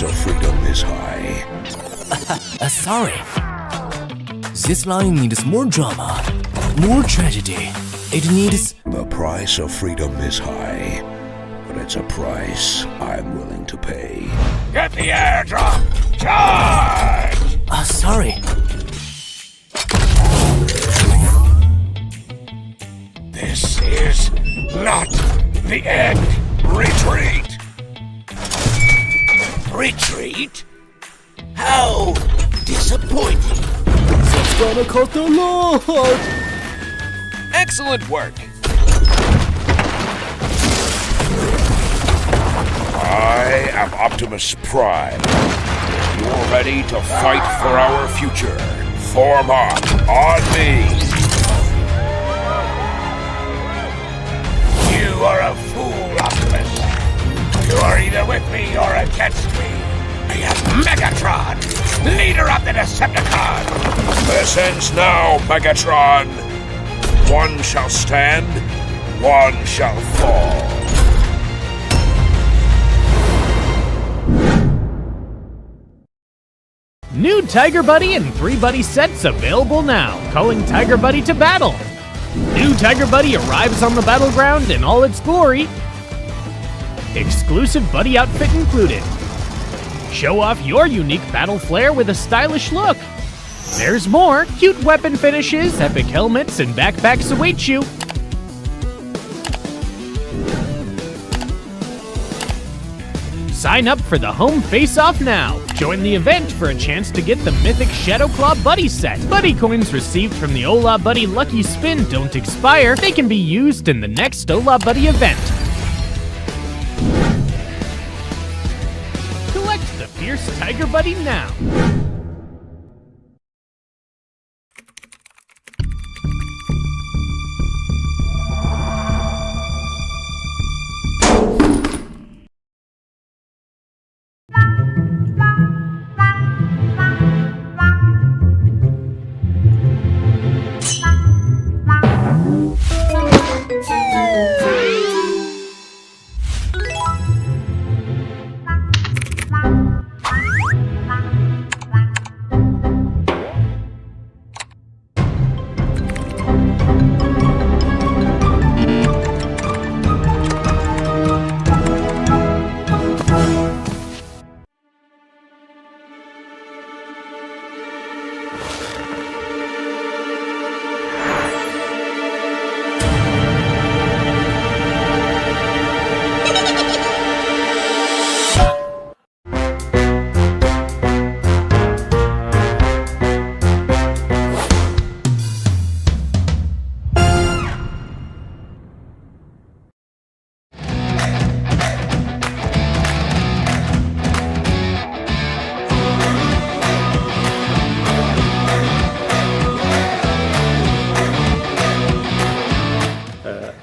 price of freedom is high. Sorry. This line needs more drama, more tragedy. It needs... The price of freedom is high, but it's a price I'm willing to pay. Get the airdrop! Charge! Sorry. This is not the end. Retreat! Retreat? How disappointing. It's gonna cost a lot. Excellent work. I am Optimus Prime. If you're ready to fight for our future, form up on me. You are a fool, Optimus. You are either with me or against me. I am Megatron, leader of the Decepticons. This ends now, Megatron. One shall stand, one shall fall. New Tiger Buddy and 3 Buddy sets available now. Calling Tiger Buddy to battle. New Tiger Buddy arrives on the battleground in all its glory. Exclusive Buddy outfit included. Show off your unique battle flair with a stylish look. There's more. Cute weapon finishes, epic helmets, and backpacks await you. Sign up for the home face-off now. Join the event for a chance to get the mythic Shadowclaw Buddy set. Buddy coins received from the Ola Buddy Lucky Spin don't expire. They can be used in the next Ola Buddy event. Collect the Fierce Tiger Buddy now.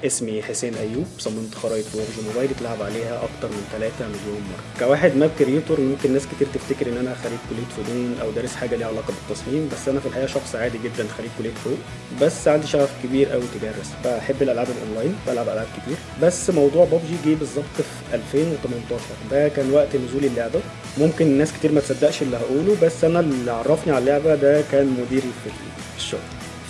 اسمي حسين أيوب، صممت خرائط ببجي موبايل اتلعب عليها أكتر من 3 مليون مرة. كواحد ماب كريتور ممكن ناس كتير تفتكر إن أنا خريج كلية فنون أو دارس حاجة ليها علاقة بالتصميم، بس أنا في الحقيقة شخص عادي جدا خريج كلية حقوق، بس عندي شغف كبير أوي تجاه الرسم. بحب الألعاب الأونلاين، بلعب ألعاب كتير، بس موضوع ببجي جه بالظبط في 2018. ده كان وقت نزول اللعبة. ممكن ناس كتير ما تصدقش اللي هقوله، بس أنا اللي عرفني على اللعبة ده كان مديري في الشغل.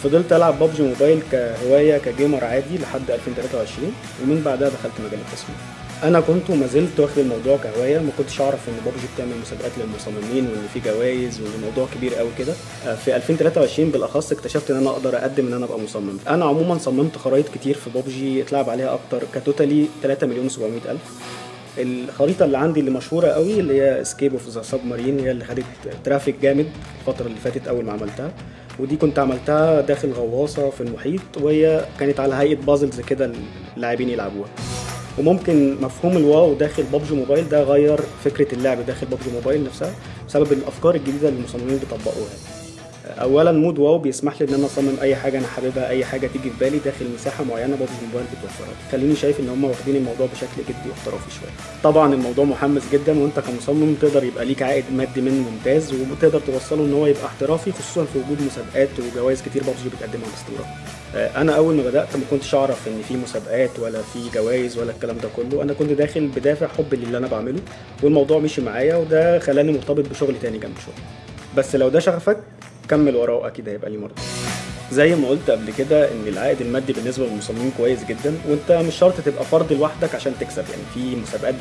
فضلت ألعب ببجي موبايل كهواية كجيمر عادي لحد 2023، ومن بعدها دخلت مجال التصميم. أنا كنت وما زلت واخد الموضوع كهواية، ما كنتش أعرف إن ببجي بتعمل مسابقات للمصممين وإن في جوائز وإن الموضوع كبير قوي كده. في 2023 بالأخص اكتشفت إن أنا أقدر أقدم إن أنا أبقى مصمم. أنا عموما صممت خرائط كتير في ببجي اتلعب عليها أكتر كتوتالي 3,700,000. الخريطة اللي عندي اللي مشهورة قوي اللي هي اسكيب اوف ذا سبمارين، هي اللي خدت ترافيك جامد الفترة اللي فاتت أول ما عملتها، ودي كنت عملتها داخل غواصة في المحيط، وهي كانت على هيئة بازلز كده اللاعبين يلعبوها. وممكن مفهوم الواو داخل ببجي موبايل ده غير فكرة اللعب داخل ببجي موبايل نفسها بسبب الأفكار الجديدة اللي المصممين بيطبقوها. اولا مود واو بيسمح لي ان انا اصمم اي حاجه انا حاببها، اي حاجه تيجي في بالي داخل مساحه معينه بابجي موبايل بتوفرها. خليني شايف ان هم واخدين الموضوع بشكل جدي واحترافي شويه. طبعا الموضوع محمس جدا، وانت كمصمم تقدر يبقى ليك عائد مادي منه ممتاز، وتقدر توصله ان هو يبقى احترافي، خصوصا في وجود مسابقات وجوائز كتير بابجي بتقدمها باستمرار. انا اول ما بدات ما كنتش اعرف ان في مسابقات ولا في جوائز ولا الكلام ده كله. انا كنت داخل بدافع حب للي انا بعمله، والموضوع مشي معايا وده خلاني مرتبط بشغل تاني جنب شغل. بس لو ده شغفك كمل وراه، اكيد هيبقى ليه مرضى. زي ما قلت قبل كده ان العائد المادي بالنسبه للمصممين كويس جدا، وانت مش شرط تبقى فرد لوحدك عشان تكسب. يعني في مسابقات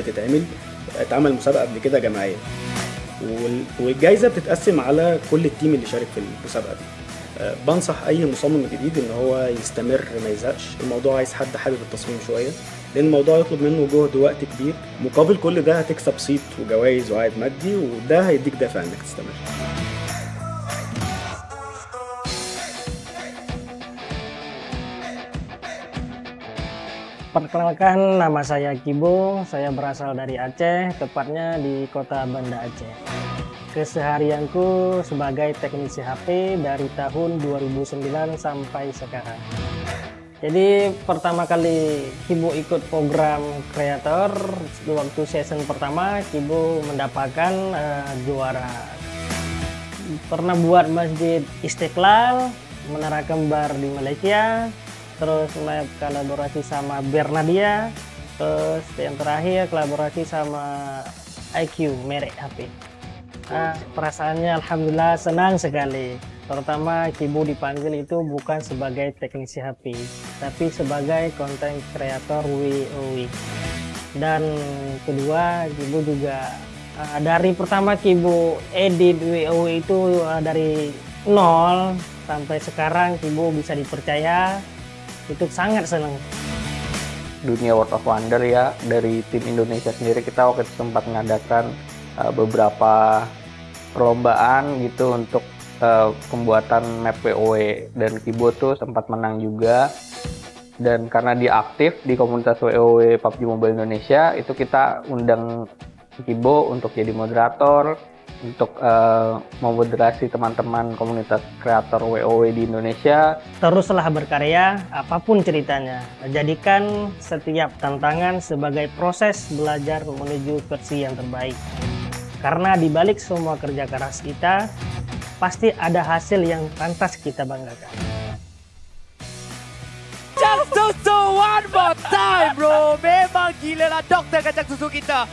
اتعمل مسابقه قبل كده جماعيه، والجائزه بتتقسم على كل التيم اللي شارك في المسابقه دي. بنصح اي مصمم جديد ان هو يستمر ما يزهقش. الموضوع عايز حد حابب التصميم شويه، لان الموضوع يطلب منه جهد ووقت كبير. مقابل كل ده هتكسب صيت وجوائز وعائد مادي، وده هيديك دافع انك تستمر. Perkenalkan, nama saya Kibo, saya berasal dari Aceh, tepatnya di kota Banda Aceh. Keseharianku sebagai teknisi HP dari tahun 2009 sampai sekarang. Jadi pertama kali Kibo ikut program kreator, waktu season pertama Kibo mendapatkan juara. Pernah buat Masjid Istiqlal, Menara Kembar di Malaysia, terus kolaborasi sama Bernadia, terus yang terakhir kolaborasi sama IQ merek HP. Perasaannya alhamdulillah senang sekali. Terutama Kibo dipanggil itu bukan sebagai teknisi HP, tapi sebagai konten kreator WoW. Dan kedua, Kibo juga dari pertama Kibo edit WoW itu dari nol sampai sekarang Kibo bisa dipercaya. Itu sangat senang. Dunia World of Wonder ya, dari tim Indonesia sendiri kita waktu itu sempat mengadakan beberapa perlombaan gitu untuk pembuatan map WoW, dan Kibo tuh sempat menang juga. Dan karena dia aktif di komunitas WoW PUBG Mobile Indonesia, itu kita undang Kibo untuk jadi moderator, untuk memoderasi teman-teman komunitas kreator WoW di Indonesia. Teruslah berkarya, apapun ceritanya. Jadikan setiap tantangan sebagai proses belajar menuju versi yang terbaik. Karena di balik semua kerja keras kita, pasti ada hasil yang pantas kita banggakan. Just susu one more time, bro. Memang gila lah doktor kacang susu kita.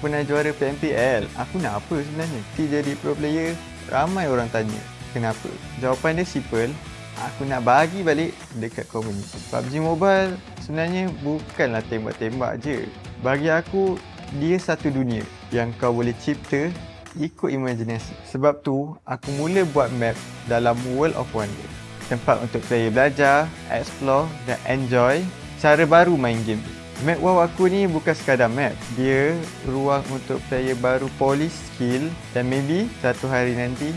Pernah juara PMPL, aku nak apa sebenarnya? Jadi pro player, ramai orang tanya kenapa. Jawapan dia simple, aku nak bagi balik dekat komuniti. PUBG Mobile sebenarnya bukanlah tembak-tembak je. Bagi aku, dia satu dunia yang kau boleh cipta ikut imajinasi. Sebab tu, aku mula buat map dalam World of Wonder. Tempat untuk player belajar, explore dan enjoy cara baru main game. Map WoW aku ni bukan sekadar map. Dia ruang untuk player baru polish skill dan maybe satu hari nanti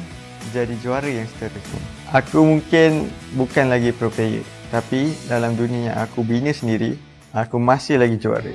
jadi juara yang seterusnya. Aku mungkin bukan lagi pro player, tapi dalam dunia yang aku bina sendiri, aku masih lagi juara.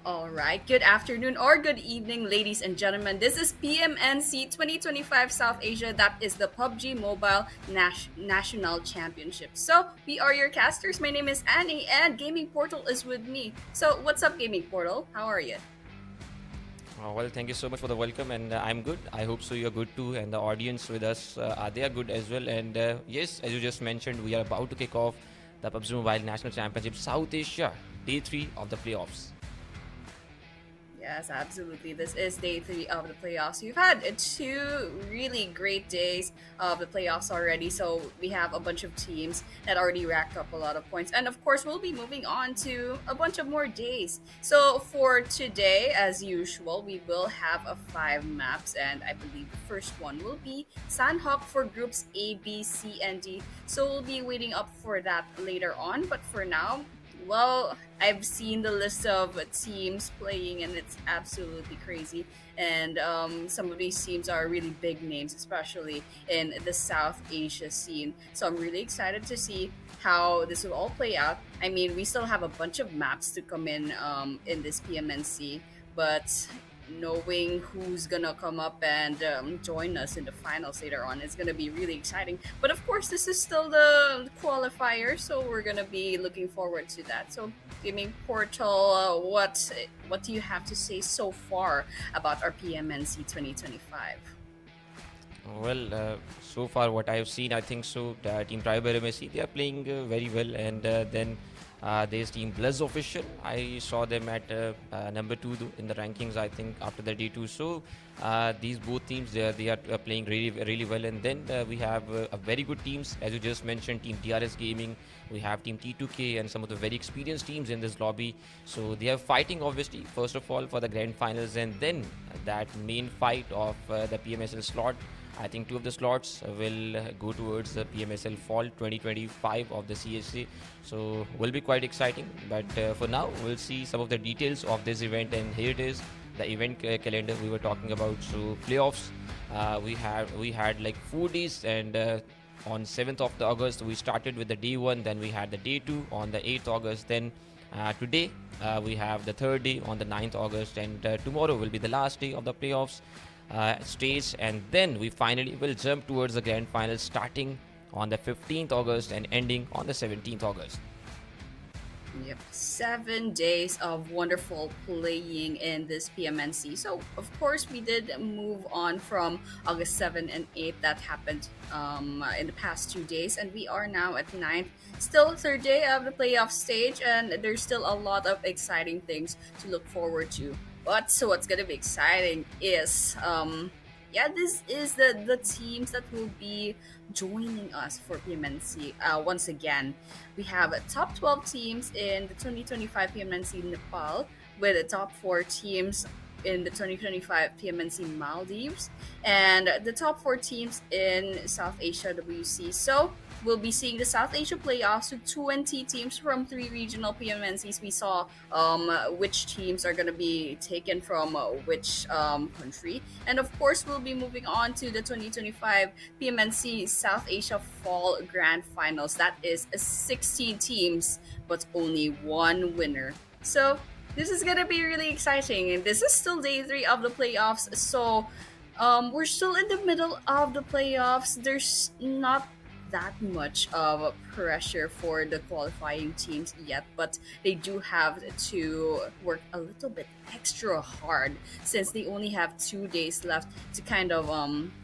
All right, good afternoon or good evening, ladies and gentlemen. This is PMNC 2025 South Asia. That is the PUBG Mobile National Championship. So, we are your casters. My name is Annie, and Gaming Portal is with me. So, what's up, Gaming Portal? How are you? Well, thank you so much for the welcome, and I'm good. I hope so you're good too, and the audience with us, they are good as well. And yes, as you just mentioned, we are about to kick off the PUBG Mobile National Championship South Asia, Day 3 of the playoffs. Yes, absolutely. This is day 3 of the playoffs. We've had 2 really great days of the playoffs already. So we have a bunch of teams that already racked up a lot of points. And of course, we'll be moving on to a bunch of more days. So for today, as usual, we will have 5 maps. And I believe the first one will be Sanhok for groups A, B, C, and D. So we'll be waiting up for that later on. But for now, well, I've seen the list of teams playing and it's absolutely crazy. And some of these teams are really big names, especially in the South Asia scene. So I'm really excited to see how this will all play out. I mean, we still have a bunch of maps to come in this PMNC, but knowing who's gonna come up and join us in the finals later on is gonna be really exciting. But of course, this is still the qualifier, so we're gonna be looking forward to that. So, Gaming Portal, what do you have to say so far about our PMNC 2025? Well, so far what I've seen, I think so. Team AEROMACY, they are playing very well, and then there's Team BLUZZ official. I saw them at number 2 in the rankings, I think, after the day 2. So these both teams, they are playing really well. And then we have a very good teams, as you just mentioned, Team DRS Gaming. We have Team T2K and some of the very experienced teams in this lobby. So they are fighting, obviously, first of all, for the grand finals, and then that main fight of the PMSL slot. I think 2 of the slots will go towards the PMSL Fall 2025 of the CSA. So will be quite exciting. But for now, we'll see some of the details of this event. And here it is, the event calendar we were talking about. So playoffs, we had like 4 days, and on 7th of August we started with the day 1. Then we had the day 2 on the 8th August. Then today we have the 3rd day on the 9th August, and tomorrow will be the last day of the playoffs stage, and then we finally will jump towards the grand final, starting on the 15th August and ending on the 17th August. Yep, 7 days of wonderful playing in this PMNC. So, of course, we did move on from August 7 and 8. That happened in the past 2 days, and we are now at 9th. Still 3rd day of the playoff stage, and there's still a lot of exciting things to look forward to. But so what's gonna be exciting is yeah, this is the teams that will be joining us for PMNC. Once again, we have top 12 teams in the 2025 PMNC Nepal, with the top 4 teams in the 2025 PMNC Maldives, and the top 4 teams in South Asia WC. So we'll be seeing the South Asia playoffs with 20 teams from 3 regional PMNCs. We saw which teams are going to be taken from which country. And of course, we'll be moving on to the 2025 PMNC South Asia Fall Grand Finals. That is 16 teams, but only 1 winner. So this is going to be really exciting. And this is still day 3 of the playoffs. So we're still in the middle of the playoffs. There's not that much of pressure for the qualifying teams yet, but they do have to work a little bit extra hard since they only have 2 days left to kind of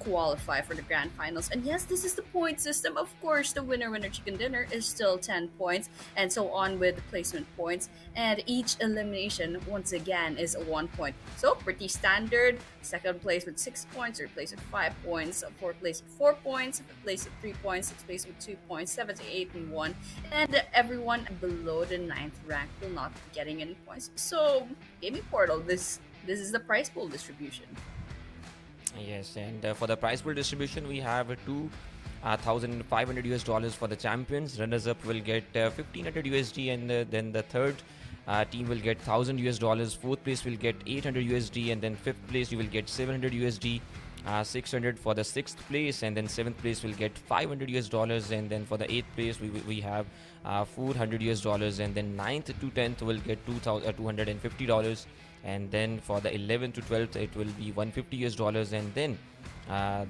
qualify for the grand finals. And yes, this is the point system. Of course, the winner chicken dinner is still 10 points, and so on with the placement points, and each elimination once again is 1 point. So pretty standard. Second place with 6 points, third place with 5 points, fourth place with 4 points, fifth place with 3 points, sixth place with 2 points, 7th to 8th and 1, and everyone below the 9th rank will not be getting any points. So gaming portal, this is the prize pool distribution. Yes, and for the prize pool distribution, we have $2,500 for the champions. Runners up will get $1,500 USD, and then the third team will get $1,000. Fourth place will get $800 USD, and then fifth place you will get $700 USD. 600 for the 6th place, and then 7th place will get $500 and then for the 8th place we have $400, and then 9th to 10th will get $250, and then for the 11th to 12th it will be $150, and then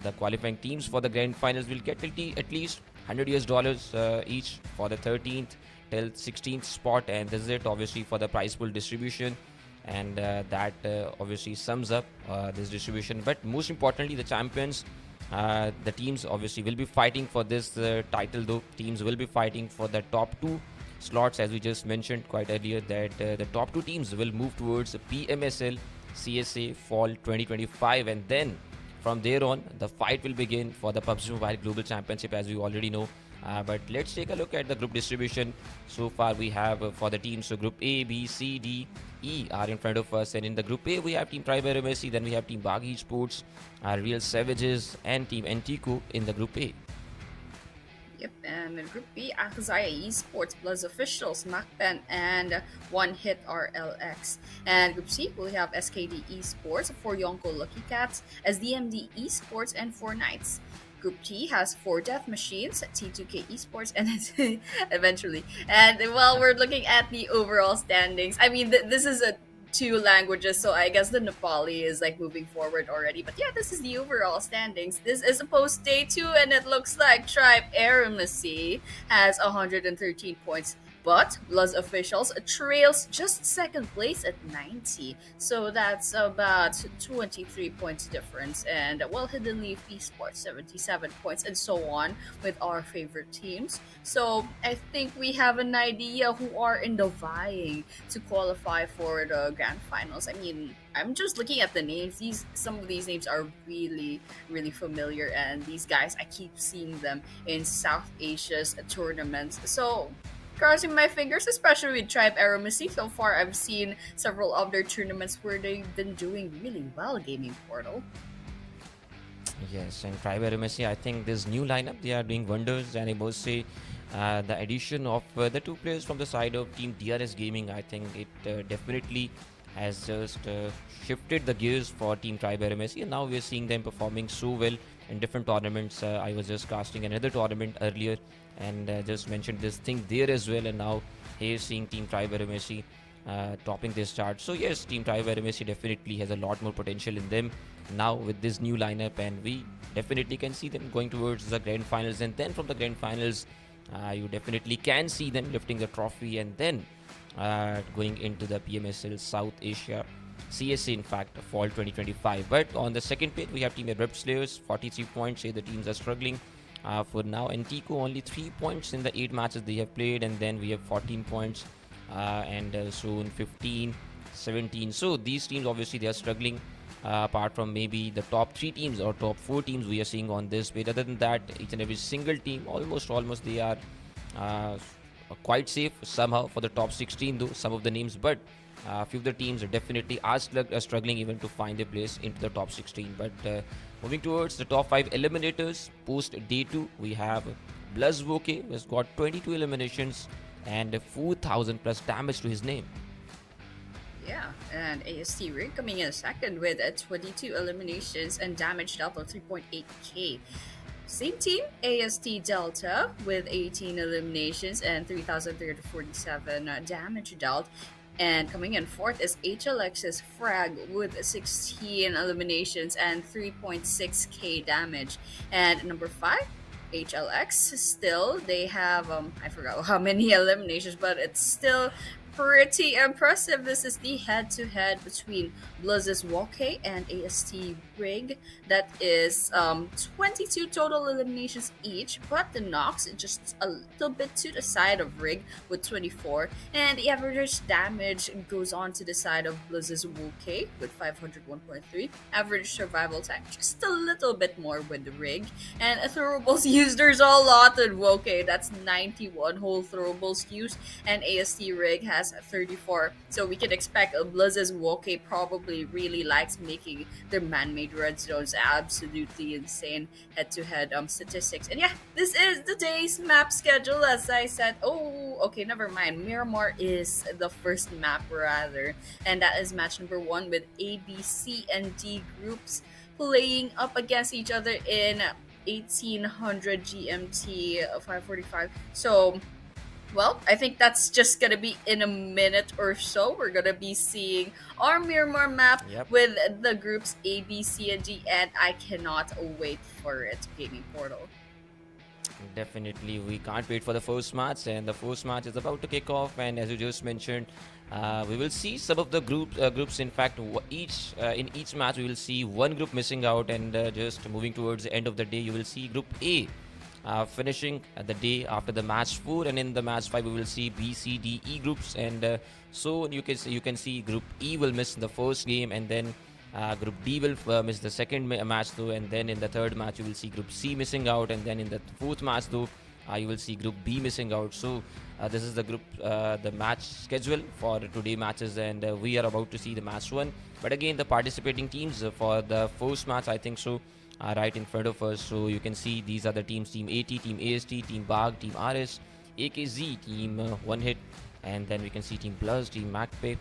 the qualifying teams for the grand finals will get at least $100 each for the 13th till 16th spot. And this is it obviously for the prize pool distribution, and that obviously sums up this distribution. But most importantly, the champions, the teams obviously will be fighting for this title, though. Teams will be fighting for the top 2 slots, as we just mentioned quite earlier, that the top 2 teams will move towards PMSL CSA Fall 2025, and then from there on the fight will begin for the PUBG Mobile Global Championship, as we already know. But let's take a look at the group distribution. So far we have for the teams, so group A, B, C, D, E are in front of us, and in the group A we have team Tribe AEROMACY, then we have team BAGH ESPORTS, Real Savages, and team ANTEIKU in the group A. Yep, and in Group B, AKAZAYA Esports, BLUZZ Officials, MAKPEN, and One Hit RLX. And Group C, we have SKD Esports, 4 YONKO Lucky Cats, SDMZ Esports, and 4 Knights. Group T has 4 Death Machines, T2K Esports, and eventually. And while we're looking at the overall standings, I mean, this is a 2 languages, so I guess the Nepali is like moving forward already. But yeah, this is the overall standings. This is post day 2, and it looks like Tribe AEROMACY has 113 points. But BLUZZ Officials trails just 2nd place at 90. So that's about 23 points difference. And well, Hidden Leaf Esports 77 points, and so on with our favorite teams. So I think we have an idea who are in the vying to qualify for the grand finals. I mean, I'm just looking at the names. Some of these names are really, really familiar, and these guys, I keep seeing them in South Asia's tournaments. So crossing my fingers, especially with Tribe AEROMACY. So far, I've seen several of their tournaments where they've been doing really well, Gaming Portal. Yes, and Tribe AEROMACY, I think this new lineup, they are doing wonders, and I must say the addition of the 2 players from the side of Team DRS Gaming, I think it definitely has just shifted the gears for Team Tribe AEROMACY, and now we're seeing them performing so well in different tournaments. I was just casting another tournament earlier and just mentioned this thing there as well, and now here seeing Team Tribe AEROMACY topping this chart. So yes, Team Tribe AEROMACY definitely has a lot more potential in them now with this new lineup, and we definitely can see them going towards the grand finals, and then from the grand finals you definitely can see them lifting the trophy, and then going into the PMSL South Asia CSA, in fact, Fall 2025. But on the second page we have Team ABRUPT Slayers, 43 points. Here the teams are struggling for now. ANTEIKU only 3 points in the 8 matches they have played, and then we have 14 points and soon 15, 17. So these teams obviously they are struggling apart from maybe the top 3 teams or top 4 teams we are seeing on this page. Other than that, each and every single team, almost they are quite safe somehow for the top 16, though some of the names, but a few of the teams definitely are struggling even to find their place into the top 16. But moving towards the top 5 eliminators, post day 2, we have BLUZZ YONKO, who has got 22 eliminations and 4,000 plus damage to his name. Yeah, and AST Rig coming in second with 22 eliminations and damage dealt of 3.8k. Same team, AST Delta with 18 eliminations and 3,347 damage dealt. And coming in fourth is HLX's Frag with 16 eliminations and 3.6k damage. And number 5, HLX, still, they have, I forgot how many eliminations, but it's still pretty impressive. This is the head-to-head between BLUZZ's YONKO and AST Rig. That is 22 total eliminations each, but the knocks just a little bit to the side of Rig with 24, and the average damage goes on to the side of BLUZZ's YONKO with 501.3. Average survival time just a little bit more with the Rig, and throwables used, there's a lot in YONKO. That's 91 whole throwables used, and AST Rig has 34. So we can expect BLUZZ's YONKO probably really likes making their man-made red zones absolutely insane head-to-head statistics. And yeah, this is the day's map schedule. As I said, never mind. Miramar is the first map rather, and that is match number 1 with A, B, C, and D groups playing up against each other in 1800 GMT 545. So well, I think that's just gonna be in a minute or so. We're gonna be seeing our Miramar map with the groups A, B, C, and D, and I cannot wait for it, Gaming Portal. Definitely, we can't wait for the first match, and the first match is about to kick off. And as you just mentioned, we will see some of the groups. In fact, in each match, we will see one group missing out, and just moving towards the end of the day, you will see Group A finishing the day after the match 4, and in the match 5 we will see B, C, D, E groups, and so you can see Group E will miss the first game, and then Group D will miss the second match though, and then in the third match you will see Group C missing out, and then in the fourth match though you will see Group B missing out. So this is the match schedule for today matches, and we are about to see the match 1. But again, the participating teams for the first match, I think so, are right in front of us. So you can see these are the teams: Team AT, Team AST, Team BAGH, Team RS, AKZ, Team One Hit, and then we can see Team BLUZZ, Team MAKPEN,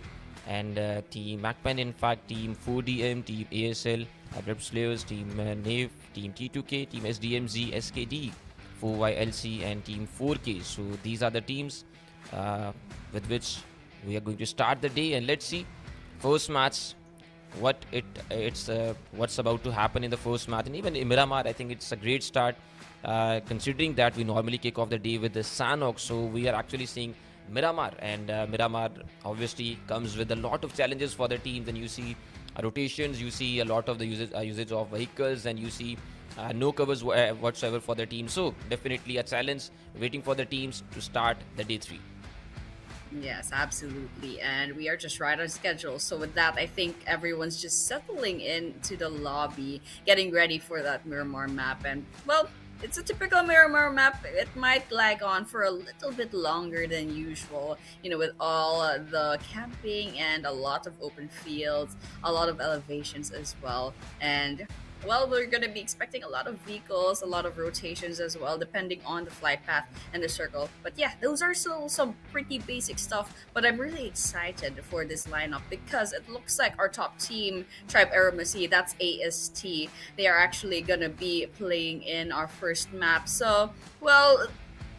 and Team MAKPEN, in fact, Team 4DM, Team ASL, ABRUPT Slayers, Team NAVE, Team T2K, Team SDMZ, SKD, 4YLC, and Team 4K. So these are the teams with which we are going to start the day, and let's see first match what's about to happen in the first match. And even in Miramar, I think it's a great start considering that we normally kick off the day with the Sanhok. So we are actually seeing Miramar, and Miramar obviously comes with a lot of challenges for the teams, and you see rotations, you see a lot of the usage of vehicles, and you see no covers whatsoever for the team. So definitely a challenge waiting for the teams to start the day 3. Yes, absolutely. And we are just right on schedule. So with that, I think everyone's just settling into the lobby, getting ready for that Miramar map. And well, it's a typical Miramar map. It might lag on for a little bit longer than usual, with all the camping and a lot of open fields, a lot of elevations as well. And well, we're going to be expecting a lot of vehicles, a lot of rotations as well, depending on the flight path and the circle. But yeah, those are still some pretty basic stuff. But I'm really excited for this lineup because it looks like our top team, Tribe AEROMACY, that's AST, they are actually going to be playing in our first map. So, well,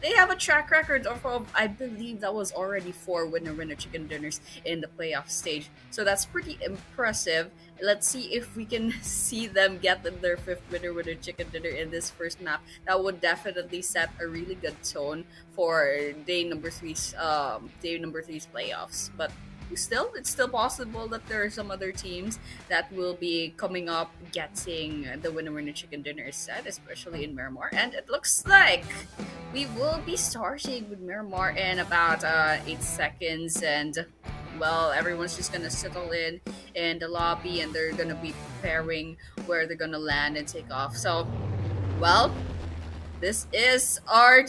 they have a track record of, I believe that was already 4 winner chicken dinners in the playoff stage. So that's pretty impressive. Let's see if we can see them get their 5th winner chicken dinner in this first map. That would definitely set a really good tone for day number 3's playoffs. But still, it's still possible that there are some other teams that will be coming up getting the winner chicken dinner set, especially in Miramar. And it looks like we will be starting with Miramar in about 8 seconds, and well, everyone's just gonna settle in the lobby, and they're gonna be preparing where they're gonna land and take off. So, well, this is our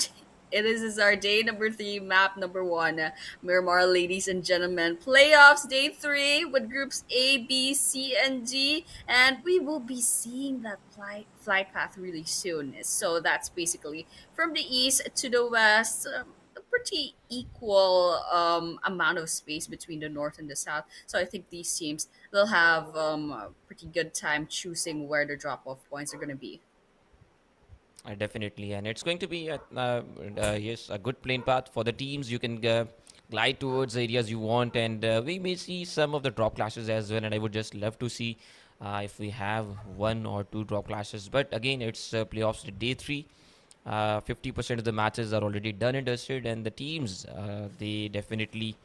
this is our day number 3, map number 1, Miramar, ladies and gentlemen. Playoffs day 3 with groups A, B, C, and D, and we will be seeing that flight path really soon. So that's basically from the east to the west. A pretty equal amount of space between the north and the south. So I think these teams will have a pretty good time choosing where the drop off points are going to be. Definitely, and it's going to be yes, a good plane path for the teams. You can glide towards the areas you want, and we may see some of the drop clashes as well. And I would just love to see if we have 1 or 2 drop clashes. But again, it's playoffs day 3. 50% of the matches are already done and dusted, and the teams they definitely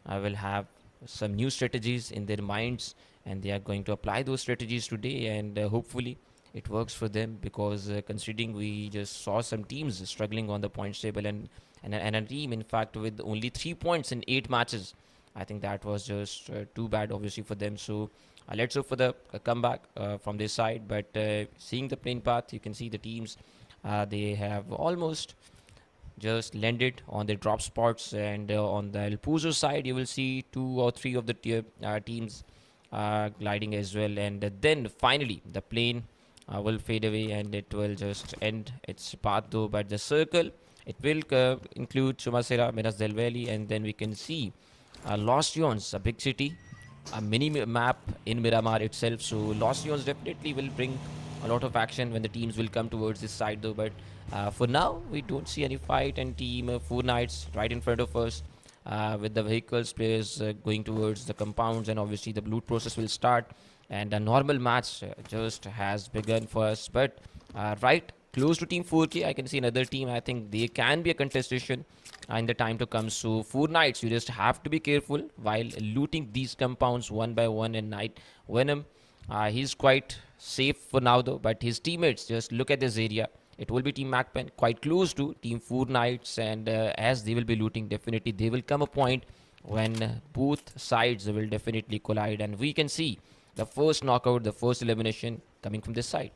will have some new strategies in their minds, and they are going to apply those strategies today, and hopefully it works for them, because considering we just saw some teams struggling on the points table, and a team in fact with only 3 points in 8 matches, I think that was just too bad obviously for them. So let's hope for the comeback from this side. But seeing the plane path, you can see the teams they have almost just landed on the drop spots, and on the El Puzo side you will see 2 or 3 of the teams gliding as well, and then finally the plane will fade away, and it will just end its path though. But the circle, it will include Chumasera, Minas del Valle, and then we can see Los Leones, a big city, a mini map in Miramar itself. So Los Leones definitely will bring a lot of action when the teams will come towards this side though. But for now we don't see any fight, and team 4 Knights right in front of us with the vehicles, players going towards the compounds, and obviously the loot process will start, and a normal match just has begun for us. But right close to team 4K, I can see another team. I think they can be a contestation in the time to come. So 4 Knights, you just have to be careful while looting these compounds one by one. And Knight Venom, he's quite safe for now though, but his teammates, just look at this area. It will be team MAKPEN quite close to team 4 Knights, and as they will be looting, definitely there will come a point when both sides will definitely collide, and we can see the first knockout, the first elimination coming from this side.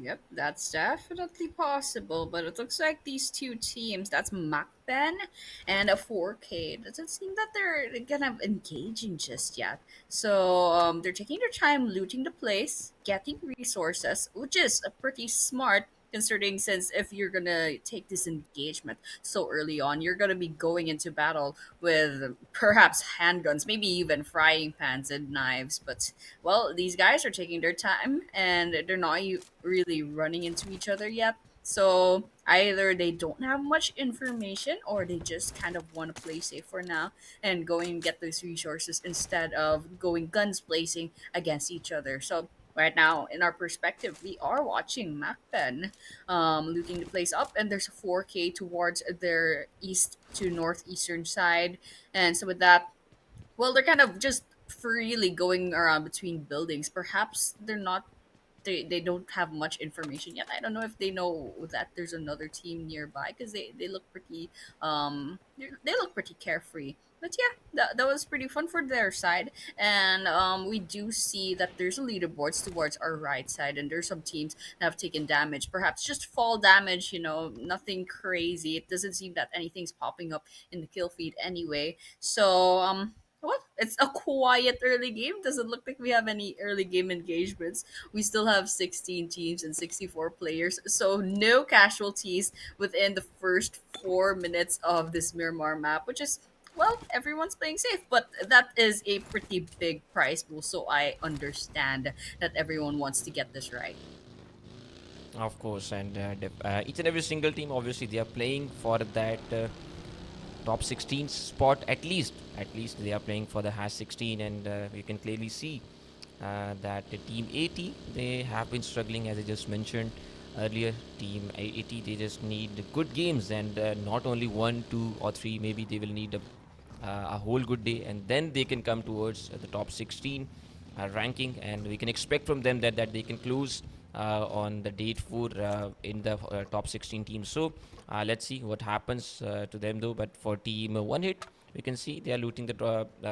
Yep, that's definitely possible, but it looks like these 2 teams, that's MAKPEN and a 4K, doesn't seem that they're kind of engaging just yet. So they're taking their time looting the place, getting resources, which is a pretty smart, considering since if you're gonna take this engagement so early on, you're gonna be going into battle with perhaps handguns, maybe even frying pans and knives. But well, these guys are taking their time, and they're not really running into each other yet. So either they don't have much information, or they just kind of want to play safe for now and go and get those resources instead of going guns blazing against each other. So right now, in our perspective, we are watching MAKPEN looting the place up, and there's a 4K towards their east to northeastern side. And so with that, well, they're kind of just freely going around between buildings. Perhaps they don't have much information yet. I don't know if they know that there's another team nearby, because they look pretty they look pretty carefree. But yeah, that was pretty fun for their side. And we do see that there's a leaderboards towards our right side, and there's some teams that have taken damage, perhaps just fall damage, nothing crazy. It doesn't seem that anything's popping up in the kill feed anyway. So well, it's a quiet early game. Doesn't look like we have any early game engagements. We still have 16 teams and 64 players, so no casualties within the first 4 minutes of this Miramar map, which is, well, everyone's playing safe, but that is a pretty big prize pool, so I understand that everyone wants to get this right. Of course, and each and every single team, obviously, they are playing for that top 16 spot at least. At least they are playing for the hash 16, and you can clearly see that the team 80, they have been struggling, as I just mentioned earlier. Team 80, they just need good games, and not only 1, 2 or 3, maybe they will need a whole good day, and then they can come towards the top 16 ranking, and we can expect from them that they can close on the date 4 in the top 16 teams. So let's see what happens to them though. But for team 1 hit, we can see they are looting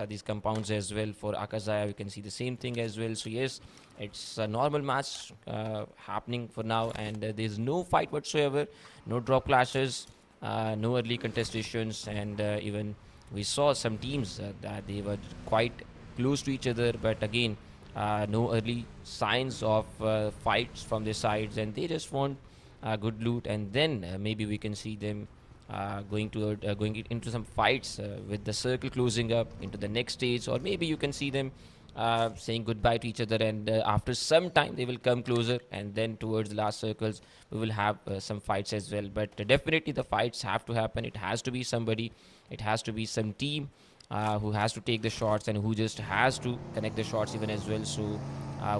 these compounds as well. For AKAZAYA, we can see the same thing as well. So yes, it's a normal match happening for now, and there's no fight whatsoever, no drop clashes, no early contestations, and even we saw some teams that they were quite close to each other, but again, no early signs of fights from their sides, and they just want good loot, and then maybe we can see them going into some fights with the circle closing up into the next stage, or maybe you can see them saying goodbye to each other, and after some time they will come closer, and then towards the last circles we will have some fights as well. But definitely the fights have to happen. It has to be somebody, it has to be some team who has to take the shots and who just has to connect the shots even as well. So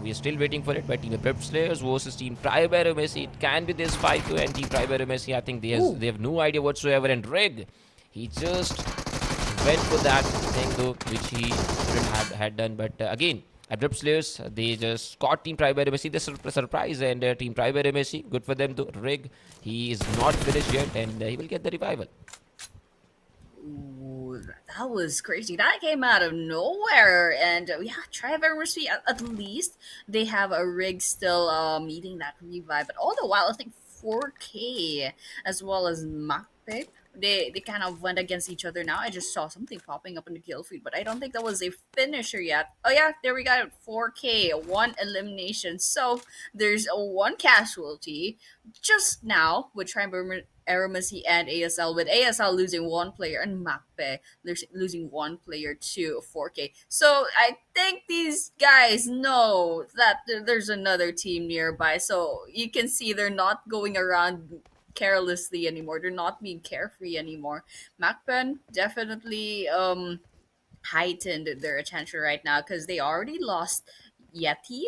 we are still waiting for it. But Team ABRUPT Slayers versus Team AEROMACY, it can be this fight too. And Team AEROMACY, I think they have no idea whatsoever. And Reg, he just went for that thing though, which he shouldn't had done. But again, ABRUPT Slayers, they just caught Team AEROMACY. This surprise, and Team AEROMACY, good for them though. Reg, he is not finished yet, and he will get the revival. Ooh, that was crazy. That came out of nowhere. And yeah, AEROMACY, at least they have a rig still needing that revive. But all the while, I think 4K as well as MAKPEN, they kind of went against each other now. I just saw something popping up in the kill feed, but I don't think that was a finisher yet. Oh yeah, there we got it. 4K, 1 elimination. So there's a 1 casualty just now with AEROMACY and ASL, with ASL losing 1 player and MAKPEN losing 1 player to 4K. So I think these guys know that there's another team nearby. So you can see they're not going around carelessly anymore. They're not being carefree anymore. MAKPEN definitely heightened their attention right now because they already lost Yeti,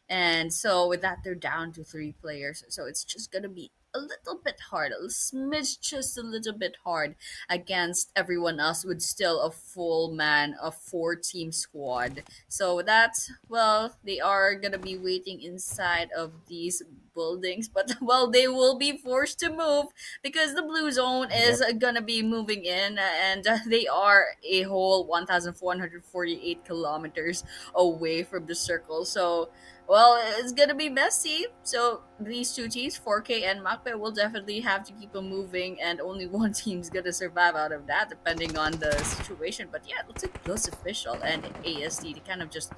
and so with that they're down to 3 players. So it's just gonna be a little bit hard, a smidge, just a little bit hard against everyone else with still a full man, a 4-team squad. So that's, well, they are gonna be waiting inside of these buildings, but well, they will be forced to move because the blue zone is gonna be moving in, and they are a whole 1,448 kilometers away from the circle. So well, it's gonna be messy. So these 2 teams, 4K and MAKPEN, will definitely have to keep them moving, and only one team's gonna survive out of that, depending on the situation. But yeah, it looks like BLUZZ Official and ASD to kind of just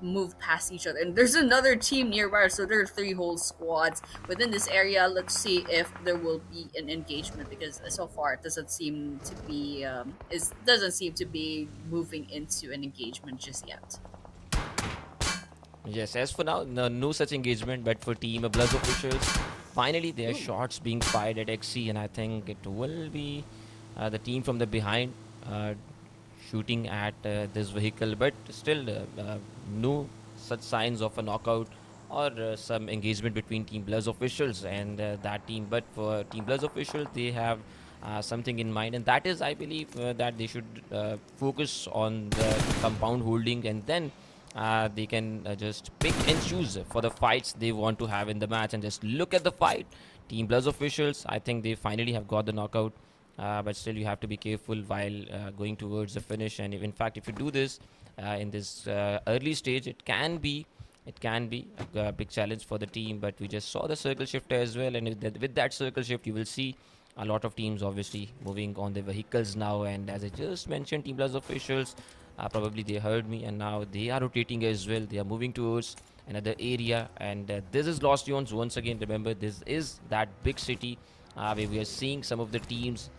move past each other. And there's another team nearby, so there are 3 whole squads within this area. Let's see if there will be an engagement, because so far it doesn't seem to be moving into an engagement just yet. Yes, as for now, no such engagement, but for Team BLUZZ officials, finally there are shots being fired at XC, and I think it will be the team from the behind shooting at this vehicle, but still no such signs of a knockout or some engagement between Team BLUZZ officials and that team. But for Team BLUZZ officials, they have something in mind, and that is, I believe, that they should focus on the compound holding, and then they can just pick and choose for the fights they want to have in the match, and just look at the fight. Team BLUZZ officials, I think they finally have got the knockout, but still you have to be careful while going towards the finish. And if, in fact, if you do this in this early stage, it can be a big challenge for the team. But we just saw the circle shift as well, and with that circle shift, you will see a lot of teams obviously moving on their vehicles now. And as I just mentioned, Team BLUZZ officials, probably they heard me, and now they are rotating as well. They are moving towards another area, and this is Lost Zones once again. Remember, this is that big city where we are seeing some of the teams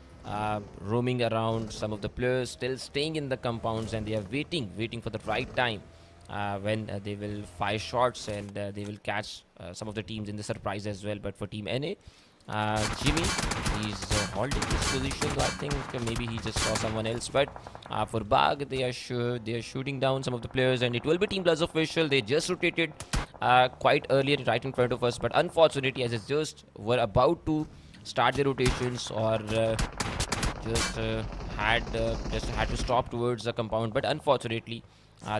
roaming around, some of the players still staying in the compounds, and they are waiting for the right time when they will fire shots, and they will catch some of the teams in the surprise as well. But for Team NA, Jimmy, he's holding his position. I think maybe he just saw someone else. But for BAGH, they are shooting down some of the players, and it will be Team BLUZZ official. They just rotated quite earlier, right in front of us. But unfortunately, as it just were about to start their rotations, or just had to stop towards the compound. But unfortunately,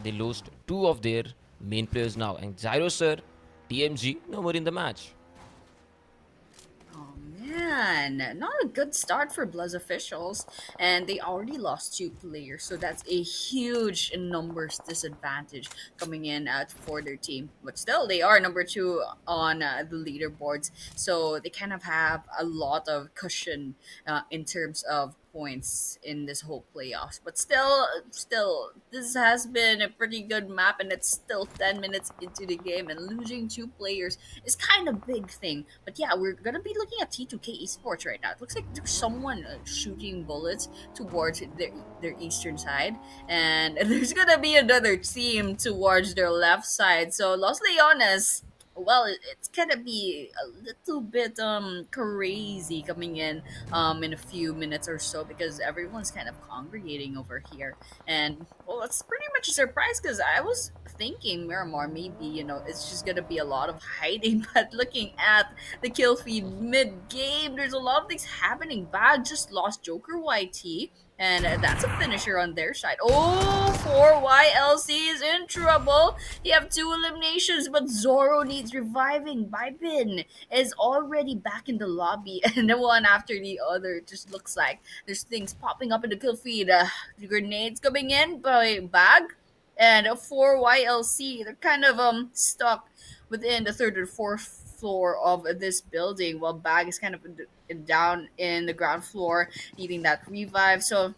they lost 2 of their main players now, and Zyro Sir, TMG, no more in the match. Oh man, man, not a good start for BLUZZ officials, and they already lost 2 players, so that's a huge numbers disadvantage coming in for their team. But still, they are number 2 on the leaderboards, so they kind of have a lot of cushion in terms of points in this whole playoffs. But still, this has been a pretty good map, and it's still 10 minutes into the game, and losing 2 players is kind of big thing. But yeah, we're gonna be looking at T2K Esports right now. It looks like there's someone shooting bullets towards their eastern side, and there's gonna be another team towards their left side. So Los Leones, well, it's gonna be a little bit crazy coming in a few minutes or so, because everyone's kind of congregating over here. And well, it's pretty much a surprise, because I was thinking Miramar maybe, it's just gonna be a lot of hiding. But looking at the kill feed mid game, there's a lot of things happening. BAGH just lost Joker YT, and that's a finisher on their side. Oh, 4YLC is in trouble. You have 2 eliminations, but Zoro needs reviving. Bybin is already back in the lobby, and the one after the other just looks like there's things popping up in the kill feed. The grenades coming in by BAGH and 4YLC. They're kind of stuck within the 3rd or 4th floor of this building, while BAGH is kind of down in the ground floor needing that revive. So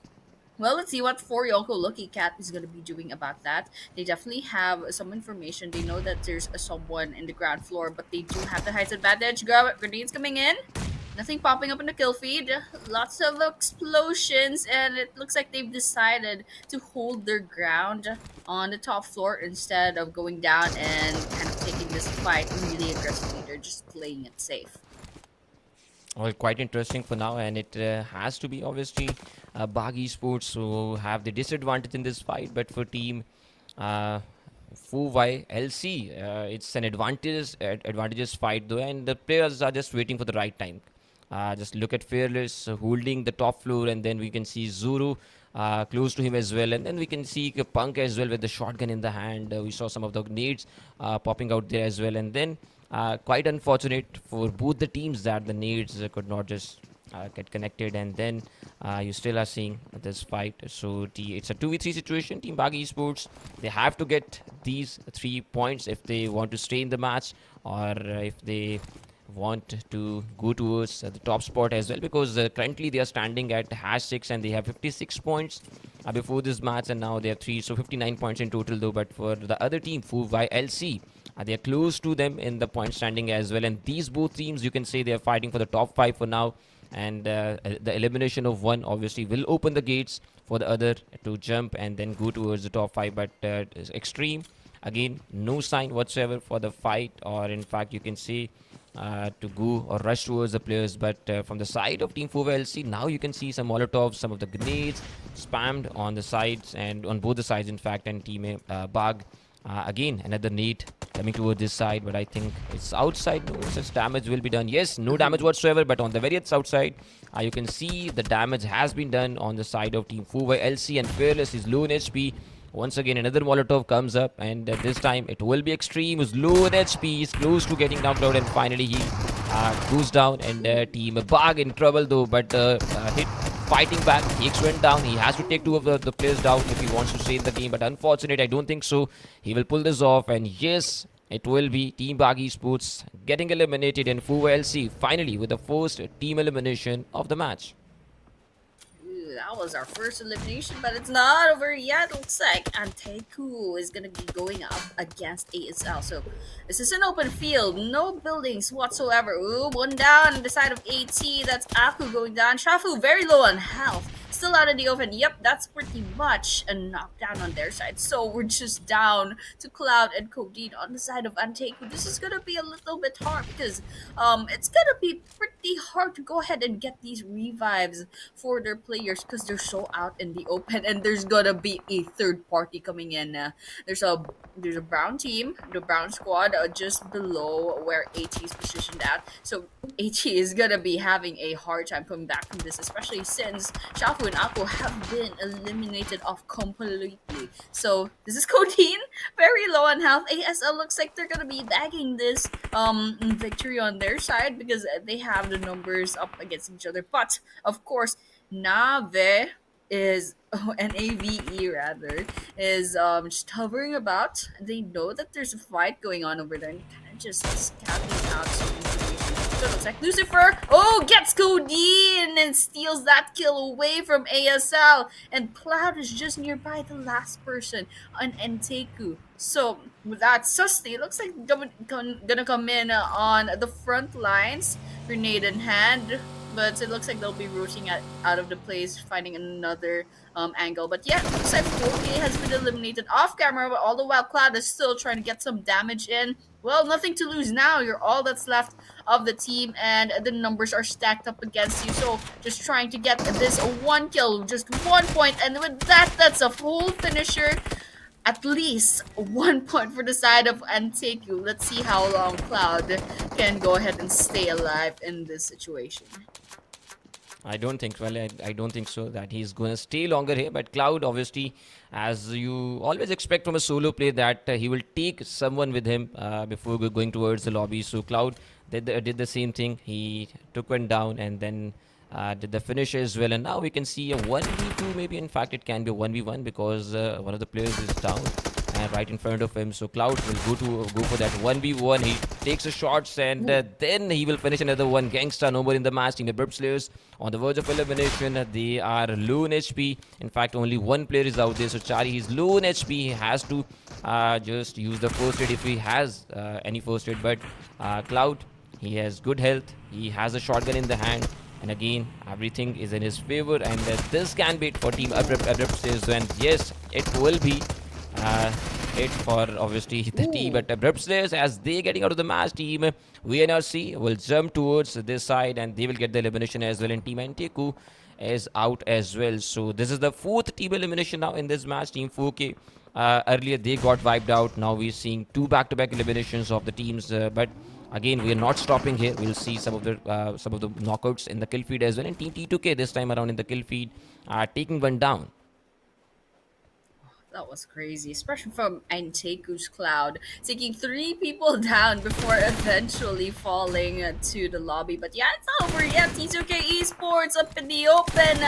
well, let's see what 4YONKO Lucky Cat is going to be doing about that. They definitely have some information. They know that there's someone in the ground floor, but they do have the height advantage. Grenades coming in. Nothing popping up in the kill feed. Lots of explosions, and it looks like they've decided to hold their ground on the top floor instead of going down and kind of taking this fight really aggressively. They're just playing it safe. Well, quite interesting for now, and it has to be obviously BAGH Esports who have the disadvantage in this fight. But for team FUVY-LC, it's an advantageous fight though, and the players are just waiting for the right time. Just look at Fearless holding the top floor, and then we can see Zuru close to him as well, and then we can see Punk as well with the shotgun in the hand. We saw some of the nades popping out there as well, and then quite unfortunate for both the teams that the nades could not just get connected, and then you still are seeing this fight. So it's a 2v3 situation. Team BAGH Esports, they have to get these 3 points if they want to stay in the match, or if they want to go towards the top spot as well, because currently they are standing at #6 and they have 56 points before this match, and now they have 3, so 59 points in total though. But for the other team, FUVY-LC, they are close to them in the point standing as well, and these both teams, you can say, they are fighting for the top 5 for now, and the elimination of one obviously will open the gates for the other to jump and then go towards the top 5. But Extreme, again, no sign whatsoever for the fight, or in fact you can say to go or rush towards the players. But from the side of Team FUVY-LC, now you can see some Molotovs, some of the grenades spammed on the sides, and on both the sides in fact, and Team BAGH. Again, another nade coming towards this side, but I think it's outside. No such damage will be done. Yes, no damage whatsoever, but on the very outside, you can see the damage has been done on the side of Team FUVY-LC, and Fearless is low in HP. Once again, another Molotov comes up, and this time it will be Extreme, who's low in HP. He's close to getting knocked out, and finally he goes down, and Team BAGH in trouble though, but hit fighting back. EX went down. He has to take 2 of the players down if he wants to stay in the game, but unfortunate, I don't think so. He will pull this off, and yes, it will be Team BAGH Esports getting eliminated, and FUVY-LC finally with the first team elimination of the match. That was our first elimination, but it's not over yet. Looks like ANTEIKU is gonna be going up against ASL. So this is an open field, no buildings whatsoever. Ooh, one down on the side of AT. That's Aku going down. Shafu very low on health. Still out in the open. Yep, that's pretty much a knockdown on their side. So we're just down to Cloud and Codeine on the side of ANTEIKU. This is gonna be a little bit hard, because it's gonna be pretty hard to go ahead and get these revives for their players, because they're so out in the open, and there's gonna be a third party coming in. There's a brown team, the brown squad, just below where AT is positioned at. So AT is gonna be having a hard time coming back from this, especially since Shafu ANTEIKU and Ako have been eliminated off completely. So this is Codeine, very low on health. ASL looks like they're gonna be bagging this victory on their side because they have the numbers up against each other. But of course, Nave is NAVE rather is just hovering about. They know that there's a fight going on over there and kind of just scouting out some information. So it looks like Lucifer gets Codeine and steals that kill away from ASL, and Cloud is just nearby the last person on ANTEIKU. So with that, Susty looks like gonna come in on the front lines, grenade in hand. But it looks like they'll be roaching out of the place, finding another angle. But yeah, it looks like 4K has been eliminated off camera, but all the while Cloud is still trying to get some damage in. Well, nothing to lose now. You're all that's left of the team, and the numbers are stacked up against you. So just trying to get this one kill, just 1 point, and with that, that's a full finisher. At least 1 point for the side of ANTEIKU. Let's see how long Cloud can go ahead and stay alive in this situation. I don't think, I don't think so that he's going to stay longer here. But Cloud, obviously, as you always expect from a solo play, that he will take someone with him before going towards the lobby. So Cloud did the same thing. He took one down and then did the finish as well. And now we can see a 1v2, maybe. In fact, it can be a 1v1 because one of the players is down and right in front of him. So Cloud will go for that 1v1. He takes a shots and then he will finish another one. Gangsta no more in the match. Team ABRUPT Slayers on the verge of elimination. They are low in HP. In fact, only one player is out there. So Chari is low in HP. He has to just use the first aid if he has any first aid. But Cloud, he has good health. He has a shotgun in the hand. And again, everything is in his favor. And this can be it for Team ABRUPT Slayers. And yes, it will be it for obviously the team at ABRUPT Slayers as they getting out of the match. Team YNRC will jump towards this side and they will get the elimination as well. And Team ANTEIKU is out as well. So this is the fourth team elimination now in this match. Team 4K earlier they got wiped out. Now we're seeing two back-to-back eliminations of the teams. But again, we are not stopping here. We'll see some of the knockouts in the kill feed as well. And Team T2K this time around in the kill feed taking one down. That was crazy, especially from ANTEIKU's Cloud, taking 3 people down before eventually falling to the lobby. But yeah, it's not over yet. T2K Esports up in the open,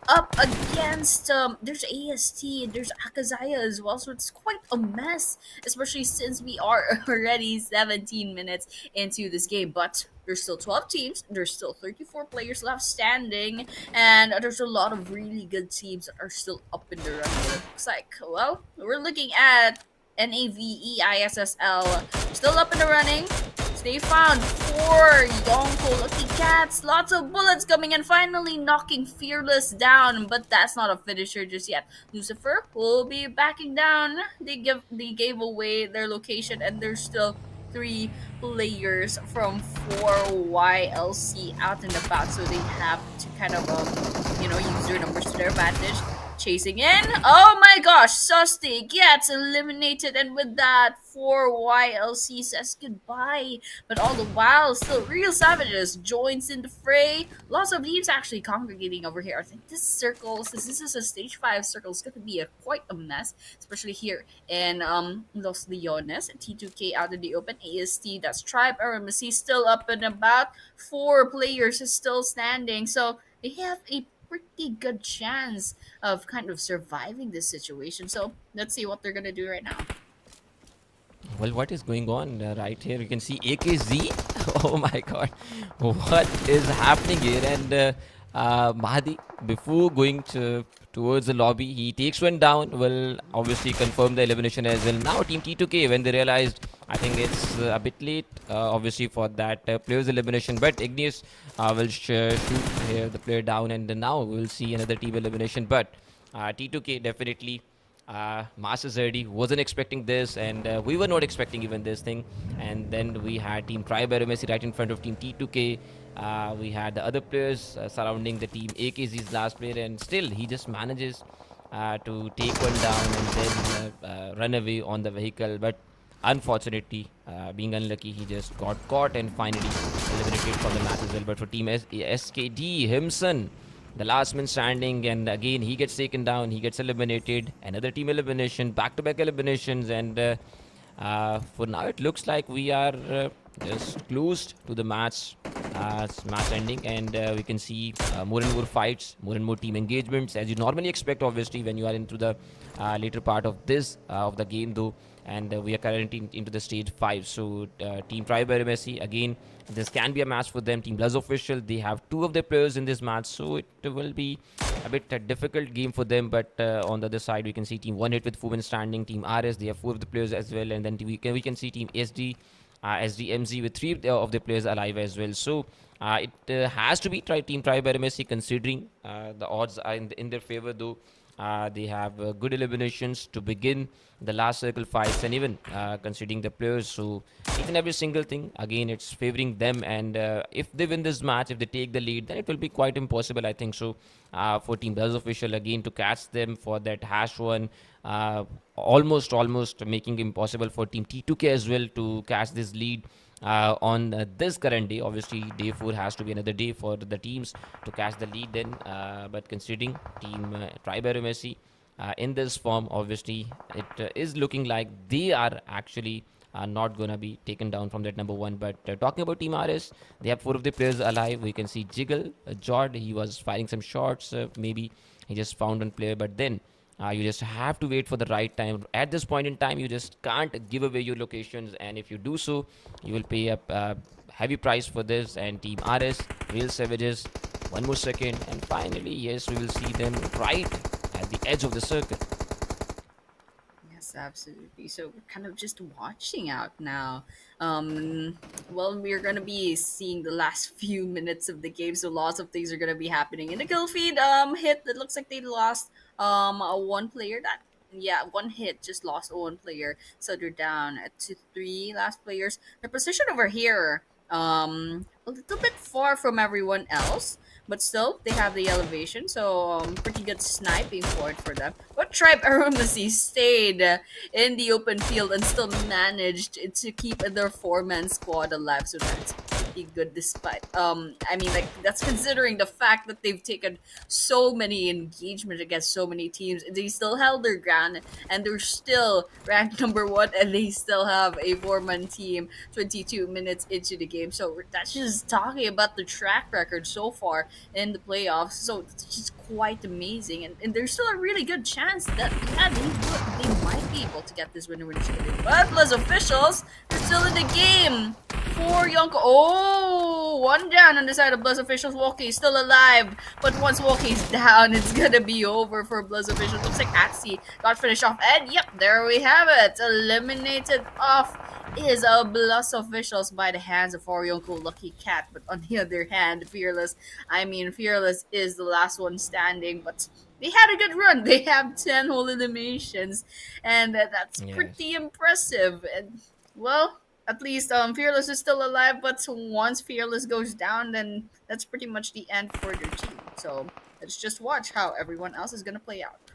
up against, there's AST, there's AKAZAYA as well, so it's quite a mess, especially since we are already 17 minutes into this game. But there's still 12 teams, there's still 34 players left standing, and there's a lot of really good teams that are still up in the run. It looks like, well, we're looking at NAVE ISSL still up in the running. They found 4 YONKO Lucky Cats, lots of bullets coming and finally knocking Fearless down, but that's not a finisher just yet. Lucifer will be backing down. They gave away their location, and there's still 3 players from 4YLC out and about, so they have to kind of use their numbers to their advantage. Chasing in, oh my gosh, Susty gets eliminated, and with that 4YLC says goodbye. But all the while, still Real Savages joins in the fray. Lots of teams actually congregating over here. I think this circle, since this is a stage 5 circle, is going to be quite a mess, especially here in Los Leones. T2K out in the open. AST, that's Tribe AEROMACY, still up and about. 4 players is still standing, so they have a pretty good chance of kind of surviving this situation. So let's see what they're gonna do right now. Well, what is going on right here? You can see AKZ. Oh my god, what is happening here? And Mahdi, before going towards the lobby, he takes one down. Will obviously confirm the elimination as well. Now Team T2K, when they realized, I think it's a bit late obviously for that player's elimination, but Igneous will shoot here the player down, and now we'll see another team elimination. But T2K definitely Masters already wasn't expecting this, and we were not expecting even this thing. And then we had Team Tribe AEROMACY right in front of Team T2K. We had the other players surrounding the team AKZ's last player, and still he just manages to take one down and then run away on the vehicle. But unfortunately, being unlucky, he just got caught and finally eliminated from the match as well. But for Team SKD, Himson the last man standing, and again he gets taken down, he gets eliminated. Another team elimination, back-to-back eliminations, and for now it looks like we are just close to the match ending, and we can see more and more fights, more and more team engagements, as you normally expect, obviously, when you are into the later part of this of the game, though. And we are currently into the stage 5. So Team Tribe AEROMACY, again, this can be a match for them. Team BLUZZ official, they have 2 of their players in this match, so it will be a bit a difficult game for them. But on the other side, we can see Team One Hit with 4 men standing. Team RS, they have 4 of the players as well, and then we can see Team SDMZ with 3 of the players alive as well. So it has to be Team Tribe AEROMACY, considering the odds are in their favor, though. They have good eliminations to begin the last circle fights, and even considering the players, so each and every single thing, again, it's favoring them. And if they win this match, if they take the lead, then it will be quite impossible, I think so, for Team BLUZZ official again to catch them for that #1. Almost making it impossible for Team T2K as well to catch this lead on this current day. Obviously, day 4 has to be another day for the teams to catch the lead then. But considering Team Tribe AEROMACY in this form, obviously, it is looking like they are actually not going to be taken down from that #1. But talking about Team RS, they have 4 of the players alive. We can see Jiggle, Jord, he was firing some shots. Maybe he just found one player, but then you just have to wait for the right time. At this point in time, you just can't give away your locations, and if you do so, you will pay a heavy price for this. And Team RS, Real Savages, 1 more second, and finally, yes, we will see them right at the edge of the circle. Yes, absolutely. So we're kind of just watching out now. Well, we're gonna be seeing the last few minutes of the game, so lots of things are gonna be happening. In the kill feed hit, it looks like they lost one player. That, yeah, one hit just lost one player, so they're down to 3 last players. The position over here, a little bit far from everyone else, but still they have the elevation, so pretty good sniping for it for them. But Tribe AEROMACY stayed in the open field and still managed to keep their 4-man squad alive, so that's pretty good. Despite I mean, like, that's considering the fact that they've taken so many engagement against so many teams. They still held their ground, and they're still ranked #1, and they still have a 4-man team 22 minutes into the game. So that's just talking about the track record so far in the playoffs. So it's just quite amazing, and there's still a really good chance that, yeah, they might be able to get this winner. But BLUZZ officials are still in the game for YONKO. Oh, 1 down on the side of BLUZZ officials. Walkie is still alive, but once Walkie's down, it's gonna be over for BLUZZ officials. Looks like Axie got finished off, and yep, there we have it. Eliminated off is BLUZZ officials by the hands of YONKO Lucky Cat. But on the other hand, Fearless is the last one standing, but they had a good run. They have 10 whole eliminations, and that's pretty impressive. And, well, at least Fearless is still alive, but once Fearless goes down, then that's pretty much the end for their team. So let's just watch how everyone else is gonna play out.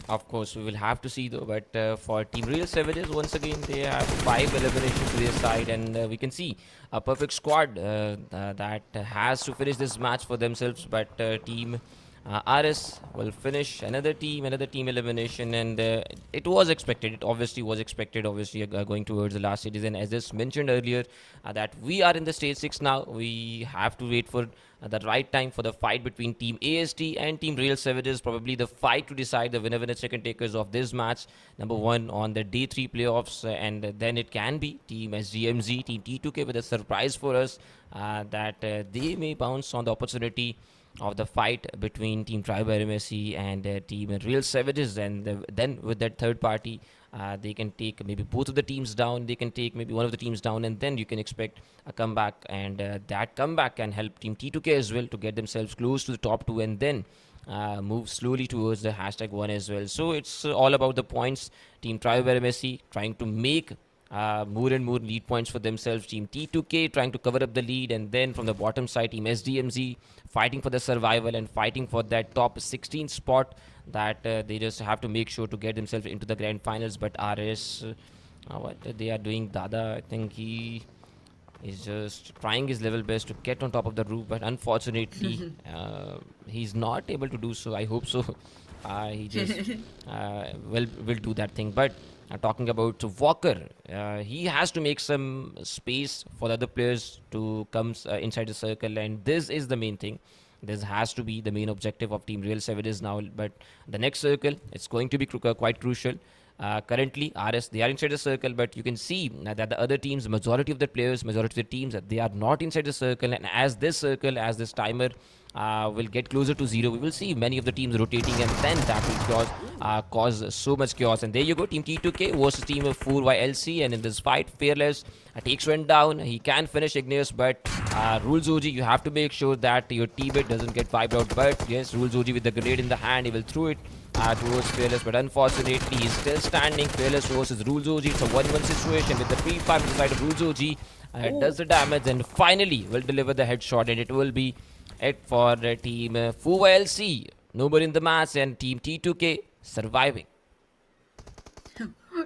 Of course, we will have to see, though. But for Team Real Savages, once again, they have 5 eliminations to their side, and we can see a perfect squad that has to finish this match for themselves. But Team RS will finish another team elimination, and it was expected. It obviously was expected, going towards the last stages. And as just mentioned earlier, that we are in the stage 6 now. We have to wait for the right time for the fight between Team AST and Team Real Savages. Probably the fight to decide the winner second takers of this match, #1 on the day 3 playoffs. And then it can be Team SDMZ, Team T2K with a surprise for us, that they may bounce on the opportunity of the fight between Team Tribe AEROMACY and Team Real Savages. And then with that third party, they can take maybe both of the teams down, they can take maybe one of the teams down, and then you can expect a comeback. And that comeback can help Team T2K as well to get themselves close to the top 2, and then move slowly towards the #1 as well. So it's all about the points. Team Tribe AEROMACY trying to make more and more lead points for themselves. Team T2K trying to cover up the lead, and then from the bottom side, Team SDMZ fighting for the survival and fighting for that top 16 spot that they just have to make sure to get themselves into the grand finals. But RS, what they are doing, Dada, I think he He's just trying his level best to get on top of the roof, but unfortunately, he's not able to do so. I hope so. He just will do that thing. But talking about Walker, he has to make some space for the other players to come inside the circle, and this is the main thing. This has to be the main objective of Team Real Savages now. But the next circle, it's going to be quite crucial. Currently, RS, they are inside the circle, but you can see that the other teams, majority of the players, majority of the teams, they are not inside the circle. And as this circle, as this timer will get closer to 0, we will see many of the teams rotating, and then that will cause so much chaos. And there you go, Team T2K versus Team 4YLC. And in this fight, Fearless takes one down. He can finish Igneous, but Rules OG, you have to make sure that your teammate doesn't get wiped out. But yes, Rules OG with the grenade in the hand, he will throw it towards Fearless, but unfortunately he's still standing. Fearless versus Rules OG. It's a 1-1 situation with the pre-fire on the side of Rules OG. Does the damage and finally will deliver the headshot, and it will be it for Team 4YLC. Nobody in the match, and Team T2K surviving.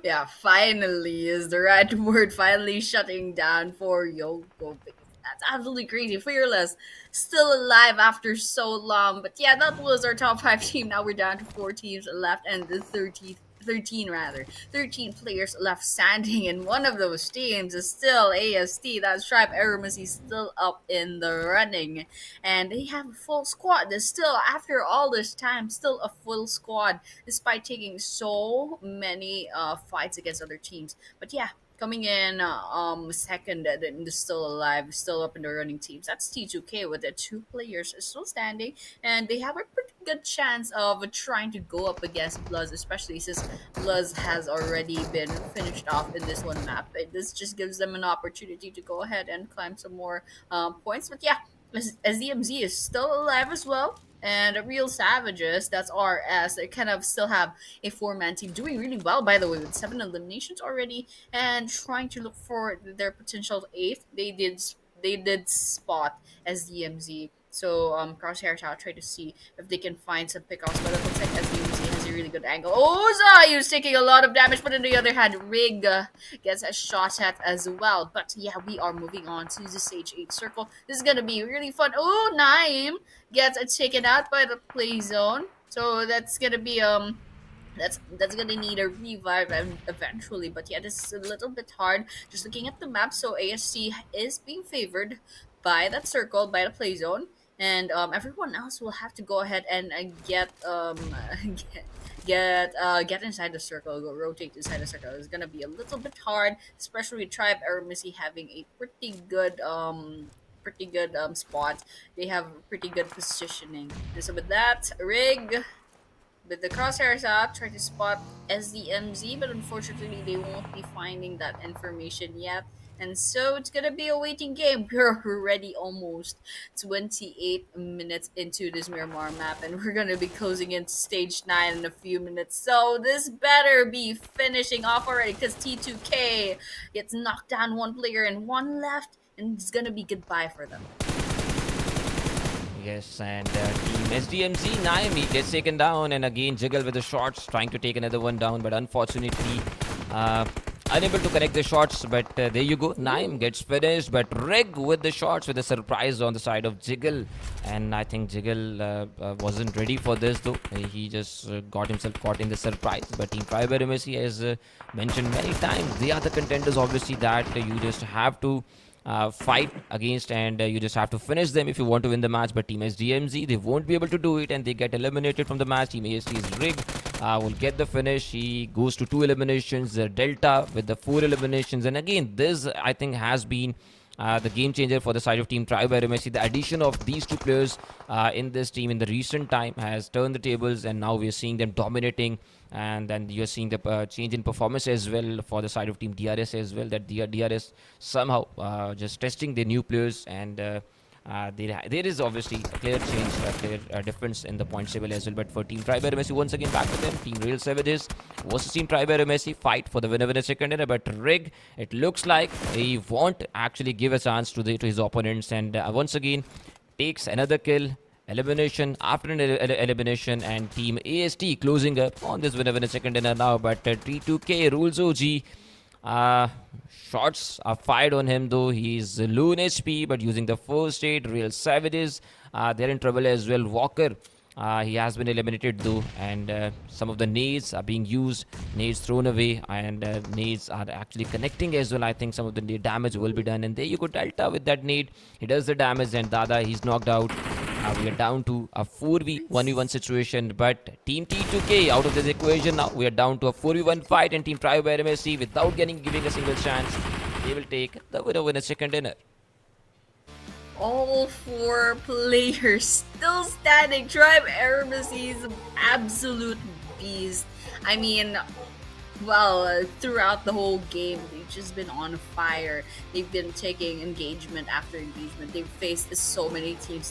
Yeah, finally is the right word. Finally shutting down for YONKO. That's absolutely crazy. Fearless still alive after so long. But yeah, that was our top 5 team. Now we're down to 4 teams left, and the 13 players left standing, and one of those teams is still AST. That's Tribe AEROMACY still up in the running, and they have a full squad. There's still, after all this time, still a full squad despite taking so many fights against other teams. But yeah, coming in second and still alive, still up in the running teams. That's T2K with the 2 players still standing, and they have a pretty good chance of trying to go up against BLUZZ, especially since BLUZZ has already been finished off in this one map. This just gives them an opportunity to go ahead and climb some more points. But yeah, SDMZ is still alive as well. And Real Savages, that's RS, they kind of still have a 4-man team doing really well, by the way, with 7 eliminations already, and trying to look for their potential 8th. They did spot SDMZ. So Crosshairs out, try to see if they can find some pickoffs, but it looks like SDMZ has a really good angle. Oh, Zayu's taking a lot of damage, but on the other hand, Rig gets a shot at as well. But yeah, we are moving on to the Stage 8 circle. This is gonna be really fun. Oh, Naim gets taken out by the play zone. So that's gonna be that's gonna need a revive eventually. But yeah, this is a little bit hard just looking at the map. So ASC is being favored by that circle, by the play zone, and everyone else will have to go ahead and get inside the circle, go rotate inside the circle. It's gonna be a little bit hard, especially with Tribe AEROMACY having a pretty good spot. They have pretty good positioning. And so with that, Rig with the crosshairs out, try to spot SDMZ, but unfortunately they won't be finding that information yet. And so it's gonna be a waiting game. We're already almost 28 minutes into this Miramar map, and we're gonna be closing into stage 9 in a few minutes. So this better be finishing off already, because T2K gets knocked down 1 player and 1 left, and it's gonna be goodbye for them. Yes, and Team SDMZ, Naim, he gets taken down, and again Jiggle with the shots, trying to take another one down, but unfortunately unable to connect the shots. But there you go, Naim gets finished, but Rig with the shots with a surprise on the side of Jiggle, and I think Jiggle wasn't ready for this though. He just got himself caught in the surprise. But Team Tribe AEROMACY, as mentioned many times, they are the contenders obviously that you just have to fight against, and you just have to finish them if you want to win the match. But Team SDMZ, they won't be able to do it, and they get eliminated from the match. Team AST's Rig will get the finish. He goes to 2 eliminations. Delta with the 4 eliminations, and again this I think has been the game changer for the side of Team Tribe AEROMACY. The addition of these 2 players in this team in the recent time has turned the tables, and now we are seeing them dominating. And then you're seeing the change in performance as well for the side of Team DRS as well, that DRS somehow just testing the new players, and there is obviously a clear change, a clear difference in the point table as well. But for Team Tribe AEROMACY, once again back to them, Team Real Savages versus Team Tribe AEROMACY, fight for the winner second dinner. But Rig, it looks like he won't actually give a chance to his opponents, and once again takes another kill. Elimination after an elimination, and Team AST closing up on this winner second dinner now. But T2K Rules OG Shots are fired on him though. He's low in HP, but using the first aid, Real Savages, they're in trouble as well. Walker, he has been eliminated though, and some of the nades are being used, nades thrown away, and nades are actually connecting as well. I think some of the damage will be done, and there you go, Delta with that nade. He does the damage, and Dada, he's knocked out. We are down to a 1v1 situation, but Team T2K out of this equation now. We are down to a 4v1 fight, and Team Tribe AEROMACY, without giving a single chance, they will take the winner second dinner. All 4 players still standing. Tribe AEROMACY is absolute beast. I mean, well, throughout the whole game, they've just been on fire. They've been taking engagement after engagement. They've faced so many teams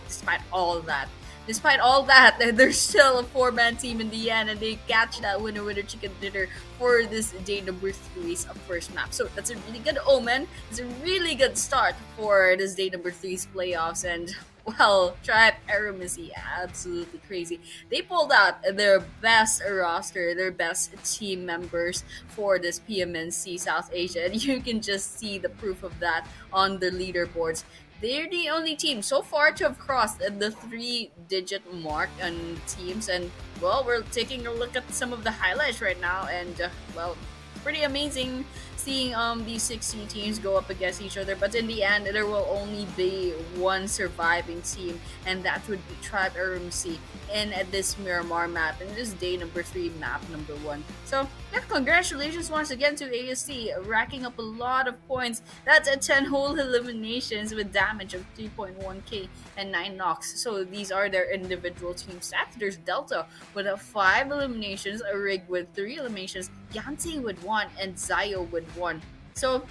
despite all that. Despite all that, there's still a 4-man team in the end, and they catch that winner chicken dinner for this day number 3's first map. So that's a really good omen. It's a really good start for this day number 3's playoffs, and well, Tribe AEROMACY, absolutely crazy. They pulled out their best roster, their best team members for this PMNC South Asia, and you can just see the proof of that on the leaderboards. They're the only team so far to have crossed the 3-digit mark on teams, and well, we're taking a look at some of the highlights right now, and well, pretty amazing seeing these 16 teams go up against each other. But in the end, there will only be one surviving team, and that would be Tribe AEROMACY in this Miramar map, in this day number 3 map number 1. So yeah, congratulations once again to ASC, racking up a lot of points. That's a 10 whole eliminations with damage of 3.1k and 9 knocks. So these are their individual team stats. There's Delta with 5 eliminations, a Rig with 3 eliminations, Yante with 1, and Zayo with 1. So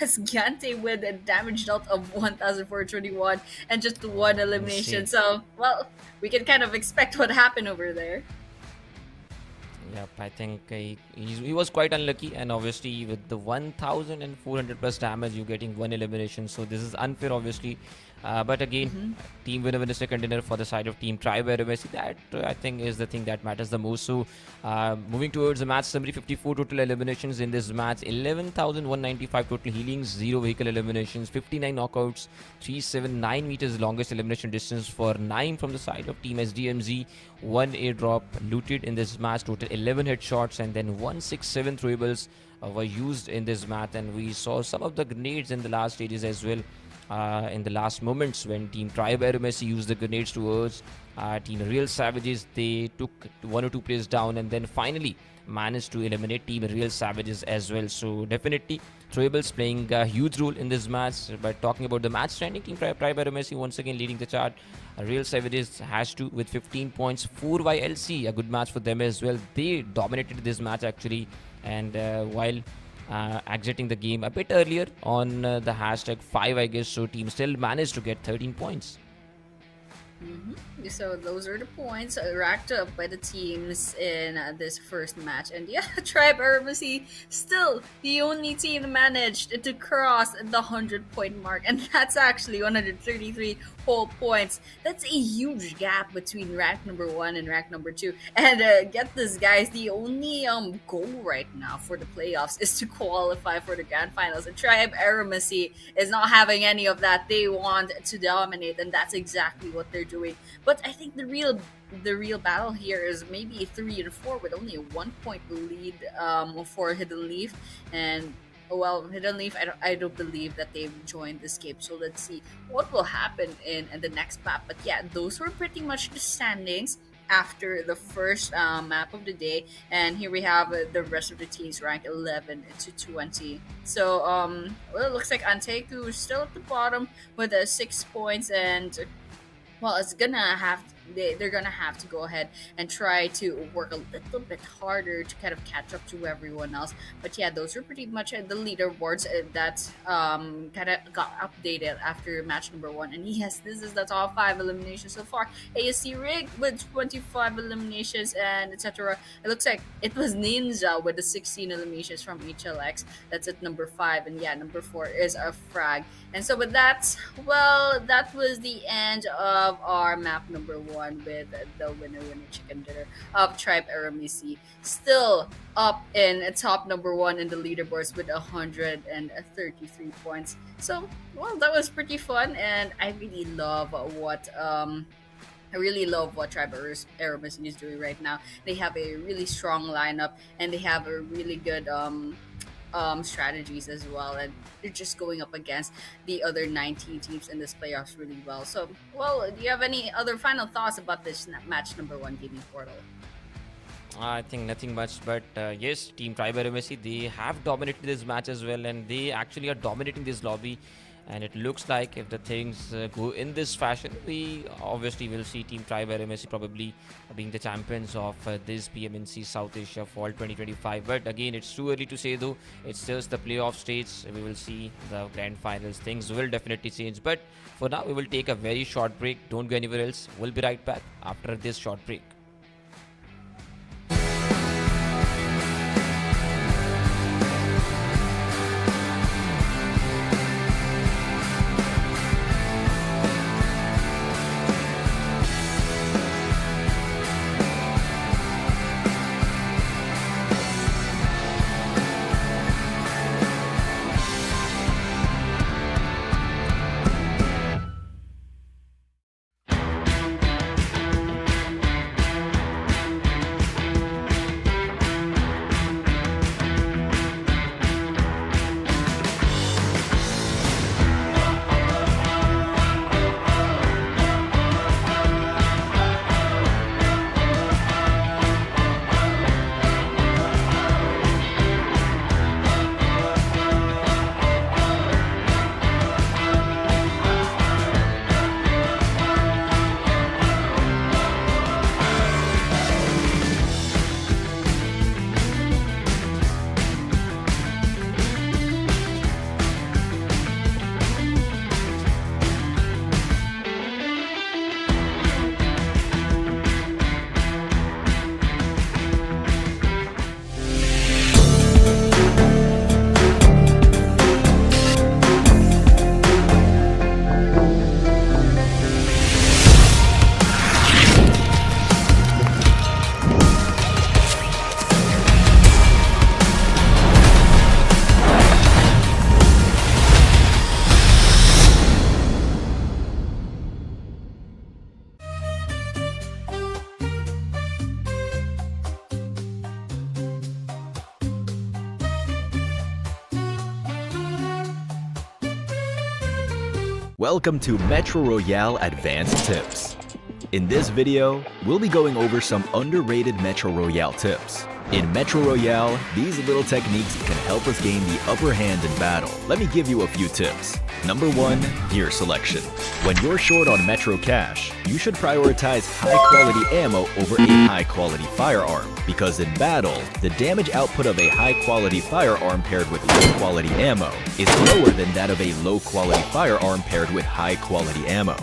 that's Yante with a damage dealt of 1,421 and just 1 elimination. Insane. So, well, we can kind of expect what happened over there. Yep, I think he was quite unlucky, and obviously with the 1,400 plus damage, you're getting 1 elimination. So this is unfair, obviously. But again, team winner second dinner for the side of Team Tribe AEROMACY. That I think is the thing that matters the most. So moving towards the match summary, 54 total eliminations in this match, 11,195 total healings, 0 vehicle eliminations, 59 knockouts, 379 meters longest elimination distance for 9 from the side of Team SDMZ, 1 airdrop looted in this match, total 11 headshots, and then 167 throwables were used in this match. And we saw some of the grenades in the last stages as well. In the last moments when Team Tribe AEROMACY used the grenades towards Team Real Savages, they took 1 or 2 players down, and then finally managed to eliminate Team Real Savages as well. So definitely throwables playing a huge role in this match. But talking about the match standing, Team Tribe AEROMACY once again leading the chart. Real Savages has 2 with 15 points, 4 by LC, a good match for them as well. They dominated this match actually, and while exiting the game a bit earlier on the hashtag 5, I guess, so team still managed to get 13 points. So those are the points racked up by the teams in this first match. And yeah, Tribe AEROMACY still the only team that managed to cross the 100-point mark, and that's actually 133 whole points. That's a huge gap between rank number 1 and rank number 2. And get this, guys, the only goal right now for the playoffs is to qualify for the grand finals. And Tribe AEROMACY is not having any of that. They want to dominate, and that's exactly what they're doing. But I think the real battle here is maybe 3 and 4 with only a 1-point lead for Hidden Leaf. And well, Hidden Leaf, I don't believe that they've joined this game. So let's see what will happen in the next map. But yeah, those were pretty much the standings after the first map of the day. And here we have the rest of the teams ranked 11 to 20. So well, it looks like ANTEIKU is still at the bottom with 6 points, and well, it's gonna have they're gonna have to go ahead and try to work a little bit harder to kind of catch up to everyone else. But yeah, those are pretty much the leaderboards that kind of got updated after match number 1. And yes, this is the top 5 eliminations so far. ASC Rig with 25 eliminations and etc. It looks like it was Ninja with the 16 eliminations from HLX. That's at number 5, and yeah, number 4 is a Frag. And so with that, well, that was the end of our map number 1. 1 with the winner chicken dinner of Tribe AEROMACY. Still up in top number 1 in the leaderboards with 133 points. So, well, that was pretty fun, and I really love what Tribe AEROMACY is doing right now. They have a really strong lineup, and they have a really good strategies as well, and they're just going up against the other 19 teams in this playoffs really well. So, well, do you have any other final thoughts about this match number 1 gaming portal? I think nothing much, but yes, Team Tribe AEROMACY, they have dominated this match as well, and they actually are dominating this lobby. And it looks like if the things go in this fashion, we obviously will see Team Tribe AEROMACY probably being the champions of this PMNC South Asia Fall 2025. But again, it's too early to say though. It's just the playoff stage. We will see the grand finals. Things will definitely change. But for now, we will take a very short break. Don't go anywhere else. We'll be right back after this short break. Welcome to Metro Royale Advanced Tips. In this video, we'll be going over some underrated Metro Royale tips. In Metro Royale, these little techniques can help us gain the upper hand in battle. Let me give you a few tips. Number 1, gear selection. When you're short on Metro cash, you should prioritize high-quality ammo over a high-quality firearm, because in battle, the damage output of a high-quality firearm paired with low-quality ammo is lower than that of a low-quality firearm paired with high-quality ammo.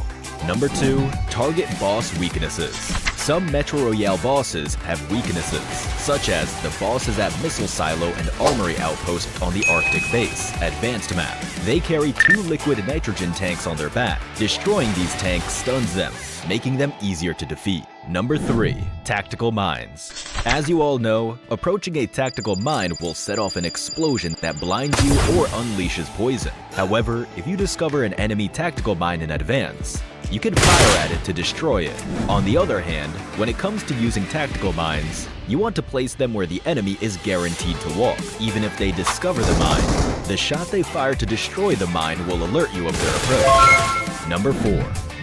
Number 2, target boss weaknesses. Some Metro Royale bosses have weaknesses, such as the bosses at Missile Silo and Armory Outpost on the Arctic Base, Advanced Map. They carry 2 liquid nitrogen tanks on their back. Destroying these tanks stuns them, making them easier to defeat. Number 3, tactical mines. As you all know, approaching a tactical mine will set off an explosion that blinds you or unleashes poison. However, if you discover an enemy tactical mine in advance, you can fire at it to destroy it. On the other hand, when it comes to using tactical mines, you want to place them where the enemy is guaranteed to walk. Even if they discover the mine, the shot they fire to destroy the mine will alert you of their approach. Number 4,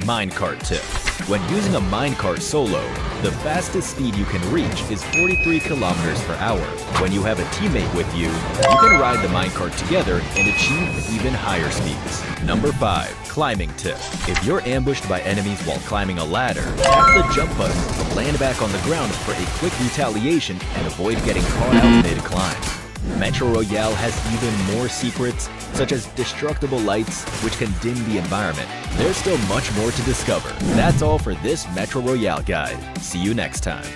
minecart tip. When using a minecart solo, the fastest speed you can reach is 43 kilometers per hour. When you have a teammate with you, you can ride the minecart together and achieve even higher speeds. Number 5, climbing tip. If you're ambushed by enemies while climbing a ladder, tap the jump button to land back on the ground for a quick retaliation and avoid getting caught out mid-climb. Metro Royale has even more secrets, such as destructible lights, which can dim the environment. There's still much more to discover. That's all for this Metro Royale guide. See you next time.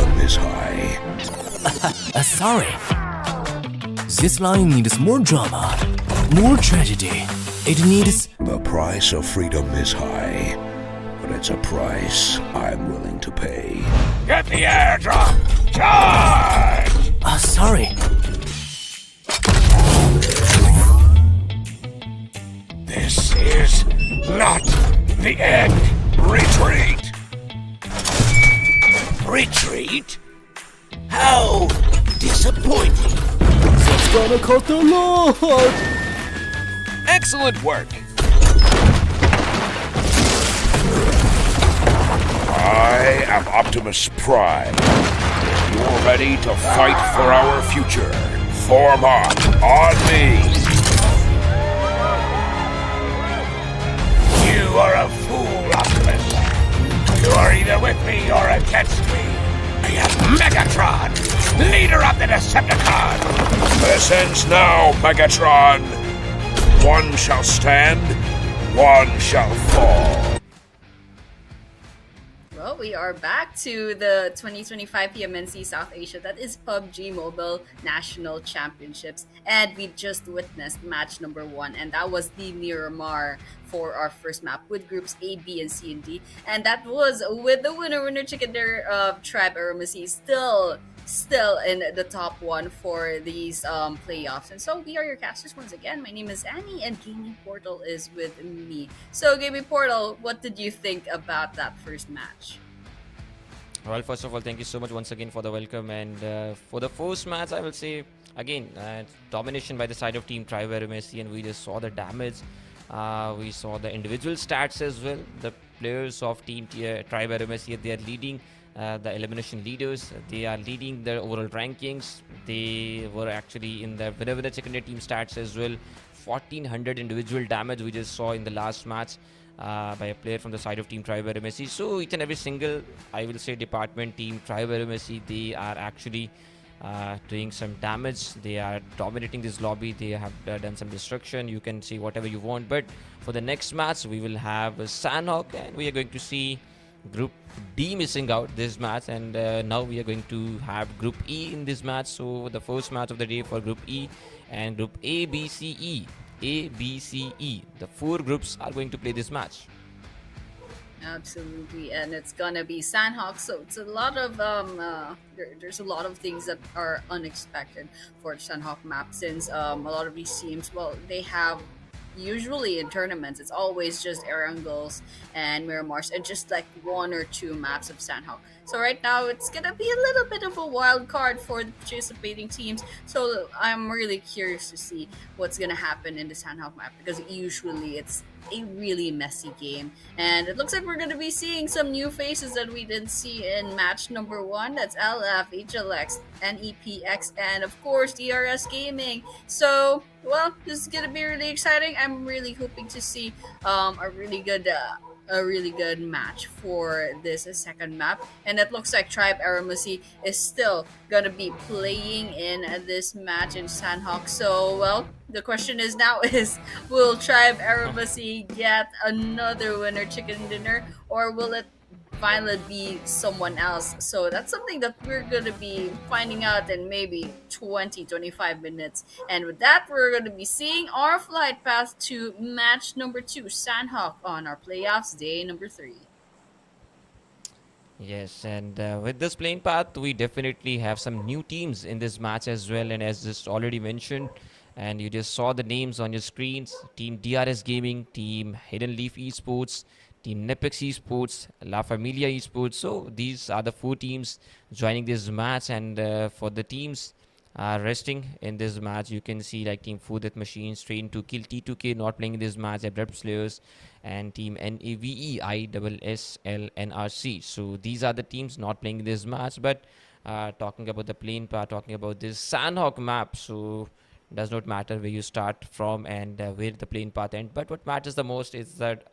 freedom is high. Sorry. This line needs more drama, more tragedy. It needs... The price of freedom is high, but it's a price I'm willing to pay. Get the airdrop! Charge! Sorry. This is not the end. Retreat! Retreat? How disappointing. That's gonna cost a lot. Excellent work! I am Optimus Prime. You're ready to fight for our future. Form up on me! You are a fool, Optimus. You are either with me or against me. I am Megatron, leader of the Decepticons. This ends now, Megatron. One shall stand, one shall fall. Well, we are back to the 2025 PMNC South Asia, that is PUBG Mobile National Championships, and we just witnessed match number 1, and that was the Miramar for our first map with groups A, B, and C, and D, and that was with the winner chicken dinner of Tribe AEROMACY still in the top 1 for these playoffs. And so we are your casters once again. My name is Annie and Gaming Portal is with me. So Gaming Portal, what did you think about that first match? Well, first of all, thank you so much once again for the welcome. And for the first match, I will say again, domination by the side of Team Tribe AEROMACY, and we just saw the damage. We saw the individual stats as well. The players of Team Tribe AEROMACY, they are leading the elimination leaders. They are leading the overall rankings. They were actually in the winner secondary team stats as well. 1400 individual damage we just saw in the last match by a player from the side of Team Tribe AEROMACY. So each and every single, I will say, department, Team Tribe AEROMACY, they are actually doing some damage. They are dominating this lobby. They have done some destruction. You can see whatever you want. But for the next match, we will have Sanhok, and we are going to see Group D missing out this match, and now we are going to have Group E in this match. So the first match of the day for Group E and Group ABCE. ABCE. The 4 groups are going to play this match. Absolutely, and it's gonna be Sanhok. So it's a lot of there's a lot of things that are unexpected for the Sanhok map, since a lot of these teams, well, they have, usually in tournaments, it's always just Erangles and Miramars and just like 1 or 2 maps of Sanhok. So right now it's gonna be a little bit of a wild card for the participating teams. So I'm really curious to see what's gonna happen in the Sanhok map, because usually it's a really messy game, and it looks like we're gonna be seeing some new faces that we didn't see in match number 1. That's LF, HLX, NEPX, and of course DRS Gaming. So well, this is gonna be really exciting. I'm really hoping to see a really good match for this second map, and it looks like Tribe AEROMACY is still gonna be playing in this match in Sanhok. So well, the question is now is, will Tribe AEROMACY get another winner chicken dinner, or will it finally be someone else? So that's something that we're going to be finding out in maybe 20-25 minutes. And with that, we're going to be seeing our flight path to match number 2, Sanhok, on our playoffs day number 3. Yes, and with this playing path, we definitely have some new teams in this match as well. And as just already mentioned, and you just saw the names on your screens, Team DRS Gaming, Team Hidden Leaf Esports, Team NEPX Esports, LaFamilia Esports. So these are the 4 teams joining this match, and for the teams resting in this match, you can see like Team Food Death Machines, Train to Kill, T2K not playing in this match, ABRUPT Slayers, and Team NAVE, ISSLXNRC. So these are the teams not playing in this match. But talking about the playing part, talking about this Sanhok map, so does not matter where you start from and where the playing path ends. But what matters the most is that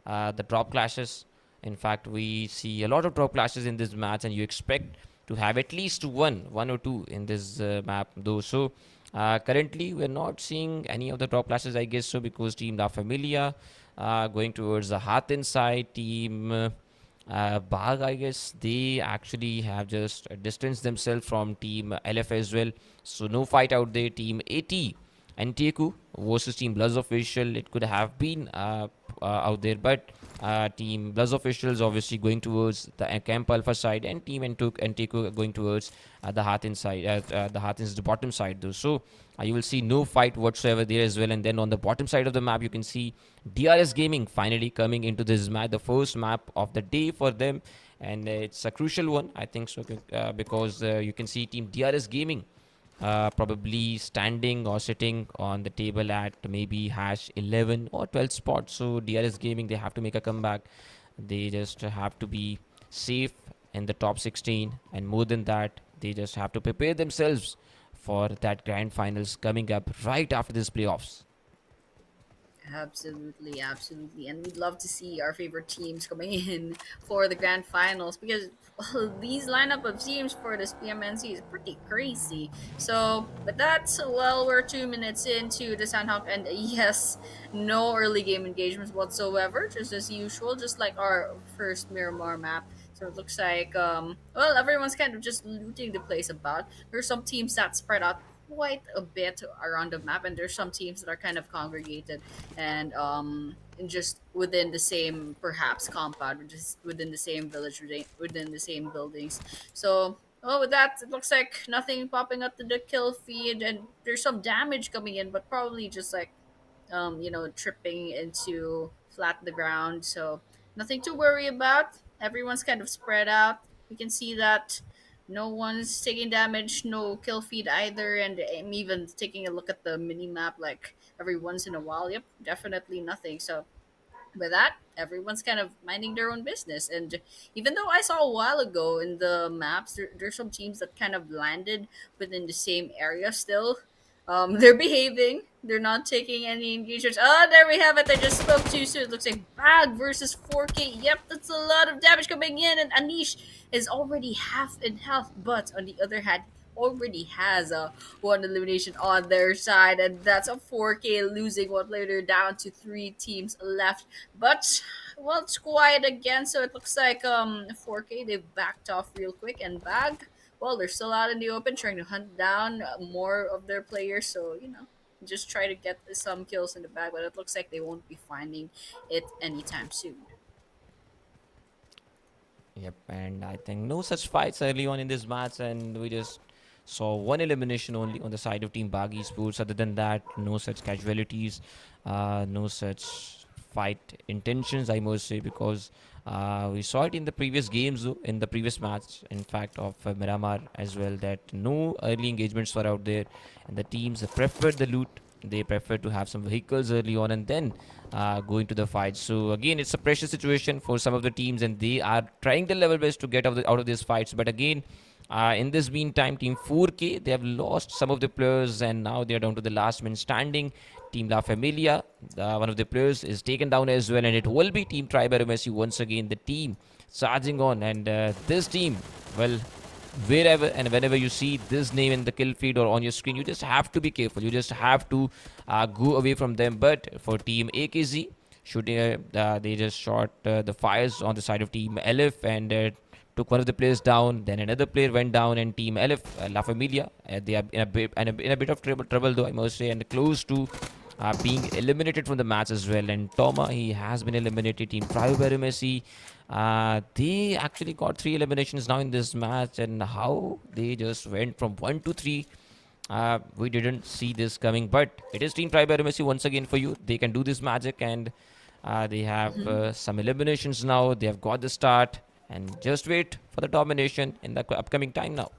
the drop clashes. In fact, we see a lot of drop clashes in this match, and you expect to have at least one or two in this map though. So currently we're not seeing any of the drop clashes, I guess so, because Team LaFamilia going towards the Hath inside, Team BAGH, I guess they actually have just distanced themselves from Team LF as well. So no fight out there. Team AT ANTEIKU versus Team BLUZZ official. It could have been out there, but Team BLUZZ officials obviously going towards the Camp Alpha side, and Team ANTEIKU going towards the Hathin side. The Hathin is the bottom side though. So you will see no fight whatsoever there as well. And then on the bottom side of the map, you can see DRS Gaming finally coming into this map, the first map of the day for them, and it's a crucial one, I think so, because you can see Team DRS Gaming probably standing or sitting on the table at maybe hash 11 or 12 spots. So DRS Gaming, they have to make a comeback. They just have to be safe in the top 16, and more than that, they just have to prepare themselves for that grand finals coming up right after these playoffs. Absolutely, absolutely. And we'd love to see our favorite teams coming in for the grand finals, because these lineup of teams for this PMNC is pretty crazy. So, with that, well, we're 2 minutes into the Sanhok, and yes, no early game engagements whatsoever, just as usual, just like our first Miramar map. So it looks like, well, everyone's kind of just looting the place about. There's some teams that spread out quite a bit around the map, and there's some teams that are kind of congregated and just within the same perhaps compound, or just within the same village, within the same buildings. So, well, with that, it looks like nothing popping up to the kill feed, and there's some damage coming in, but probably just like tripping into flat the ground. So nothing to worry about. Everyone's kind of spread out. We can see that no one's taking damage, no kill feed either, and I'm even taking a look at the mini map like every once in a while. Yep, definitely nothing. So with that, everyone's kind of minding their own business. And even though I saw a while ago in the maps, there's some teams that kind of landed within the same area still. They're behaving. They're not taking any engagements. Oh, there we have it. I just spoke too soon. It looks like BAGH versus 4K. Yep, that's a lot of damage coming in. And Anish is already half in health. But on the other hand, already has a one elimination on their side, and that's a 4K losing one player down to 3 teams left. But well, it's quiet again, so it looks like 4K, they've backed off real quick, and BAGH, well, they're still out in the open trying to hunt down more of their players. So just try to get some kills in the bag, but it looks like they won't be finding it anytime soon. Yep, and I think no such fights early on in this match, and we just saw one elimination only on the side of Team BAGH Esports. Other than that, no such casualties, no such fight intentions, I must say, because we saw it in the previous games, though, in the previous match, in fact, of Miramar as well, that no early engagements were out there, and the teams preferred the loot. They prefer to have some vehicles early on and then go into the fight. So again, it's a pressure situation for some of the teams, and they are trying their level best to get out of these fights. But again, in this meantime, Team 4K, they have lost some of the players, and now they are down to the last man standing. Team LaFamilia, one of the players is taken down as well, and it will be Team AEROMACY once again, the team charging on. And this team, well, wherever and whenever you see this name in the kill feed or on your screen, you just have to be careful. You just have to go away from them. But for Team AKZ, they just shot the fires on the side of Team LF, and took one of the players down. Then another player went down, and Team LF, LaFamilia, they are in a bit of trouble though, I must say, and close to being eliminated from the match as well. And Toma, he has been eliminated. Team AEROMACY, they actually got 3 eliminations now in this match, and how they just went from 1 to 3, we didn't see this coming. But it is Team AEROMACY once again for you. They can do this magic, and they have some eliminations now. They have got the start, and just wait for the domination in the upcoming time now.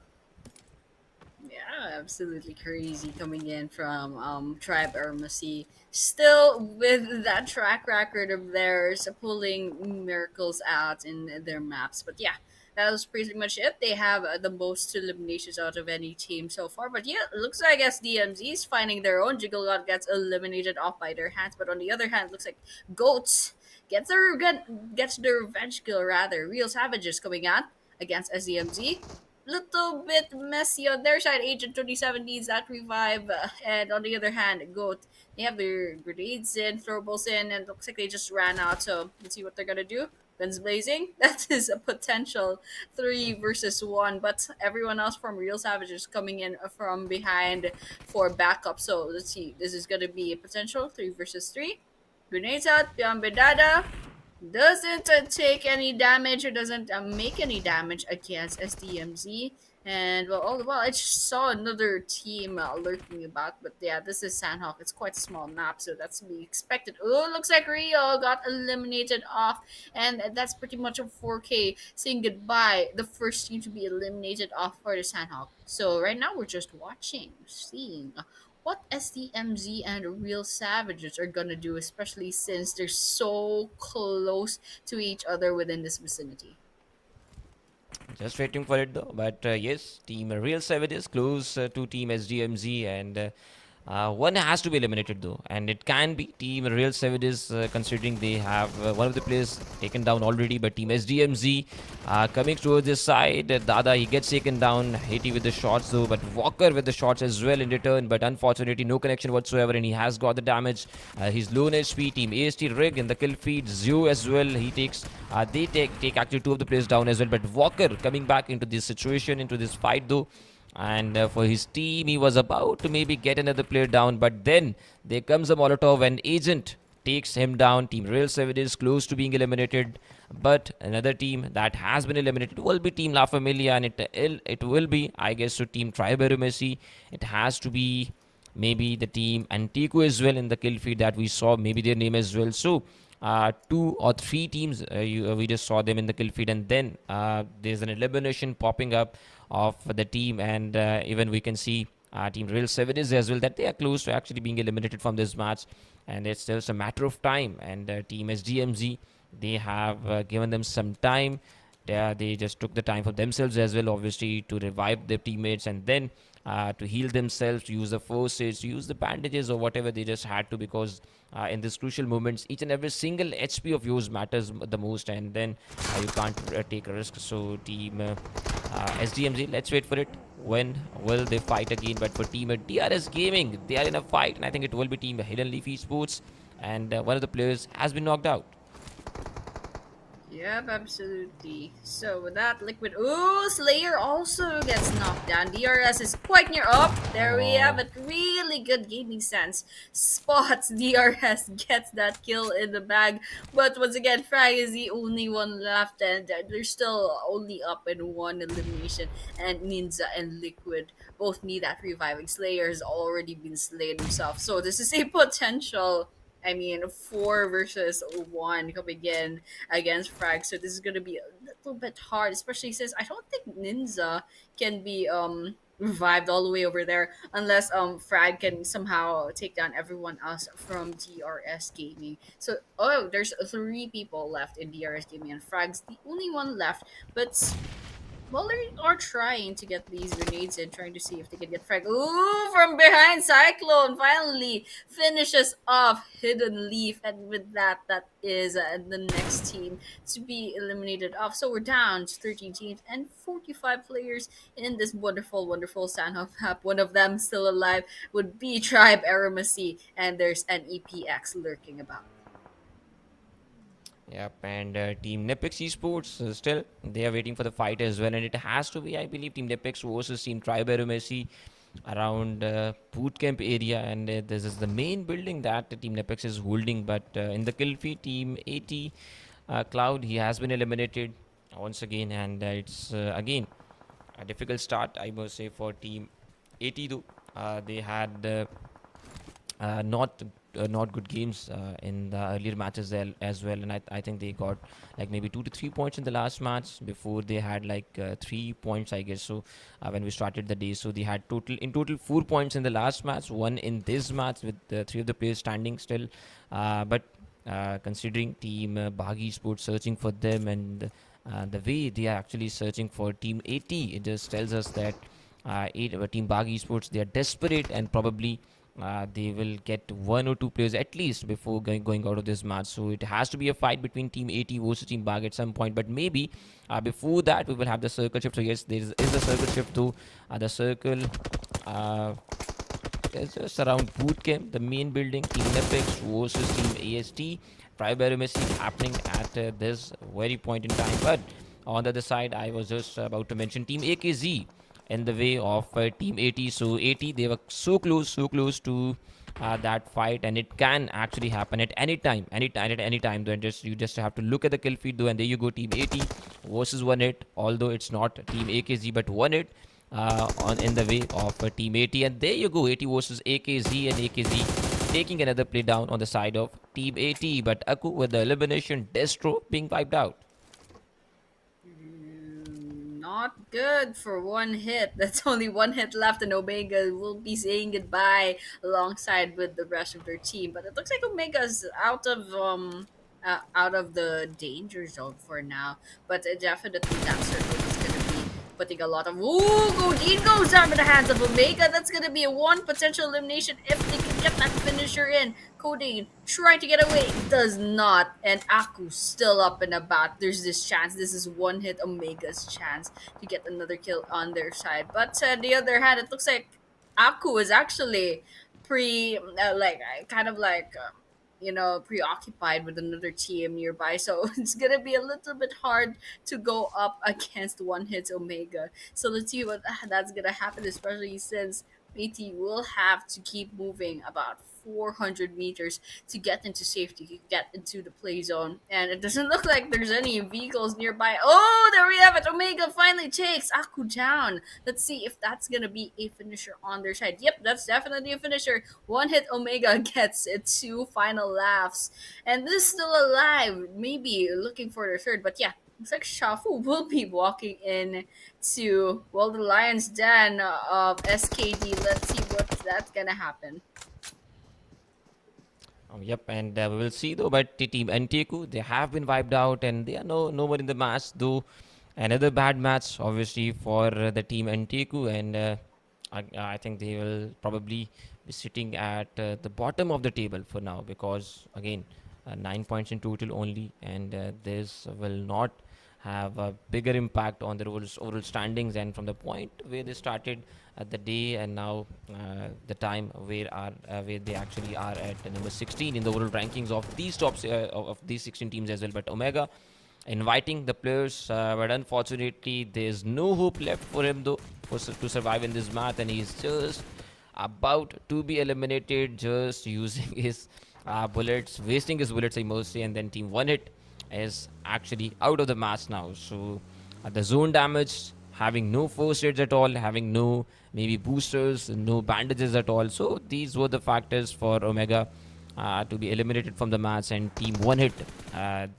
Yeah, absolutely crazy coming in from AEROMACY. Still with that track record of theirs, pulling miracles out in their maps. But yeah, that was pretty much it. They have the most eliminations out of any team so far. But yeah, it looks like SDMZ is finding their own. Jigglebot gets eliminated off by their hands. But on the other hand, it looks like Goats gets the revenge kill rather. Real Savages coming out against SDMZ. Little bit messy on their side. Agent 27 needs that revive, and on the other hand, Goat, they have their grenades in, throwables in, and looks like they just ran out. So let's see what they're gonna do. guns blazing. That is a potential 3 versus 1, but everyone else from Real Savages coming in from behind for backup. So let's see. This is gonna be a potential 3 versus 3. Grenades out, Bedada doesn't take any damage or doesn't make any damage against SDMZ. And well, all the while, I just saw another team lurking about, but yeah, this is Sanhok. It's quite a small map, so that's to be expected. Oh, looks like Rio got eliminated off, and that's pretty much a 4K saying goodbye. The first team to be eliminated off for the Sanhok. So right now, we're just watching, seeing what SDMZ and Real Savages are gonna do, especially since they're so close to each other within this vicinity. Just waiting for it though. But yes, Team Real Savages close to Team SDMZ, and one has to be eliminated though, and it can be Team Real Savages, considering they have one of the players taken down already. But Team SDMZ coming towards this side, Dada, he gets taken down. Haiti with the shots though, but Walker with the shots as well in return. But unfortunately, no connection whatsoever, and he has got the damage. He's low on HP. Team AST Rig in the kill feed. Zio as well. He takes. They take actually 2 of the players down as well. But Walker coming back into this situation, into this fight though. And for his team, he was about to maybe get another player down, but then there comes a Molotov and Agent takes him down. Team Real Savages close to being eliminated, but another team that has been eliminated will be Team LaFamilia, and it will be, I guess, to Team AEROMACY. It has to be maybe the team ANTEIKU as well in the kill feed that we saw, maybe their name as well. So 2 or 3 teams, we just saw them in the kill feed, and then there's an elimination popping up of the team, and even we can see Team Real Savages as well, that they are close to actually being eliminated from this match, and it's just a matter of time. And Team SDMZ, they have given them some time. They just took the time for themselves as well, obviously, to revive their teammates, and then to heal themselves, to use the first aids, to use the bandages or whatever they just had to, because in these crucial moments, each and every single HP of yours matters the most, and then you can't take a risk. So Team SDMZ, let's wait for it. When will they fight again? But for Team DRS Gaming, they are in a fight, and I think it will be Team Hidden Leaf Esports, and one of the players has been knocked out. Yep, absolutely. So with that, Liquid... Ooh, Slayer also gets knocked down. DRS is quite near up. There we have it. Really good gaming sense. Spots DRS gets that kill in the bag. But once again, Frag is the only one left, and they're still only up in 1 elimination. And Ninja and Liquid both need that reviving. Slayer has already been slayed himself. So this is a potential... 4 versus 1 coming in against Frag. So this is going to be a little bit hard, especially since I don't think Ninja can be revived all the way over there unless Frag can somehow take down everyone else from DRS Gaming. So, there's 3 people left in DRS Gaming, and Frag's the only one left. But... well, they are trying to get these grenades in, trying to see if they can get Frag. Ooh, from behind, Cyclone finally finishes off Hidden Leaf. And with that, that is the next team to be eliminated off. So we're down to 13 teams and 45 players in this wonderful, wonderful Sanhok map. One of them still alive would be Tribe AEROMACY, and there's an EPX lurking about. Yep, and Team NEPX Esports, still, they are waiting for the fight as well, and it has to be, I believe, Team NEPX versus Team Tribe AEROMACY around bootcamp area, and this is the main building that Team NEPX is holding. But in the kill feed, Team AT Cloud, he has been eliminated once again, and it's again a difficult start, I must say, for Team AT though. They had not good games in the earlier matches there as well, and I think they got like maybe 2 to 3 points in the last match. Before they had like 3 points, I guess. So when we started the day, so they had in total 4 points in the last match, 1 in this match with 3 of the players standing still. But considering Team BAGH ESPORTS searching for them, and the way they are actually searching for Team AT, it just tells us that Team BAGH ESPORTS, they are desperate, and probably they will get 1 or 2 players at least before going out of this match. So it has to be a fight between Team AT versus Team BAGH at some point. But maybe before that, we will have the circle shift. So yes, there is a circle shift too. The circle is just around boot camp, the main building. Team NEPX versus Team AST. Tribe AEROMACY happening at this very point in time. But on the other side, I was just about to mention Team AKZ in the way of Team AT. So AT, they were so close to that fight, and it can actually happen at any time. At any time. Then you just have to look at the kill feed though, and there you go, Team AT versus one hit. Although it's not Team AKZ, but one hit on in the way of Team AT, and there you go, AT versus AKZ, and AKZ taking another play down on the side of Team AT. But Aku with the elimination, Destro being wiped out. Not good for one hit. That's only one hit left, and Omega will be saying goodbye alongside with the rest of their team. But it looks like Omega's out of the danger zone for now. But definitely that circle is gonna be putting a lot of Godin goes down in the hands of Omega. That's gonna be a one potential elimination if they can get that finisher in. Codeine trying to get away, does not, and Aku still up and about. There's this chance. This is one hit Omega's chance to get another kill on their side. But on the other hand, it looks like Aku is actually preoccupied with another team nearby, so it's gonna be a little bit hard to go up against one hit Omega. So let's see what that's gonna happen, especially since AT will have to keep moving about 400 meters to get into safety, to get into the play zone. And it doesn't look like there's any vehicles nearby. Oh, there we have it. Omega finally takes Aku down. Let's see if that's going to be a finisher on their side. Yep, that's definitely a finisher. One hit Omega gets it, two final laughs. And this is still alive. Maybe looking for their third. But yeah, looks like Shafu will be walking in to, well, the Lion's Den of SKD. Let's see what's that's going to happen. Yep, and we will see though. But the team ANTEIKU, they have been wiped out, and they are no more in the match. Though another bad match, obviously, for the team ANTEIKU, and I think they will probably be sitting at the bottom of the table for now, because again, 9 points in total only, and this will not have a bigger impact on their overall standings. And from the point where they started the day and now the time where they actually are at number 16 in the overall rankings of these of these 16 teams as well. But Omega inviting the players, but unfortunately there's no hope left for him though to survive in this match, and he's just about to be eliminated, just using his bullets, wasting his bullets, I must say. And then team one hit is actually out of the match now. So the zone damage, having no first aids at all, having no maybe boosters, no bandages at all. So these were the factors for Omega to be eliminated from the match. And team one hit,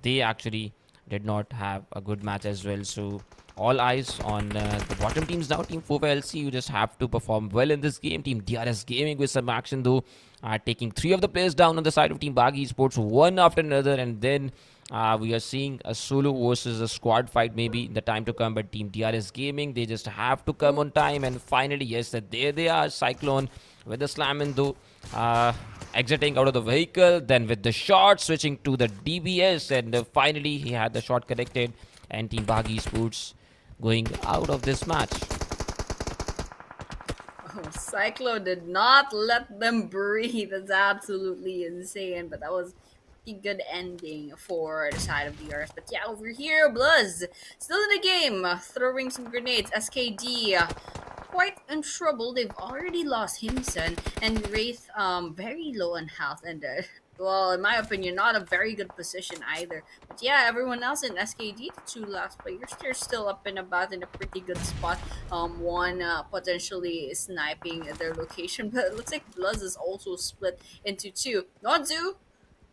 they actually did not have a good match as well. So all eyes on the bottom teams now. Team 4LC, you just have to perform well in this game. Team DRS Gaming with some action though, taking 3 of the players down on the side of Team BAGH Esports, one after another. And then we are seeing a solo versus a squad fight maybe in the time to come. But Team DRS Gaming, they just have to come on time. And finally, yes, there they are. Cyclone with the slam in though, exiting out of the vehicle. Then with the shot, switching to the DBS. And finally, he had the shot connected. And Team BAGH Esports going out of this match. Oh, Cyclone did not let them breathe. That's absolutely insane. But that was a good ending for the side of the Earth. But yeah, over here, BLUZZ still in the game, throwing some grenades. SKD quite in trouble. They've already lost Himson, and Wraith very low on health, and well, in my opinion, not a very good position either. But yeah, everyone else in SKD, the 2 last players, they're still up and about in a pretty good spot. One potentially sniping their location, but it looks like BLUZZ is also split into 2. Nonzu,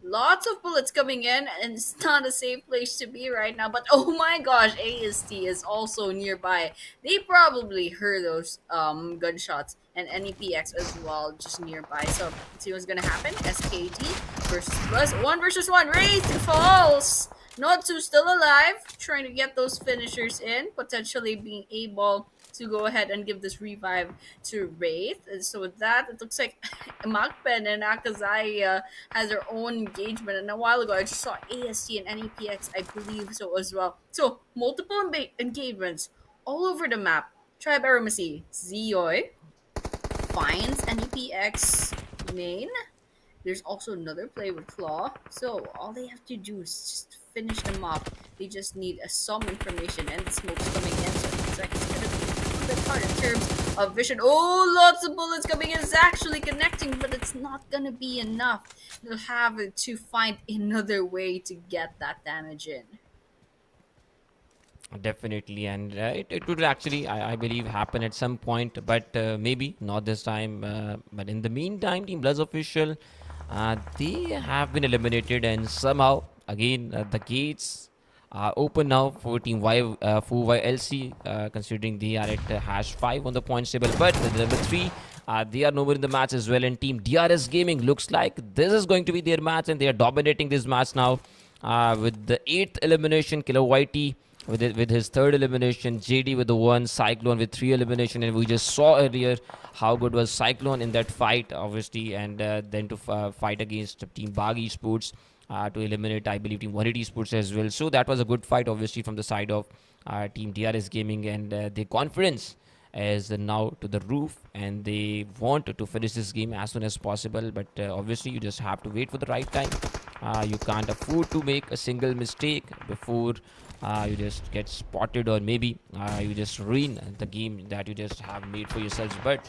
lots of bullets coming in, and it's not a safe place to be right now. But oh my gosh, AST is also nearby. They probably heard those gunshots, and NEPX as well, just nearby. So let's see what's gonna happen. SKD versus BLUZZ. 1 versus 1. Wraith falls. Notsu still alive, trying to get those finishers in, potentially being able to go ahead and give this revive to Wraith. And so with that, it looks like MAKPEN and AKAZAYA has their own engagement. And a while ago, I just saw AST and NEPX, I believe so as well. So multiple engagements all over the map. Tribe AEROMACY, Zioy. finds NEPX main. There's also another play with Claw. So all they have to do is just finish them off. They just need some information, and the smoke's coming in. So it looks like it's gonna be a little bit hard in terms of vision. Oh, lots of bullets coming in. It's actually connecting, but it's not gonna be enough. They'll have to find another way to get that damage in. Definitely, and it would actually, I believe, happen at some point, but maybe not this time. But in the meantime, Team BLUZZ official, they have been eliminated, and somehow again the gates are open now for Team for YLC, considering they are at #5 on the points table. But the number 3, they are nowhere in the match as well, and Team DRS Gaming looks like this is going to be their match, and they are dominating this match now with the 8th elimination. Killer YT with his 3rd elimination, JD with the 1, Cyclone with 3 elimination, and we just saw earlier how good was Cyclone in that fight, obviously, and then to fight against Team BAGH Esports to eliminate, I believe, Team 180 Esports as well. So that was a good fight, obviously, from the side of Team DRS Gaming, and their confidence is now to the roof, and they want to finish this game as soon as possible. But obviously, you just have to wait for the right time. You can't afford to make a single mistake before you just get spotted, or maybe you just ruin the game that you just have made for yourselves. But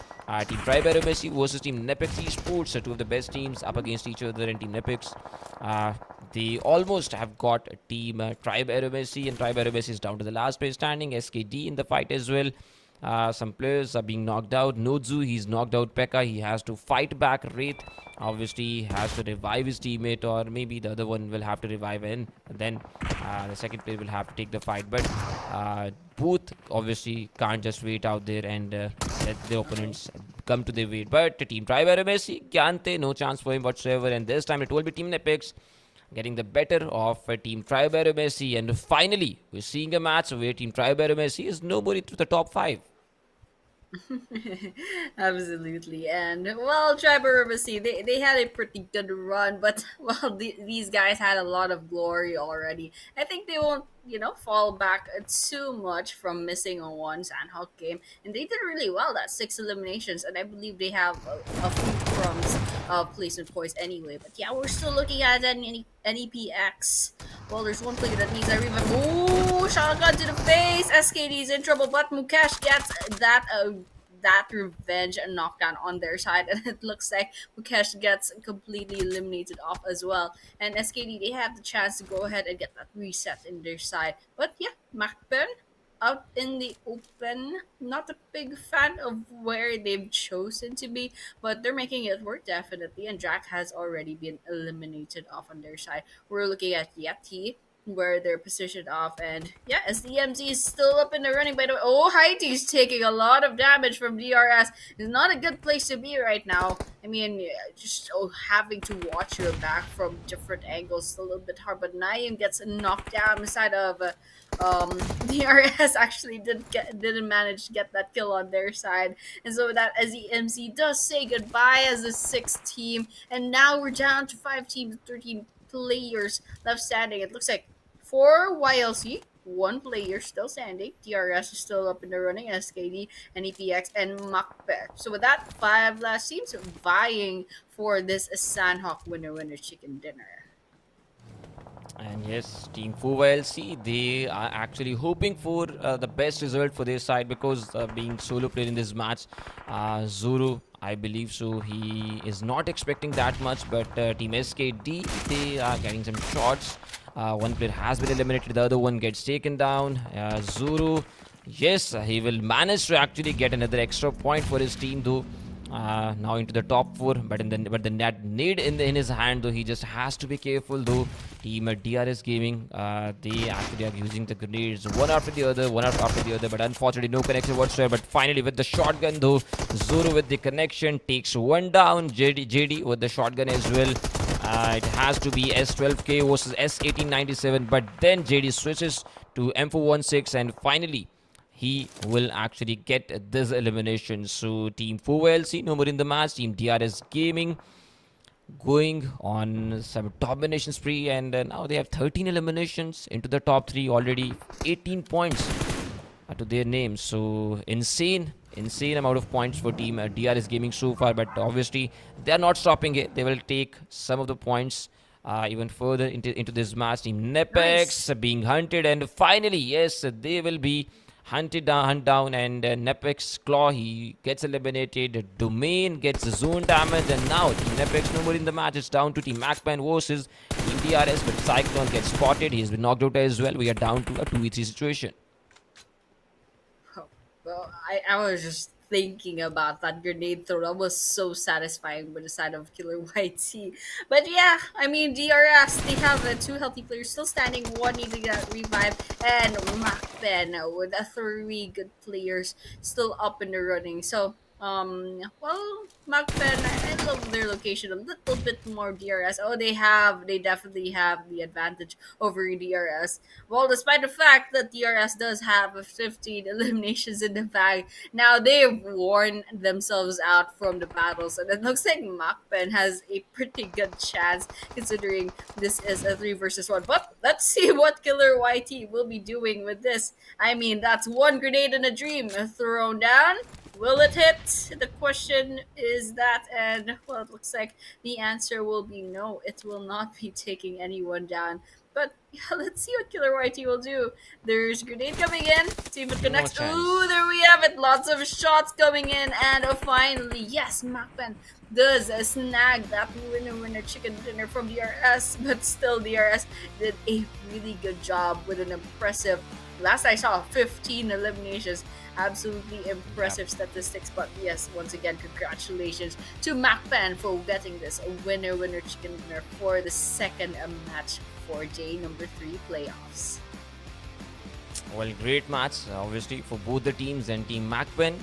Team AEROMACY versus Team NEPX Esports, two of the best teams up against each other, and Team NEPX, they almost have got Team AEROMACY, and AEROMACY is down to the last place standing. SKD in the fight as well. Some players are being knocked out. Nozu, he's knocked out Pekka. He has to fight back. Wraith, obviously, he has to revive his teammate, or maybe the other one will have to revive him. Then the second player will have to take the fight. But Booth, obviously, can't just wait out there and let the opponents come to their weight. But Team AEROMACY, Kyante, no chance for him whatsoever. And this time it will be Team NEPX getting the better of Team AEROMACY. And finally, we're seeing a match where Team AEROMACY is nobody to the top 5. Absolutely. And well, AEROMACY, they had a pretty good run, but well, these guys had a lot of glory already. I think they won't, fall back too much from missing on one Sanhok game, and they did really well. That's 6 eliminations, and I believe they have a few crumbs of placement points anyway. But yeah, we're still looking at NEPX. Well, there's one player that needs a revive. Ooh, shotgun to the face. SKD's in trouble, but Mukesh gets that revenge and knockdown on their side, and it looks like Mukesh gets completely eliminated off as well. And SKD, they have the chance to go ahead and get that reset in their side. But yeah, MAKPEN out in the open. Not a big fan of where they've chosen to be, but they're making it work definitely. And Jack has already been eliminated off on their side. We're looking at Yeti, where they're positioned off, and yeah, SDMZ is still up in the running. By the way, oh, Haiti's taking a lot of damage from DRS. It's not a good place to be right now. I mean, just having to watch your back from different angles is a little bit hard, but Naeem gets knocked down inside of DRS actually didn't manage to get that kill on their side, and so that SDMZ does say goodbye as a 6th team, and now we're down to 5 teams, 13 players left standing. It looks like for YLC, 1 player still standing. DRS is still up in the running. SKD, NEPX, and MAKPEN. So with that, 5 last teams vying for this Sanhok winner chicken dinner. And yes, Team 4YLC, they are actually hoping for the best result for their side, because being solo player in this match, Zoro, I believe so, he is not expecting that much. But Team SKD, they are getting some shots. One player has been eliminated, the other one gets taken down. Zoro, yes, he will manage to actually get another extra point for his team, though. Now into the top 4, but the net need in his hand, though. He just has to be careful, though. Team DRS Gaming, they actually are using the grenades one after the other, but unfortunately no connection whatsoever. But finally with the shotgun, though, Zoro with the connection takes one down. JD with the shotgun as well. It has to be S12K versus S1897, but then JD switches to M416, and finally he will actually get this elimination. So Team 4LC no more in the match. Team DRS Gaming going on some domination spree, and now they have 13 eliminations into the top 3 already, 18 points to their name. So insane insane amount of points for team DRS Gaming so far, but obviously they are not stopping it. They will take some of the points even further into this match. Team NEPX being hunted, and finally, yes, they will be hunt down, and NEPX Claw, he gets eliminated. Domain gets zone damage, and now Team NEPX no more in the match. It's down to Team MAKPEN versus Team DRS, but Cyclone gets spotted. He's been knocked out as well. We are down to a 2v3 situation. Well, I was just thinking about that grenade throw. That was so satisfying by the side of Killer YT. But yeah, I mean, DRS, they have two healthy players still standing, one needing that revive, and MAKPEN with three good players still up in the running. So, well, MAKPEN, I love their location a little bit more DRS. Oh, they definitely have the advantage over DRS. Well, despite the fact that DRS does have 15 eliminations in the bag, now they've worn themselves out from the battles, and it looks like MAKPEN has a pretty good chance considering this is a 3 versus 1. But let's see what Killer YT will be doing with this. I mean, that's one grenade in a dream thrown down. Will it hit? The question is that, and well, it looks like the answer will be no. It will not be taking anyone down. But yeah, let's see what Killer YT will do. There's grenade coming in. See if it connects. Ooh, there we have it. Lots of shots coming in, and finally, yes, MAKPEN does snag that winner chicken dinner from DRS. But still, DRS did a really good job with an impressive. Last I saw, 15 eliminations. Absolutely impressive statistics. But yes, once again, congratulations to MAKPEN for getting this winner chicken dinner for the second match for day number 3 playoffs. Well, great match, obviously, for both the teams, and Team MAKPEN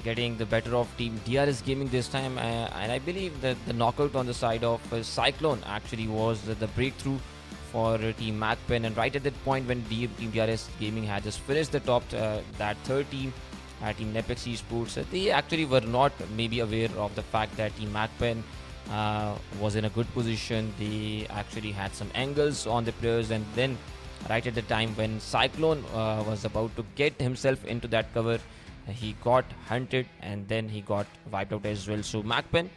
getting the better of Team DRS Gaming this time. And I believe that the knockout on the side of Cyclone actually was the breakthrough for Team MAKPEN. And right at that point when Team DRS Gaming had just finished the top, that third team, Team NEPX ESPORTS, they actually were not maybe aware of the fact that Team MAKPEN was in a good position. They actually had some angles on the players, and then right at the time when Cyclone was about to get himself into that cover, he got hunted, and then he got wiped out as well. So MAKPEN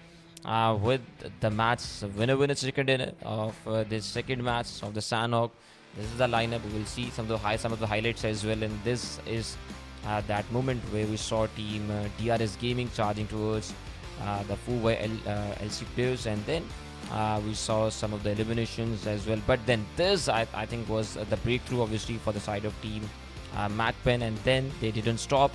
with the match winner chicken dinner of this second match of the Sanhok. This is the lineup. We will see some of the highlights as well, and this is that moment where we saw Team DRS Gaming charging towards the 4Y LC players, and then we saw some of the eliminations as well. But then this I think was the breakthrough, obviously, for the side of Team MAKPEN, and then they didn't stop.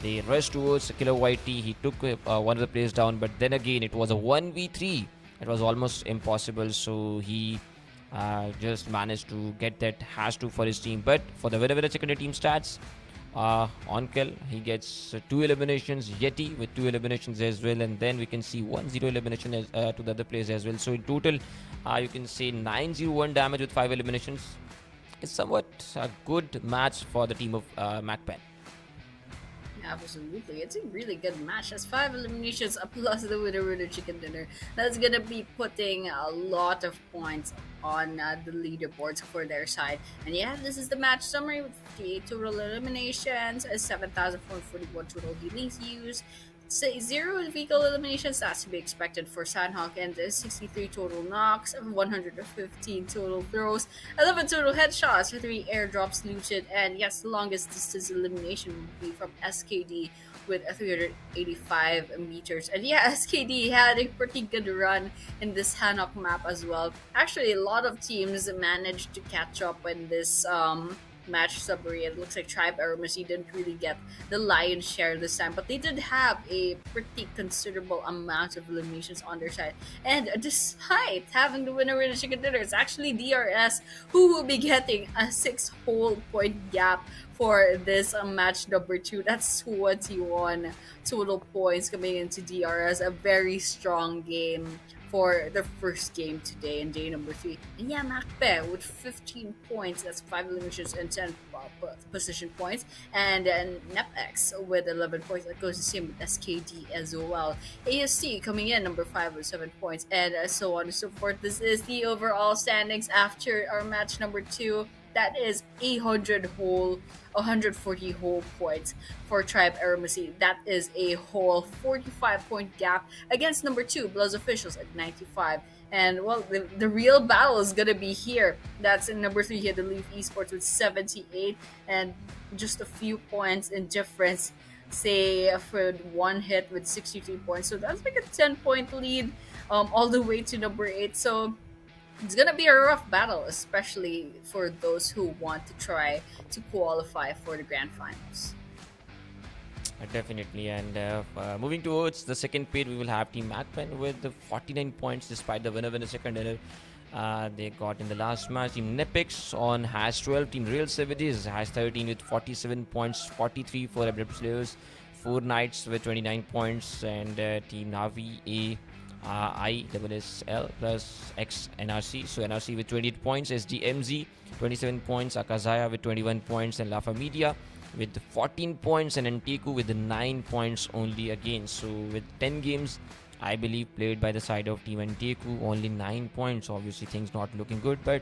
They rushed towards Killer YT. He took one of the players down, but then again it was a 1v3. It was almost impossible, so he just managed to get that #2 for his team. But for the winner chicken dinner team stats, on kill, he gets 2 eliminations, Yeti with 2 eliminations as well, and then we can see 1-0 elimination to the other players as well. So in total, you can say 901 damage with 5 eliminations. It's somewhat a good match for the team of MAKPEN. Absolutely, it's a really good match. That's 5 eliminations plus the winner chicken dinner. That's gonna be putting a lot of points on the leaderboards for their side. And yeah, this is the match summary with 58 total eliminations, 7,441 total healings used, 0 vehicle eliminations, that's to be expected for Sanhok, and 63 total knocks, 115 total throws, 11 total headshots, 3 airdrops looted, and yes, the longest distance elimination would be from SKD with 385 meters. And yeah, SKD had a pretty good run in this Sanhok map as well. Actually, a lot of teams managed to catch up in this match summary. It looks like Tribe AEROMACY didn't really get the lion's share this time, but they did have a pretty considerable amount of eliminations on their side. And despite having the winner chicken dinner, it's actually DRS who will be getting a 6 whole point gap for this match number 2. That's 21 total points coming into DRS. A very strong game for the first game today in day number 3. And yeah, MAKPEN with 15 points, that's 5 eliminations and 10 position points. And then NEPX with 11 points, that goes the same with SKD as well. AST coming in number 5 with 7 points, and so on and so forth. This is the overall standings after our match number 2. That is 140 whole points for Tribe AEROMACY. That is a whole 45-point gap against number 2, BLUZZ officials at 95. And well, the real battle is gonna be here. That's in number 3 here, the Leaf Esports with 78, and just a few points in difference. Say for one hit with 63 points, so that's like a 10-point lead, all the way to number 8. So it's gonna be a rough battle, especially for those who want to try to qualify for the grand finals. Definitely, and moving towards the second pair, we will have Team MAKPEN with the 49 points despite the winner second dinner they got in the last match. Team NEPX on has 12. Team Real Savages has 13 with 47 points, 43 for ABRUPT players, 4 Knights with 29 points, and Team Navi ISSLXNRC. So NRC with 28 points, SDMZ 27 points, AKAZAYA with 21 points, and LAFAMILIA with 14 points, and ANTEIKU with 9 points only again. So with 10 games, I believe, played by the side of Team ANTEIKU, only 9 points. Obviously, things not looking good, but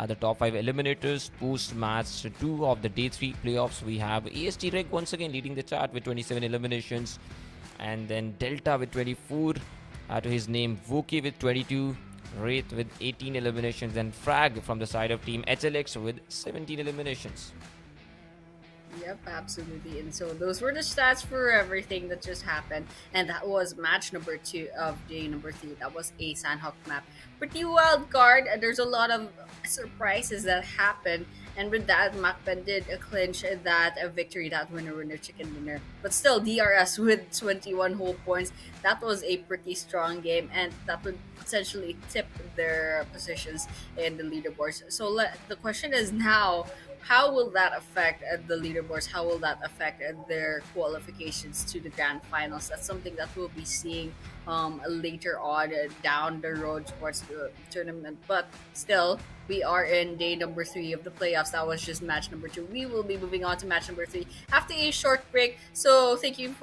the top 5 eliminators post match 2 of the day 3 playoffs, we have ASTREG once again leading the chart with 27 eliminations, and then Delta with 24 to his name, Voki with 22, Wraith with 18 eliminations, and Frag from the side of Team HLX with 17 eliminations. Yep, absolutely. And so those were the stats for everything that just happened. And that was match number 2 of day number 3. That was a Sanhok map. Pretty wild card. There's a lot of surprises that happened. And with that, MAKPEN did clinch that victory, that winner chicken dinner. But still, DRS with 21 whole points. That was a pretty strong game, and that would essentially tip their positions in the leaderboards. So the question is now, how will that affect the leaderboards? How will that affect their qualifications to the grand finals? That's something that we'll be seeing later on down the road towards the tournament. But still, we are in day number 3 of the playoffs. That was just match number 2. We will be moving on to match number 3 after a short break. So thank you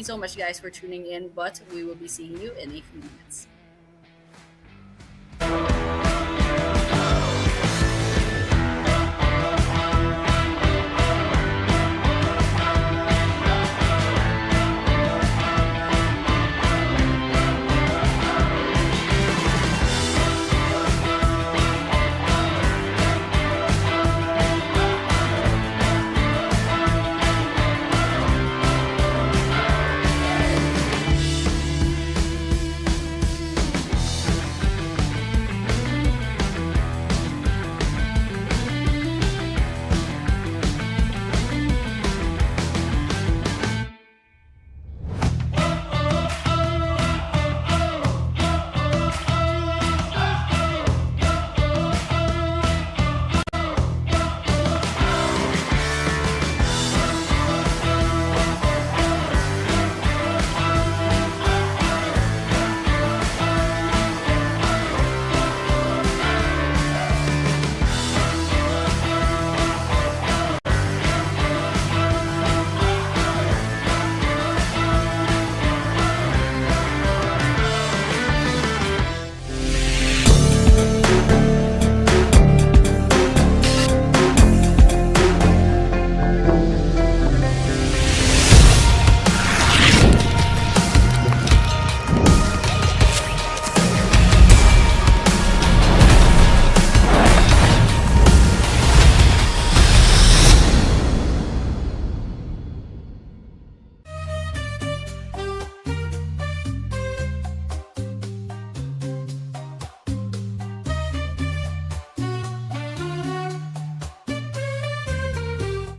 so much, guys, for tuning in. But we will be seeing you in a few minutes.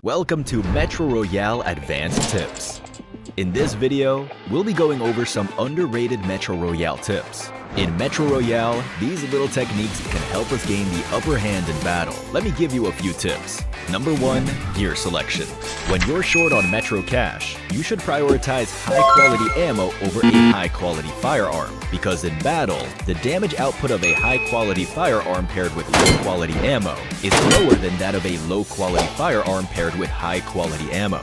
Welcome to Metro Royale Advanced Tips. In this video, we'll be going over some underrated Metro Royale tips. In Metro Royale, these little techniques can help us gain the upper hand in battle. Let me give you a few tips. Number 1, gear selection. When you're short on Metro cash, you should prioritize high-quality ammo over a high-quality firearm, because in battle, the damage output of a high-quality firearm paired with low-quality ammo is lower than that of a low-quality firearm paired with high-quality ammo.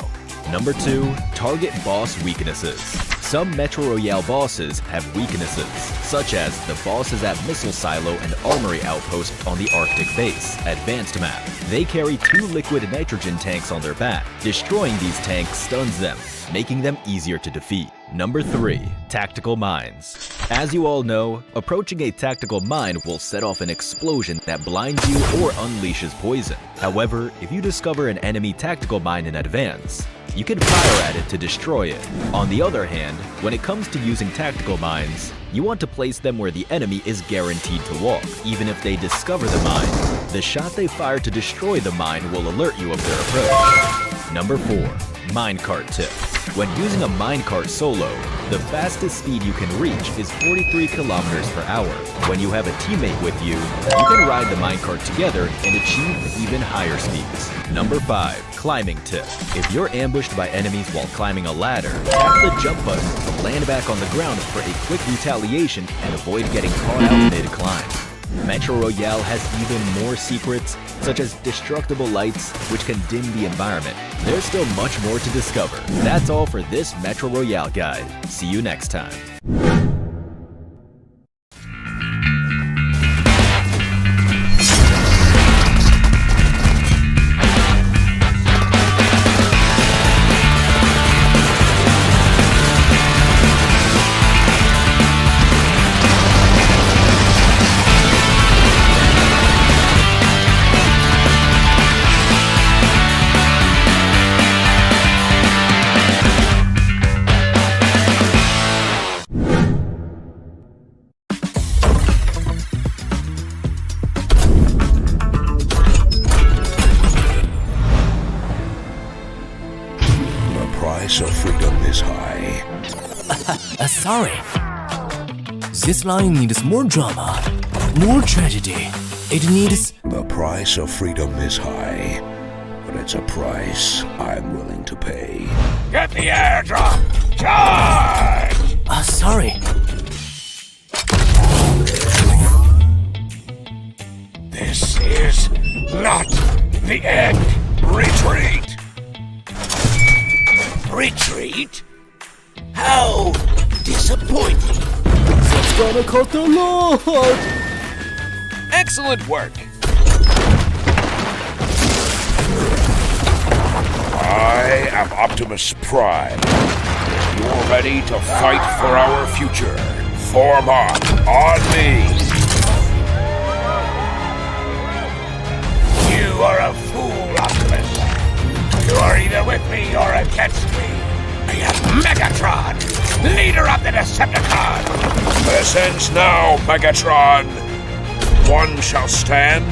Number 2, target boss weaknesses. Some Metro Royale bosses have weaknesses, such as the bosses at Missile Silo and Armory Outpost on the Arctic Base, Advanced Map. They carry 2 liquid nitrogen tanks on their back. Destroying these tanks stuns them, making them easier to defeat. Number 3. Tactical Mines. As you all know, approaching a tactical mine will set off an explosion that blinds you or unleashes poison. However, if you discover an enemy tactical mine in advance, you can fire at it to destroy it. On the other hand, when it comes to using tactical mines, you want to place them where the enemy is guaranteed to walk. Even if they discover the mine, the shot they fire to destroy the mine will alert you of their approach. Number 4. Minecart Tip. When using a minecart solo, the fastest speed you can reach is 43 kilometers per hour. When you have a teammate with you, you can ride the minecart together and achieve even higher speeds. Number 5. Climbing Tip. If you're ambushed by enemies while climbing a ladder, tap the jump button to land back on the ground for a quick retaliation and avoid getting caught out mid-climb. Metro Royale has even more secrets, such as destructible lights, which can dim the environment. There's still much more to discover. That's all for this Metro Royale guide. See you next time. So freedom is high. Sorry. This line needs more drama, more tragedy. It needs... The price of freedom is high, but it's a price I'm willing to pay. Get the airdrop! Charge! Sorry. This is not the end. Retreat! Retreat? How disappointing. That's gonna cut the Lord. Excellent work. I am Optimus Prime. You're ready to fight for our future. Form up on me. You are a fool, Optimus. You are either with me or against me. I am Megatron, leader of the Decepticons. This ends now, Megatron. One shall stand.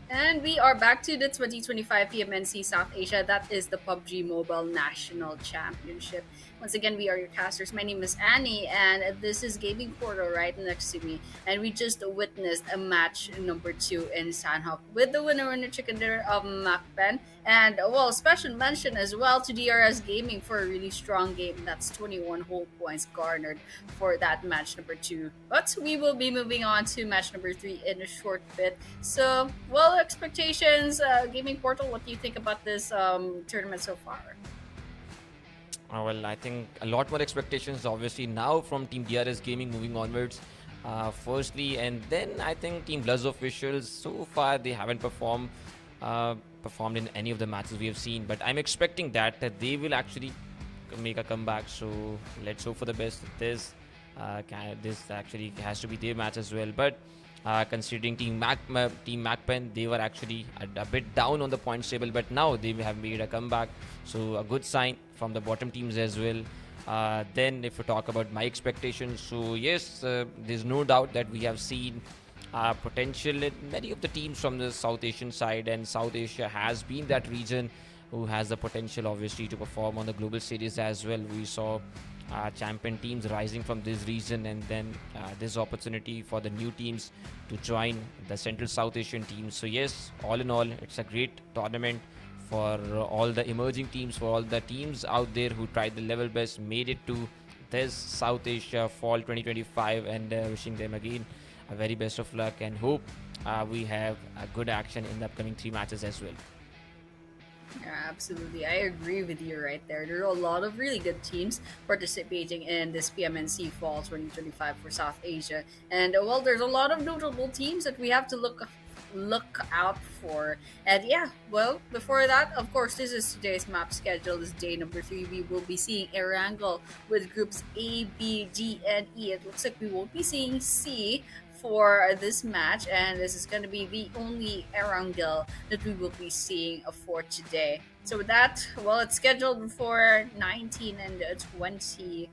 And we are back to the 2025 PMNC South Asia. That is the PUBG Mobile National Championship. Once again, we are your casters. My name is Annie, and this is Gaming Portal right next to me. And we just witnessed a match number 2 in Sanhok with the winner chicken dinner of MAKPEN. And, well, special mention as well to DRS Gaming for a really strong game. That's 21 whole points garnered for that match number 2. But we will be moving on to match number 3 in a short bit. So, well, expectations, Gaming Portal, what do you think about this tournament so far? Well, I think a lot more expectations obviously now from Team DRS Gaming moving onwards. Firstly, and then I think Team BLUZZ officials, so far they haven't performed in any of the matches we have seen, but I'm expecting that they will actually make a comeback. So let's hope for the best. This actually has to be their match as well. But considering Team MAKPEN, they were actually a bit down on the points table, but now they have made a comeback. So a good sign from the bottom teams as well. Then if we talk about my expectations, so yes, there's no doubt that we have seen potential in many of the teams from the South Asian side, and South Asia has been that region who has the potential obviously to perform on the global series as well. We saw champion teams rising from this region, and then this opportunity for the new teams to join the Central South Asian teams. So yes, all in all, it's a great tournament for all the emerging teams, for all the teams out there who tried the level best, made it to this South Asia Fall 2025, and wishing them again a very best of luck, and hope we have a good action in the upcoming 3 matches as well. Yeah, absolutely. I agree with you right there. There are a lot of really good teams participating in this PMNC Fall 2025 for South Asia. And well, there's a lot of notable teams that we have to look out for. And yeah, well, before that, of course, this is today's map schedule. This is day number 3. We will be seeing Erangel with groups A, B, D, and E. It looks like we won't be seeing C for this match, and this is going to be the only Erangel that we will be seeing for today. So with that, well, it's scheduled for 19 and 20.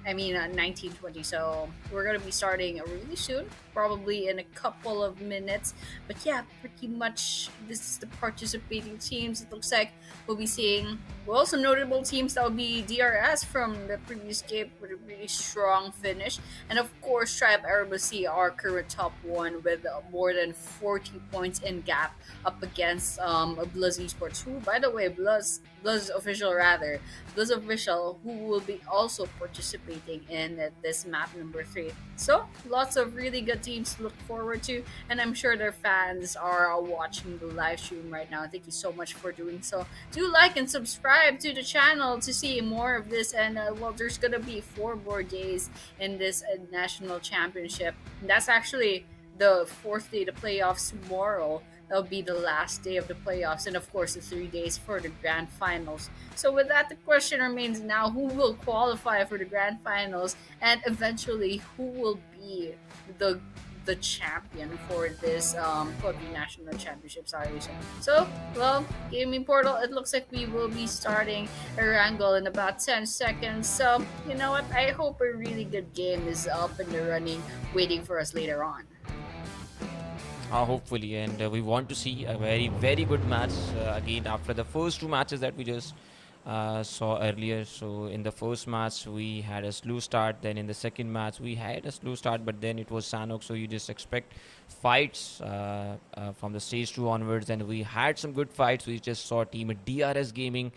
1920. So we're gonna be starting really soon, probably in a couple of minutes. But yeah, pretty much this is the participating teams. It looks like we'll be seeing some notable teams. That will be DRS from the previous game with a really strong finish, and of course Tribe AEROMACY, our current top one with more than 40 points in gap up against BLUZZ Esports, who by the way BLUZZ official rather BLUZZ official, who will be also participating in this map number 3. So lots of really good teams to look forward to, and I'm sure their fans are watching the live stream right now. Thank you so much for doing so. Do like and subscribe to the channel to see more of this. And well, there's gonna be 4 more days in this national championship. And that's actually the 4th day, the playoffs tomorrow. That'll be the last day of the playoffs, and of course the 3 days for the grand finals. So with that, the question remains now: who will qualify for the grand finals, and eventually who will be the champion for this PUBG National Championship Southeast Asia? So, well, Gaming Portal, it looks like we will be starting Erangel in about 10 seconds. So, you know what? I hope a really good game is up and running, waiting for us later on. Hopefully, and we want to see a very, very good match again after the first 2 matches that we just saw earlier. So in the first match we had a slow start, then in the second match we had a slow start, but then it was Sanhok, so you just expect fights from the stage 2 onwards, and we had some good fights. We just saw team DRS Gaming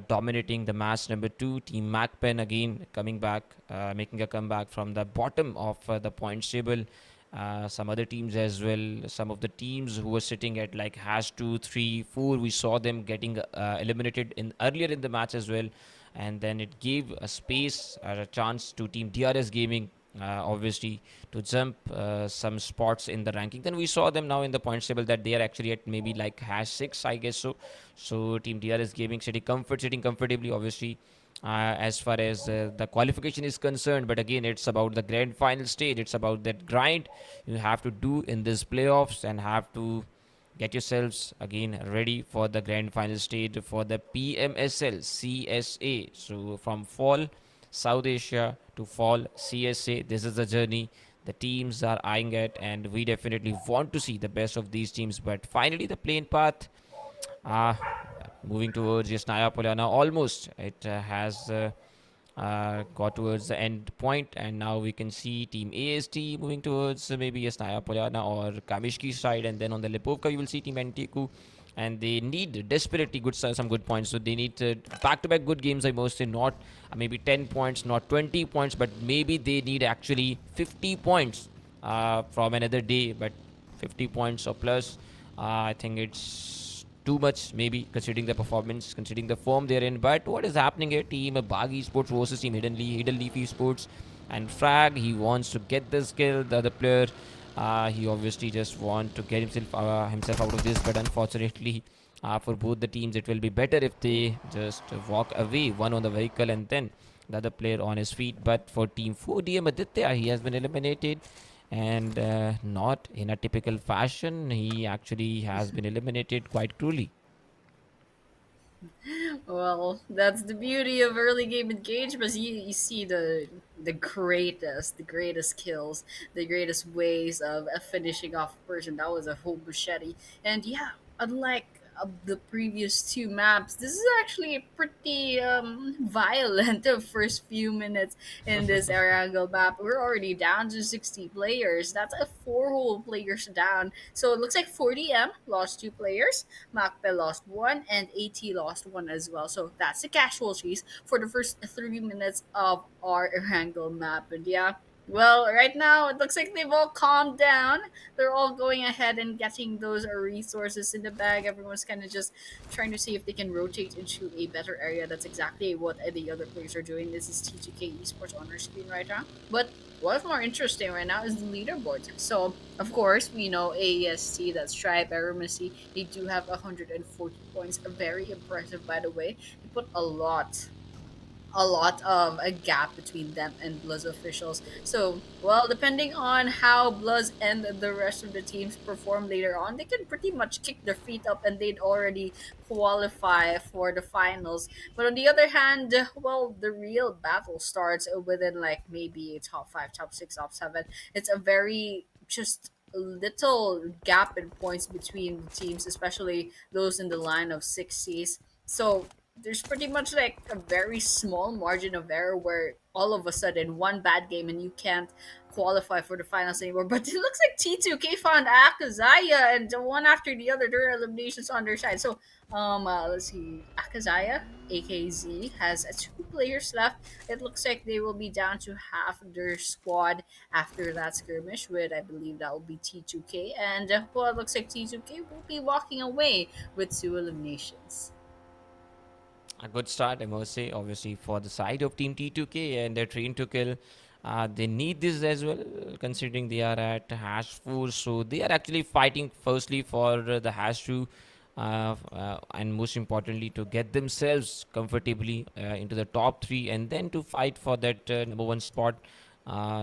dominating the match number 2. Team MAKPEN again coming back, making a comeback from the bottom of the points table. Some other teams as well, some of the teams who were sitting at like #2, 3, 4, we saw them getting eliminated earlier in the match as well, and then it gave a space or a chance to team DRS Gaming obviously to jump some spots in the ranking. Then we saw them now in the points table that they are actually at maybe like #6, I guess. So team DRS Gaming sitting comfortably, obviously, as far as the qualification is concerned. But again, it's about the grand final stage. It's about that grind you have to do in this playoffs, and have to get yourselves again ready for the grand final stage for the PMSL CSA. So from fall South Asia to fall CSA, this is the journey the teams are eyeing at, and we definitely want to see the best of these teams. But finally the plane path moving towards Yasnaya Polyana, almost it has got towards the end point, and now we can see team AST moving towards maybe Yasnaya Polyana or Kamishki side, and then on the Lipovka you will see team ANTEIKU, and they need desperately some good points. So they need back-to-back good games, I must say, not maybe 10 points, not 20 points, but maybe they need actually 50 points from another day. But 50 points or plus, I think it's too much, maybe, considering the performance, considering the form they're in. But what is happening here? Team BAGH Esports versus team Hidden Leaf Esports, and Frag, he wants to get this kill. The other player, he obviously just want to get himself out of this, but unfortunately for both the teams, it will be better if they just walk away, one on the vehicle and then the other player on his feet. But for team 4DM Aditya, he has been eliminated, and not in a typical fashion. He actually has been eliminated quite cruelly. Well, that's the beauty of early game engagement. You see the greatest kills, the greatest ways of finishing off a person. That was a whole machete, and yeah, unlike the previous 2 maps, this is actually pretty violent. The first few minutes in this Erangel map, we're already down to 60 players. That's a 4 whole players down. So it looks like 40M lost 2 players, MAKPEN lost 1, and AT lost 1 as well. So that's the casualties for the first 3 minutes of our Erangel map. And yeah, Well, right now it looks like they've all calmed down. They're all going ahead and getting those resources in the bag. Everyone's kind of just trying to see if they can rotate into a better area. That's exactly what the other players are doing. This is T2K Esports on our screen right now. But what's more interesting right now is the leaderboard. So, of course, we know AEST, that's Tribe, AEROMACY. They do have 140 points. Very impressive, by the way. They put a lot of a gap between them and BLUZZ officials. So, well, depending on how BLUZZ and the rest of the teams perform later on, they can pretty much kick their feet up and they'd already qualify for the finals. But on the other hand, well, the real battle starts within like maybe top 5, top 6, top 7. It's a very just little gap in points between the teams, especially those in the line of 60s. So there's pretty much like a very small margin of error where all of a sudden one bad game and you can't qualify for the finals anymore. But it looks like T2K found AKAZAYA and one after the other there are eliminations on their side. So let's see, AKAZAYA AKZ has 2 players left. It looks like they will be down to half their squad after that skirmish with, I believe that will be T2K, and well, it looks like T2K will be walking away with 2 eliminations. A good start, I must say, obviously, for the side of Team T2K and their train to kill. They need this as well, considering they are at hash 4. So they are actually fighting firstly for the hash 2, and most importantly, to get themselves comfortably into the top 3 and then to fight for that number 1 spot.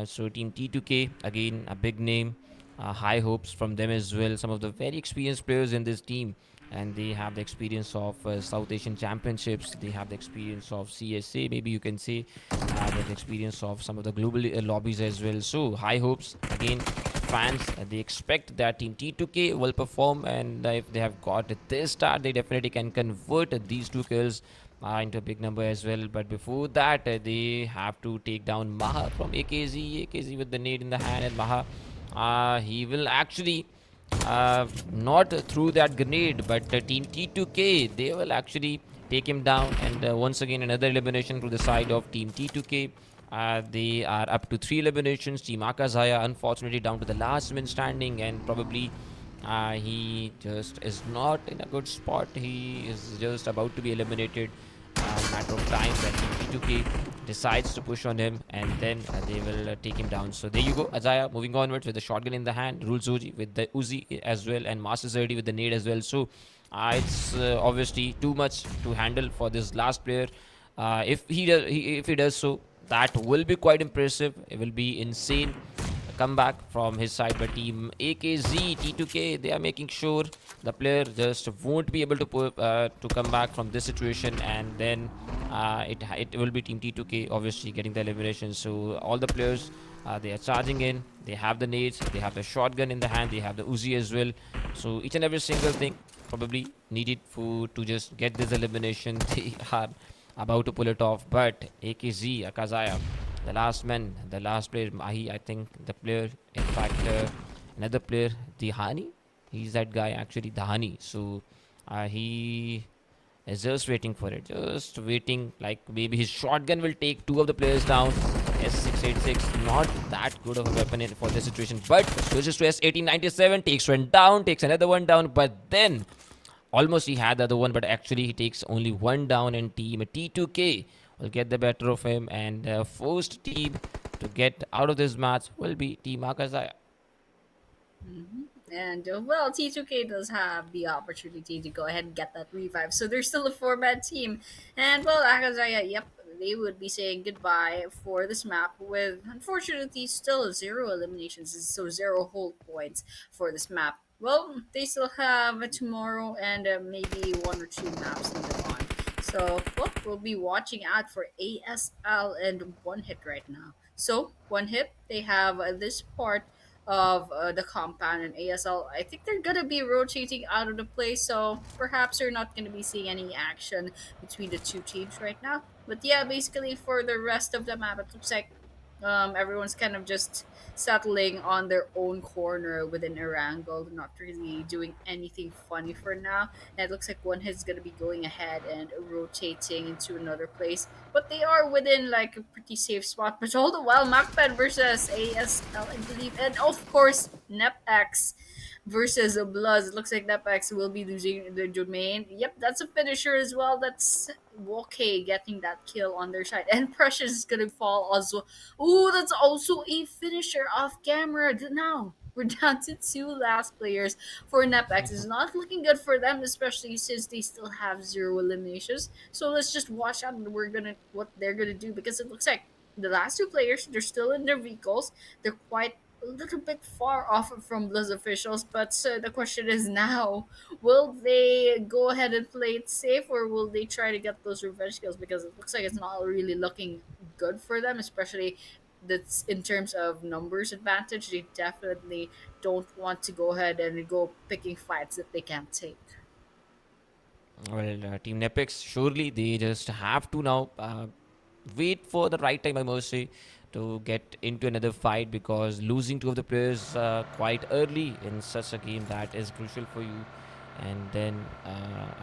So Team T2K, again, a big name. High hopes from them as well. Some of the very experienced players in this team, and they have the experience of South Asian Championships. They have the experience of CSA, maybe you can say. They have the experience of some of the global lobbies as well. So high hopes. Again, fans, they expect that Team T2K will perform, and if they have got this start, they definitely can convert these 2 kills into a big number as well. But before that, they have to take down Maha from AKZ. AKZ with the nade in the hand, and Maha, he will actually not through that grenade, but Team T2K, they will actually take him down. And once again, another elimination to the side of Team T2K. They are up to 3 eliminations. Team AKAZAYA, unfortunately, down to the last man standing, and probably he just is not in a good spot. He is just about to be eliminated. Matter of time that Team T2K decides to push on him, and then they will take him down. So there you go, Azaya moving onwards with the shotgun in the hand, Rule Zoji with the Uzi as well, and Master Zerdi with the nade as well. So it's obviously too much to handle for this last player. If he does so, that will be quite impressive. It will be insane comeback from his side. But Team AKZ, T2K, they are making sure the player just won't be able to come back from this situation, and then it will be Team T2K obviously getting the elimination. So all the players, they are charging in. They have the nades, they have the shotgun in the hand, they have the Uzi as well. So each and every single thing probably needed to just get this elimination. They are about to pull it off. But AKZ, AKAZAYA, the last man, the last player, Mahi, I think the player, in fact, another player, Dihani, he's that guy actually, Dahani. So he is just waiting for it, just waiting, like maybe his shotgun will take 2 of the players down. S686, not that good of a weapon for this situation, but switches to S1897, takes one down, takes another one down, but then almost he had the other one, but actually he takes only one down, and Team T2K will get the better of him, and first team to get out of this match will be Team AKAZAYA. And well, T2K does have the opportunity to go ahead and get that revive, so there's still a 4-man team. And well, AKAZAYA, yep, they would be saying goodbye for this map with, unfortunately, still 0 eliminations, so 0 hold points for this map. Well, they still have tomorrow and maybe 1 or 2 maps later on. So, well, we'll be watching out for ASL and One Hit right now. So, One Hit, they have this part of the compound, and ASL, I think they're gonna be rotating out of the place, so perhaps you're not gonna be seeing any action between the 2 teams right now. But yeah, basically for the rest of the map, it looks like Everyone's kind of just settling on their own corner within Erangel, not really doing anything funny for now. And it looks like one is going to be going ahead and rotating into another place. But they are within like a pretty safe spot. But all the while, MAKPEN versus ASL, I believe. And of course, NEPX versus BLUZZ. It looks like NEPX will be losing the domain. Yep, that's a finisher as well. That's Woke getting that kill on their side. And Precious is going to fall also. Ooh, that's also a finisher off camera. Now, we're down to two last players for NEPX. It's not looking good for them, especially since they still have 0 eliminations. So let's just watch out what they're gonna do, because it looks like the last two players, they're still in their vehicles. They're quite a little bit far off from BLUZZ officials, but the question is now, will they go ahead and play it safe, or will they try to get those revenge kills? Because it looks like it's not really looking good for them, especially that's in terms of numbers advantage. They definitely don't want to go ahead and go picking fights that they can't take. Well, Team NEPX, surely they just have to now wait for the right time, I must say, to get into another fight, because losing two of the players quite early in such a game, that is crucial for you. And then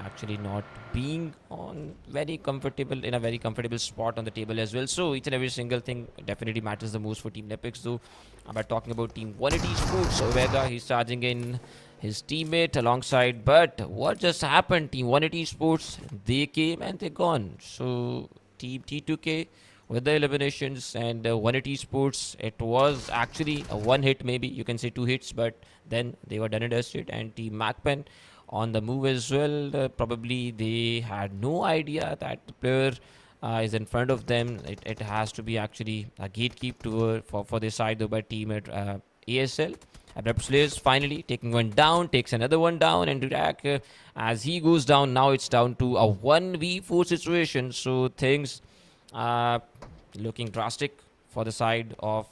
actually not being on in a very comfortable spot on the table as well. So each and every single thing definitely matters the most for Team NEPX. Though, about talking about Team 180 Sports, Omega, he's charging in his teammate alongside. But what just happened? Team 180 Sports, they came and they're gone. So Team T2K with the eliminations, and 180 Sports, it was actually a one hit, maybe you can say 2 hits, but then they were done and dusted. And Team MAKPEN on the move as well. Probably they had no idea that the player is in front of them. It has to be actually a gatekeep for this side, though, by team at ASL. ABRUPT players finally taking one down, takes another one down, and Durak, as he goes down, now it's down to a 1v4 situation. So things looking drastic for the side of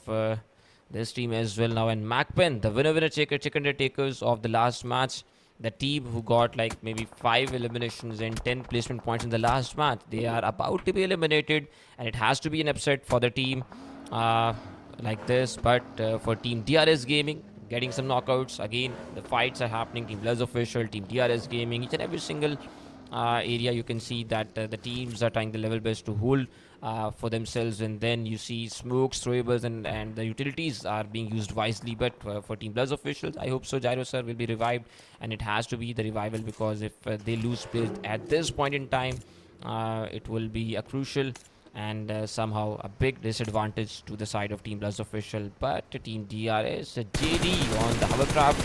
this team as well now. And MAKPEN, the winner chicken takers of the last match, the team who got like maybe 5 eliminations and 10 placement points in the last match, they are about to be eliminated, and it has to be an upset for the team like this. But for Team DRS Gaming, getting some knockouts again, the fights are happening. Team BLUZZ official, Team DRS Gaming, each and every single area you can see that the teams are trying the level best to hold for themselves. And then you see smokes, throwables, and the utilities are being used wisely. But for Team BLUZZ officials, I hope so, Gyro sir will be revived, and it has to be the revival, because if they lose players at this point in time, it will be a crucial and somehow a big disadvantage to the side of Team BLUZZ official. But Team DRS, JD on the hovercraft,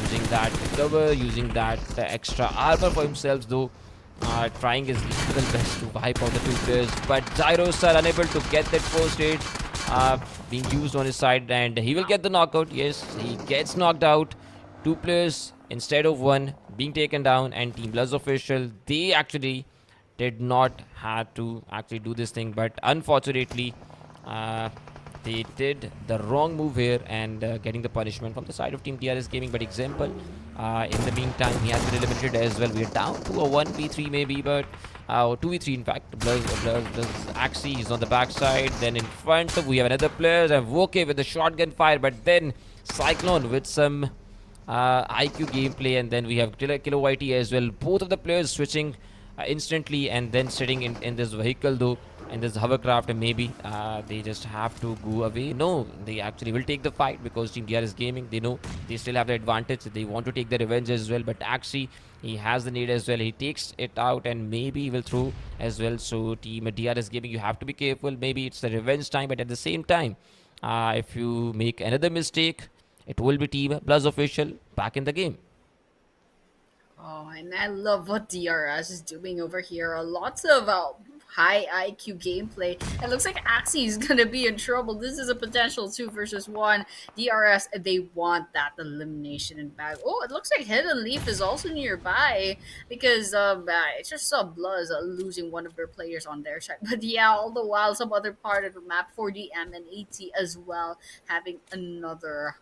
using that cover, using that extra armor for himself, though trying his level best to wipe out the 2 players. But Gyros are unable to get that first aid being used on his side, and he will get the knockout. Yes, he gets knocked out. 2 players instead of 1 being taken down, and Team BLUZZ official, they actually did not have to actually do this thing, but unfortunately they did the wrong move here, and getting the punishment from the side of Team DRS Gaming. But example, in the meantime, he has been eliminated as well. We are down to a 1v3 maybe, but 2v3 in fact. BLUZZ Axie, he's on the backside. Then in front we have another player, and Woke with the shotgun fire, but then Cyclone with some IQ gameplay, and then we have Kilo YT as well. Both of the players switching instantly, and then sitting in this vehicle, though, in this hovercraft, and maybe they just have to go away. No, they actually will take the fight, because Team DRS Gaming, they know they still have the advantage. They want to take the revenge as well. But Axie, he has the need as well. He takes it out, and maybe he will throw as well. So Team DRS Gaming, you have to be careful. Maybe it's the revenge time, but at the same time, if you make another mistake, it will be Team BLUZZ official back in the game. Oh, and I love what DRS is doing over here. Lots of high IQ gameplay. It looks like Axie is going to be in trouble. This is a potential 2 versus 1. DRS, they want that elimination in BAGH. Oh, it looks like Hidden Leaf is also nearby, because I just saw BLUZZ losing one of their players on their side. But yeah, all the while, some other part of the map for the MNAT as well, having another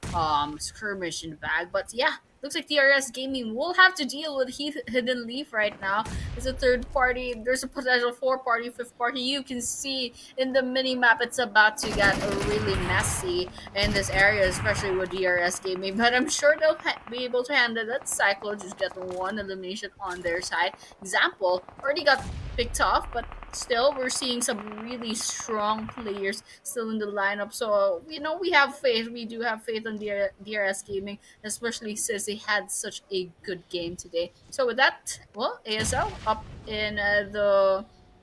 skirmish in BAGH. But yeah, looks like TRS Gaming will have to deal with Hidden Leaf right now. It's a third party. There's a potential fourth party, fifth party. You can see in the mini map it's about to get really messy in this area, especially with DRS Gaming. But I'm sure they'll be able to handle it. Cyclone just got one elimination on their side. Example already got picked off, but still we're seeing some really strong players still in the lineup. So we have faith. We do have faith on DRS Gaming, especially since they had such a good game today. So with that, well, ASL up in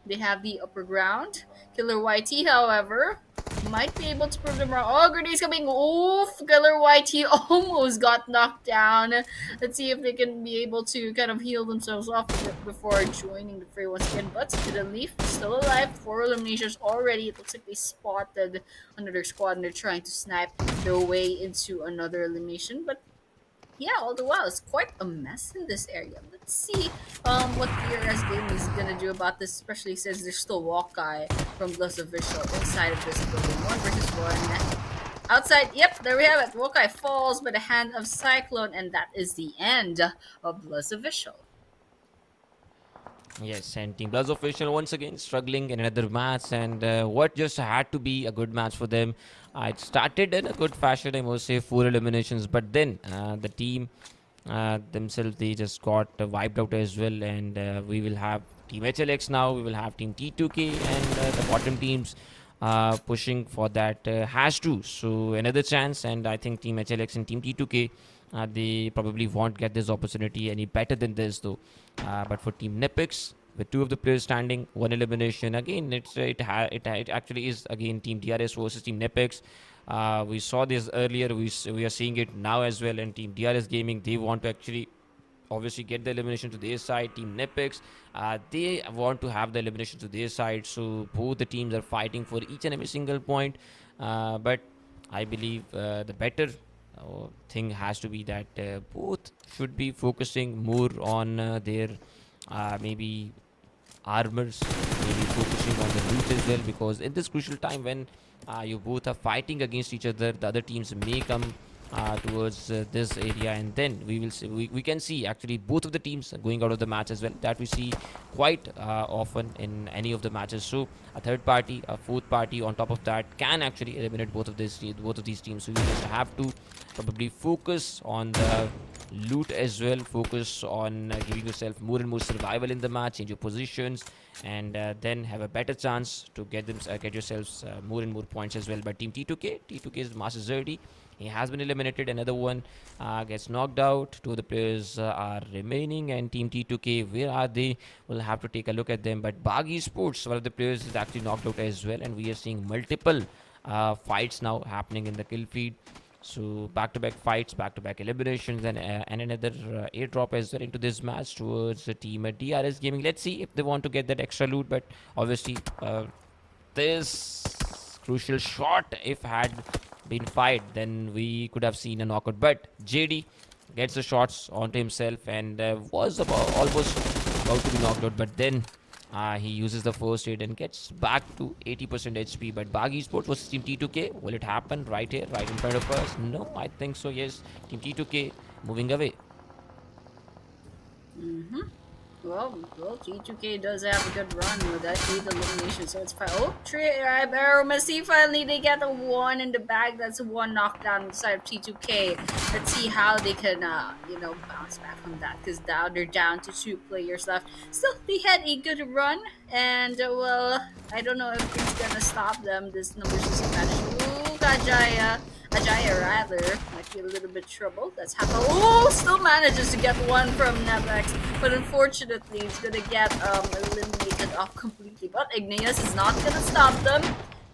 they have the upper ground. Killer YT, however, might be able to prove them wrong. Oh, grenades coming. Oof, Killer YT almost got knocked down. Let's see if they can be able to kind of heal themselves off before joining the fray once again. But Hidden Leaf still alive. 4 eliminations already. It looks like they spotted another squad and they're trying to snipe their way into another elimination. But yeah, all the while, it's quite a mess in this area. Let's see what DRS Gaming is going to do about this, especially since there's still Walkeye from BLUZZ Official inside of this building. 1 versus 1. Outside, yep, there we have it. Walkeye falls by the hand of Cyclone, and that is the end of BLUZZ Official. Yes, and Team BLUZZ Official once again struggling in another match, and what just had to be a good match for them. It started in a good fashion, I must say, 4 eliminations, but then the team themselves, they just got wiped out as well, and we will have Team HLX now, we will have Team T2K, and the bottom teams pushing for that #2. So another chance, and I think Team HLX and Team T2K, they probably won't get this opportunity any better than this though. But for Team NEPX, with 2 of the players standing, 1 elimination, again it actually is again Team DRS versus Team NEPX. We saw this earlier, we are seeing it now as well, and Team DRS Gaming, they want to actually obviously get the elimination to their side. Team NEPX, they want to have the elimination to their side, so both the teams are fighting for each and every single point. But I believe the better thing has to be that both should be focusing more on their maybe armors, maybe focusing on the loot as well, because in this crucial time when you both are fighting against each other, the other teams may come towards this area, and then we will see, we can see actually both of the teams going out of the match as well. That we see quite often in any of the matches. So a third party, a fourth party on top of that can actually eliminate both of these teams. So you just have to probably focus on the loot as well, focus on giving yourself more and more survival in the match, change your positions, and then have a better chance to get yourselves more and more points as well. But Team T2K's Master Zerdy, he has been eliminated. Another one gets knocked out. 2 of the players are remaining, and Team T2K, where are they? We'll have to take a look at them. But BAGH ESPORTS, one of the players is actually knocked out as well, and we are seeing multiple fights now happening in the kill feed. So back-to-back fights, back-to-back eliminations, and another airdrop as well into this match towards the team at DRS Gaming. Let's see if they want to get that extra loot, but obviously this crucial shot, if had been fired, then we could have seen a knockout. But JD gets the shots onto himself and was almost about to be knocked out, but then he uses the first aid and gets back to 80% HP. But BAGH ESPORTS versus Team T2K, will it happen right here, right in front of us? No, I think so, yes. Team T2K moving away. Well, T2K does have a good run with that 8 elimination, so it's fine. Oh, AEROMACY finally, they get a 1 in the bag. That's a 1 knockdown inside of T2K. Let's see how they can, bounce back from that, because now they're down to 2 players left. Still, they had a good run, and, well, I don't know if it's gonna stop them. This number 6 advantage. Ooh, Ajaya rather, might be a little bit troubled. That's half. Oh, still manages to get 1 from NEPX, but unfortunately, he's gonna get eliminated off completely. But Igneous is not gonna stop them.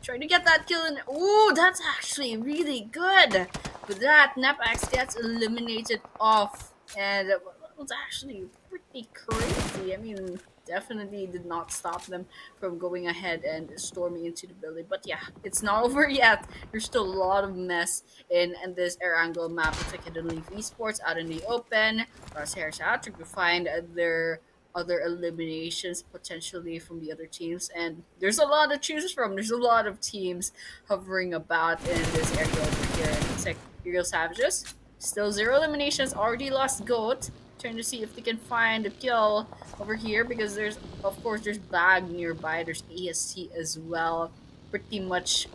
Trying to get that kill in. Ooh, that's actually really good. With that, NEPX gets eliminated off, and it was actually pretty crazy. I mean, definitely did not stop them from going ahead and storming into the building. But yeah, it's not over yet. There's still a lot of mess in this Erangel map. Looks like Hidden Leaf Esports out in the open. Crosshair's out to find their other eliminations potentially from the other teams, and there's a lot to choose from. There's a lot of teams hovering about in this area over here. It looks like Real Savages Still 0 eliminations, already lost GOAT. Trying to see if they can find a kill over here because there's, of course, there's BAGH nearby. There's AST as well. Pretty much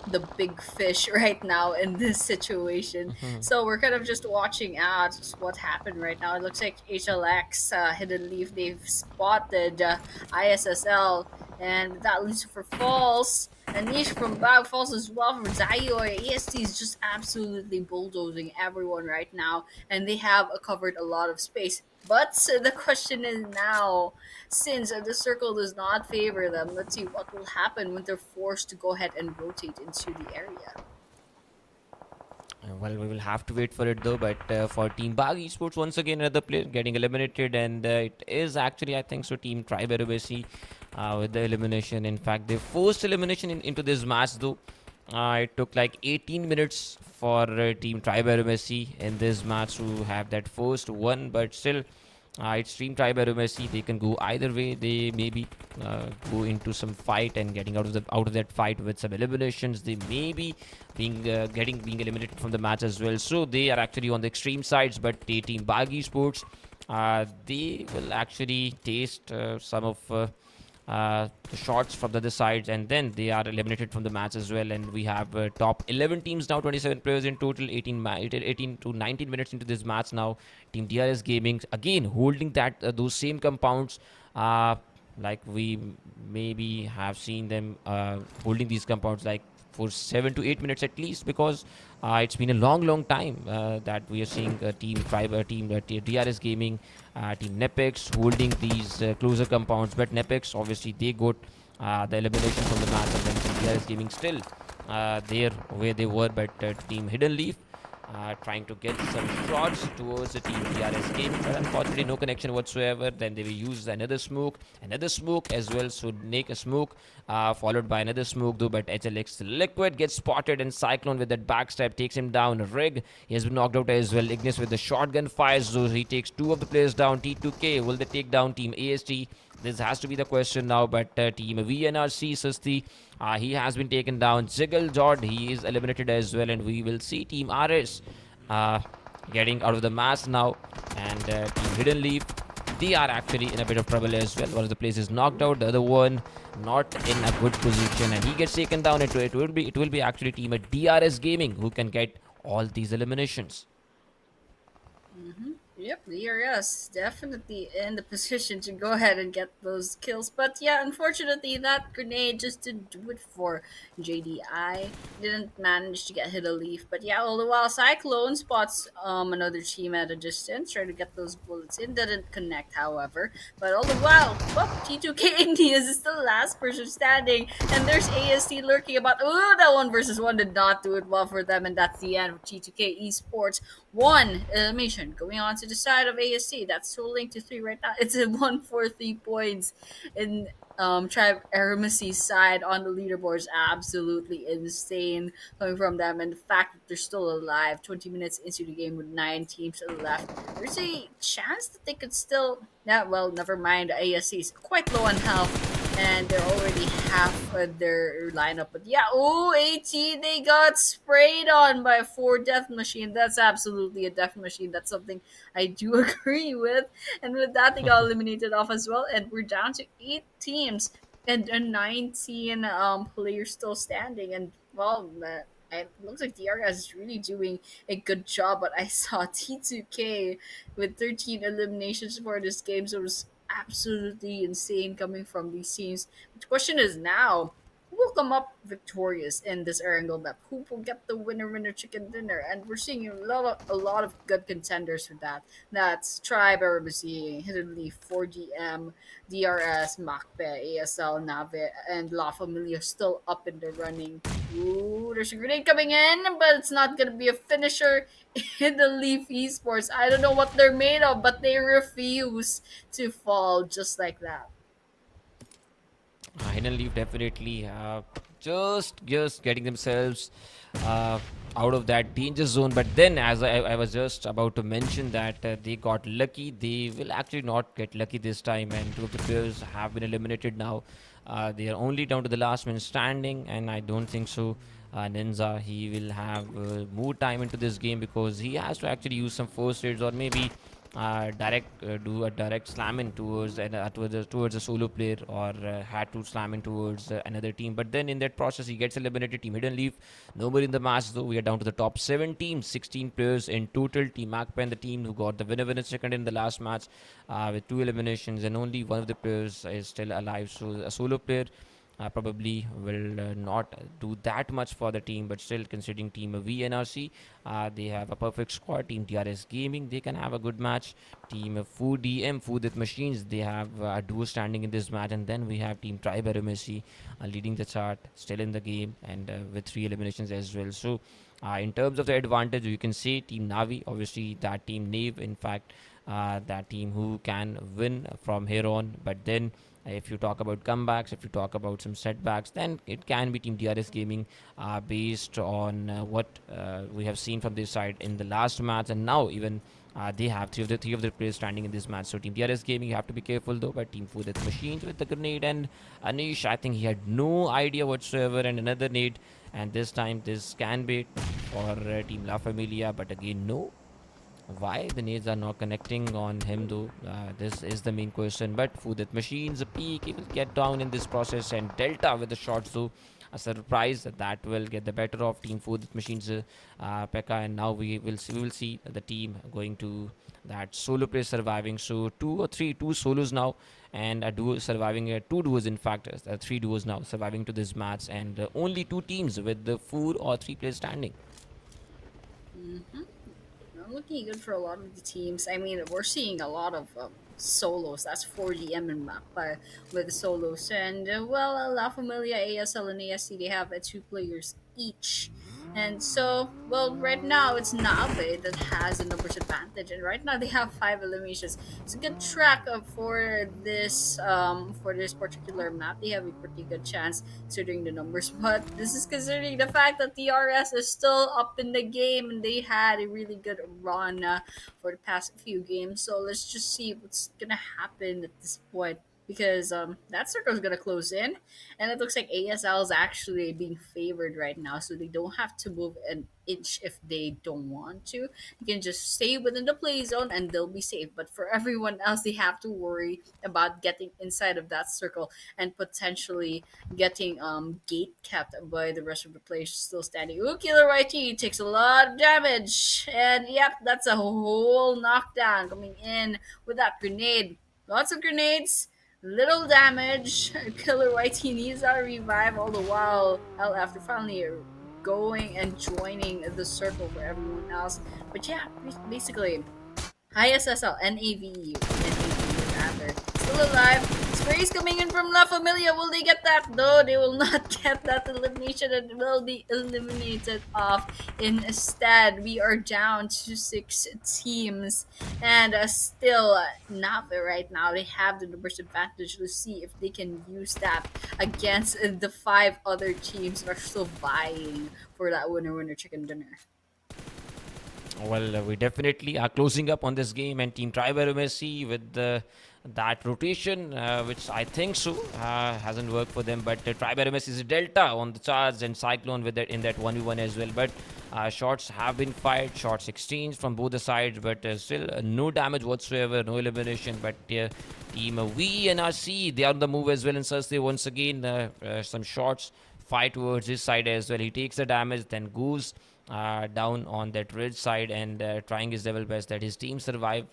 the big fish right now in this situation. So we're kind of just watching out what happened right now. It looks like HLX, Hidden Leaf, they've spotted ISSL, and that leads for Falls. And Niche from BAGH falls as well from Zayo. EST is just absolutely bulldozing everyone right now, and they have covered a lot of space. But the question is now, since the circle does not favor them, let's see what will happen when they're forced to go ahead and rotate into the area. Well, we will have to wait for it though. But for Team BAGH Esports, once again another player getting eliminated, and it is actually, I think so, Team Tribe AEROMACY with the elimination. In fact, their first elimination into this match though. It took like 18 minutes for Team Tribe AEROMACY in this match to have that first one, but still. It's Team Tribe AEROMACY. They can go either way. They maybe go into some fight and getting out of that fight with some eliminations. They may be being eliminated from the match as well. So they are actually on the extreme sides. But the Team BAGH Esports, they will actually taste some of the shots from the other sides, and then they are eliminated from the match as well. And we have top 11 teams now, 27 players in total, 18 to 19 minutes into this match now. Team DRS Gaming again holding that those same compounds, like we maybe have seen them holding these compounds like for 7 to 8 minutes at least, because it's been a long time that we are seeing Team DRS Gaming, Team NEPX holding these closer compounds. But NEPX, obviously, they got the elimination from the match, and then Team DRS Gaming still there where they were. But Team Hidden Leaf trying to get some shots towards the Team DRS Gaming, but unfortunately no connection whatsoever. Then they will use another smoke as well. So make a smoke followed by another smoke though, but HLX Liquid gets spotted, and Cyclone with that backstab takes him down. Rig, he has been knocked out as well. Ignis with the shotgun fires, so he takes 2 of the players down. T2K, will they take down Team AST? This has to be the question now, but Team VNRC Sasti, he has been taken down. Jiggle Jord, he is eliminated as well, and we will see Team RS getting out of the match now. And Team Hidden Leaf, they are actually in a bit of trouble as well. One of the players is knocked out, the other one not in a good position, and he gets taken down. It will be actually Team DRS Gaming who can get all these eliminations. Yep, DRS definitely in the position to go ahead and get those kills. But yeah, unfortunately, that grenade just didn't do it for JDI. Didn't manage to get hit a leaf. But yeah, all the while, Cyclone spots another team at a distance, trying to get those bullets in. Didn't connect, however. But all the while, T2K Indians is the last person standing. And there's AST lurking about. Ooh, that 1 versus 1 did not do it well for them. And that's the end of T2K Esports. 1 elimination going on to the side of ASC. That's totaling to 3 right now. It's a 143 points in Tribe AEROMACY's side on the leaderboards. Absolutely insane coming from them, and the fact that they're still alive 20 minutes into the game with 9 teams left. There's a chance that they could still. Yeah, well, never mind. ASC is quite low on health, and they're already half of their lineup. But yeah, AT, they got sprayed on by a 4 death machine. That's absolutely a death machine. That's something I do agree with. And with that, they got eliminated off as well. And we're down to 8 teams and 19 players still standing. And well, it looks like DRS is really doing a good job. But I saw T2K with 13 eliminations for this game, so it was absolutely insane coming from these teams. The question is now, who will come up victorious in this Erangel map? Who will get the winner chicken dinner? And we're seeing a lot of good contenders for that. That's Tribe AEROMACY, Hidden Leaf, 4DM, DRS, MAKPEN, ASL, Nave, and LaFamilia still up in the running. Ooh, there's a grenade coming in, but it's not gonna be a finisher. Hidden Leaf Esports, I don't know what they're made of, but they refuse to fall just like that. Hidden Leaf definitely just getting themselves out of that danger zone. But then, as I was just about to mention that they got lucky, they will actually not get lucky this time, and 2 of the players have been eliminated now. They are only down to the last man standing, and I don't think so Ninja, he will have more time into this game because he has to actually use some first aids or maybe do a direct slam in towards a solo player, or had to slam in towards another team. But then in that process, he gets eliminated. Team Hidden Leaf, nobody in the match though. We are down to the top 7 teams, 16 players in total. Team MAKPEN, the team who got the winner second in the last match with 2 eliminations, and only one of the players is still alive. So a solo player probably will not do that much for the team, but still considering team VNRC, they have a perfect squad. Team DRS Gaming, they can have a good match. Team Food DM, Food with Machines, they have a duo standing in this match. And then we have Team Tribe AEROMACY leading the chart, still in the game, and with 3 eliminations as well. So in terms of the advantage, you can say Team Navi, obviously that team Nave, in fact, that team who can win from here on. But then if you talk about comebacks, if you talk about some setbacks, then it can be Team DRS Gaming based on what we have seen from this side in the last match. And now even they have three of the players standing in this match. So Team DRS Gaming, you have to be careful though. But Team Food with Machines with the grenade, and Anish, I think he had no idea whatsoever, and another nade. And this time this can be for Team LaFamilia, but again no. Why the nades are not connecting on him though, this is the main question. But Food with Machines, a peak, he will get down in this process, and Delta with the shots though, a surprise that will get the better of Team Food with Machines Pekka. And now we will see the team going to that solo play surviving. So 2 solos now, and a duo surviving, 2 duos in fact, 3 duos now surviving to this match, and only 2 teams with the 4 or 3 players standing. Looking good for a lot of the teams. I mean, we're seeing a lot of solos. That's 4DM and MAPA with the solos. And, La Familia, ASL, and ASC, they have 2 players each. And so, right now it's Nave that has a numbers advantage, and right now they have 5 eliminations. It's a good track for this particular map. They have a pretty good chance considering the numbers, but this is considering the fact that the RS is still up in the game, and they had a really good run for the past few games. So let's just see what's gonna happen at this point, because that circle is gonna close in, and it looks like ASL is actually being favored right now, so they don't have to move an inch if they don't want to. They can just stay within the play zone and they'll be safe. But for everyone else, they have to worry about getting inside of that circle and potentially getting gate kept by the rest of the players still standing. Ooh, Killer YT takes a lot of damage, and yep, that's a whole knockdown coming in with that grenade. Lots of grenades, little damage. Killer YT needs a revive, all the while LF finally going and joining the circle for everyone else. But yeah, basically ISSL, NAVU rather, still alive. Sprays coming in from La Familia. Will they get that? No, they will not get that elimination, and will be eliminated off. Instead, we are down to 6 teams, and still Nave right now. They have the numbers advantage. Let's see if they can use that against the 5 other teams that are still vying for that winner chicken dinner. Well, we definitely are closing up on this game, and Team Tribe AEROMACY with that rotation, which I think so hasn't worked for them. But Tribe AEROMACY is a Delta on the charge, and Cyclone with that in that 1v1 as well. But shots have been fired, shots exchanged from both the sides, but still no damage whatsoever, no elimination. But Team VNRC, they are on the move as well, and Thursday once again some shots fired towards his side as well. He takes the damage, then goes down on that red side, and trying his level best that his team survive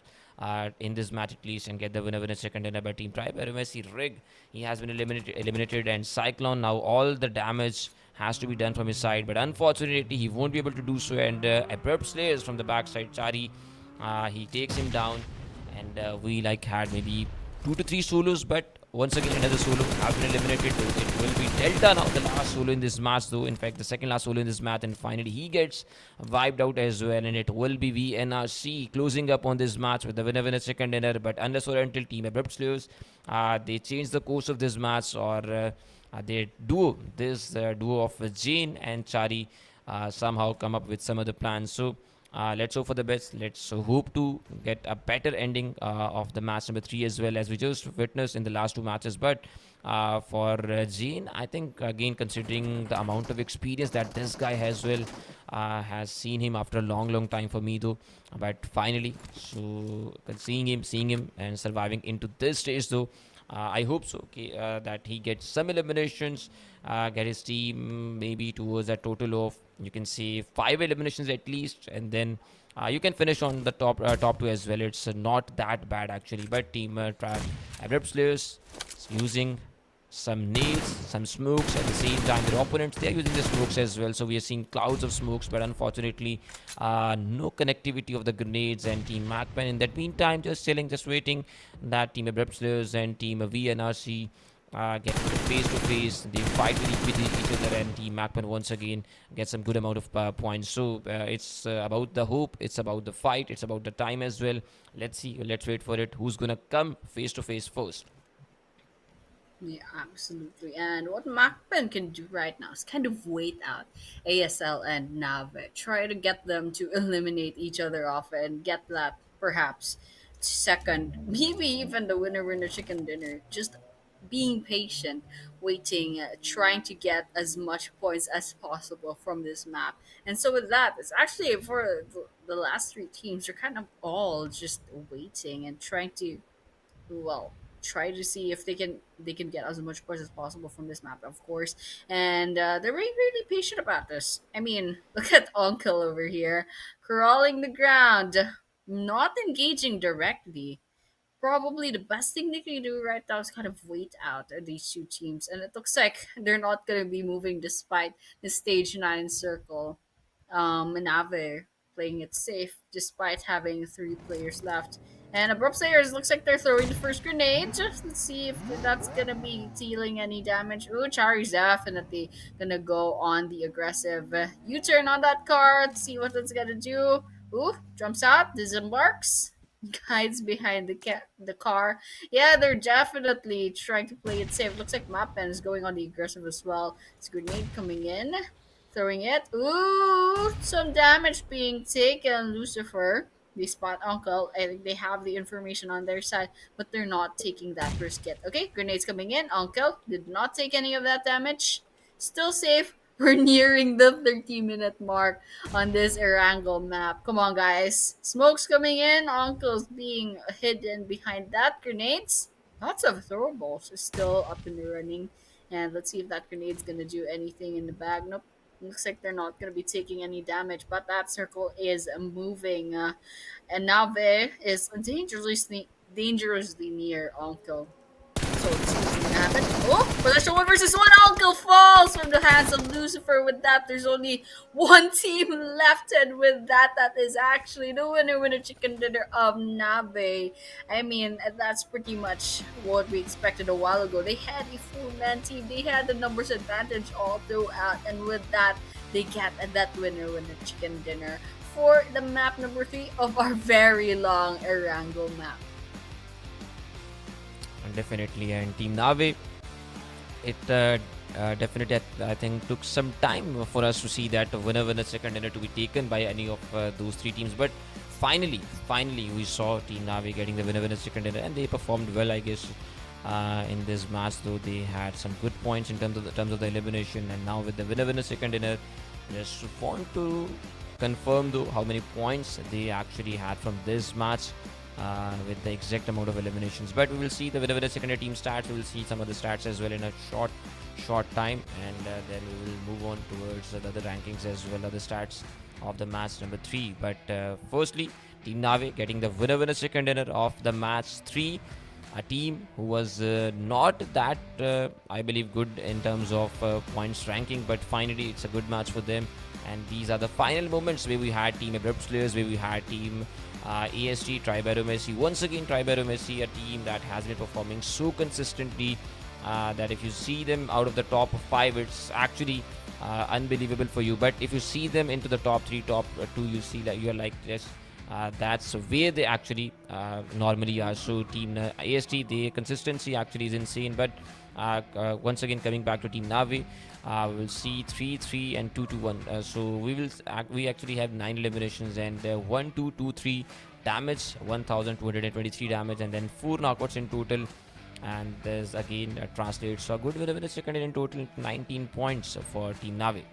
in this match at least and get the winner second dinner by Team Tribe AEROMACY. Rig, he has been eliminated, and Cyclone, now all the damage has to be done from his side, but unfortunately he won't be able to do so. And ABRUPT slayers from the backside, Chari, he takes him down, and we had maybe 2 to 3 solos, but once again another solo has been eliminated. It will be Delta now, the last solo in this match though, in fact the second last solo in this match, and finally he gets wiped out as well, and it will be VNRC closing up on this match with the winner second dinner. But unless or until Team ABRUPT slayers they change the course of this match, or they duo of Jane and Chari somehow come up with some other plans. So let's hope for the best. Let's hope to get a better ending of the match number 3 as well, as we just witnessed in the last 2 matches. But for Jane. I think again, considering the amount of experience that this guy has has seen him after a long time for me though, but finally, so seeing him and surviving into this stage though, I hope so, okay, that he gets some eliminations, get his team maybe towards a total of, you can say, 5 eliminations at least, and then you can finish on the top 2 as well. It's not that bad actually, but team Abrupt players using some nades, some smokes at the same time. Their opponents, they are using the smokes as well, so we are seeing clouds of smokes, but unfortunately no connectivity of the grenades. And team MAKPEN in that meantime just chilling, just waiting that team Abrupt players and team VNRC get face to face. They fight with each other, and team MAKPEN once again gets some good amount of points. So it's about the hope, it's about the fight, it's about the time as well. Let's see, let's wait for it, who's gonna come face to face first. Yeah, absolutely. And what MAKPEN can do right now is kind of wait out ASL and Nave. Try to get them to eliminate each other off and get that perhaps second, maybe even the winner chicken dinner. Just being patient, waiting, trying to get as much points as possible from this map. And so with that, it's actually for the last 3 teams, they're kind of all just waiting and trying to, well, try to see if they can get as much points as possible from this map, of course. And they're really patient about this. I mean, look at Uncle over here crawling the ground, not engaging directly. Probably the best thing they can do right now is kind of wait out these 2 teams, and it looks like they're not going to be moving despite the stage 9 circle. Nave playing it safe despite having 3 players left. And Abrupt players looks like they're throwing the first grenade. Just let's see if that's gonna be dealing any damage. Ooh, Chari's definitely gonna go on the aggressive U-turn on that car. Let's see what that's gonna do. Ooh, jumps out, disembarks, hides behind the car. Yeah, they're definitely trying to play it safe. Looks like MAKPEN is going on the aggressive as well. It's a grenade coming in, throwing it. Ooh, some damage being taken. Lucifer. They spot Uncle. I think they have the information on their side, but they're not taking that risk yet. Okay, grenades coming in. Uncle did not take any of that damage. Still safe. We're nearing the 30-minute mark on this Erangel map. Come on, guys. Smoke's coming in. Uncle's being hidden behind that. Grenades. Lots of throwables is still up and running. And let's see if that grenade's going to do anything in the bag. Nope. Looks like they're not going to be taking any damage, but that circle is moving. And Nave is dangerously near Uncle. So let's see what's going to happen. Oh, but that's 1 versus 1. Uncle falls from the hands of Lucifer. With that, there's only 1 team left, and with that, that is actually the winner chicken dinner of Nave. I mean, that's pretty much what we expected a while ago. They had a full man team. They had the numbers advantage all throughout, and with that, they get that winner chicken dinner for the map number 3 of our very long Erangel map. Definitely. And team Nave, it definitely, I think, took some time for us to see that winner second dinner to be taken by any of those 3 teams, but finally we saw team Nave getting the winner second dinner, and they performed well, I guess, in this match, though they had some good points in terms of the elimination. And now with the winner second dinner, just want to confirm though how many points they actually had from this match, with the exact amount of eliminations. But we will see the winner secondary team stats. We will see some of the stats as well in a short time, and then we will move on towards the other rankings as well, other stats of the match number 3. But firstly, team Nave getting the winner second dinner of the match 3, a team who was not that I believe good in terms of points ranking, but finally it's a good match for them. And these are the final moments where we had team Abrupt players, where we had team AST, AEROMACY. Once again, AEROMACY, a team that has been performing so consistently that if you see them out of the top 5, it's actually unbelievable for you. But if you see them into the top 3, top 2, you see that you're like, yes, that's where they actually normally are. So team AST, the consistency actually is insane. But once again, coming back to team Nave, we'll see 3-3 and 2-1. So we actually have 9 eliminations and 1, 2, 2, 3 damage, 1223 damage, and then 4 knockouts in total. and there's again translates so a good win in second in total 19 points for Team Nave.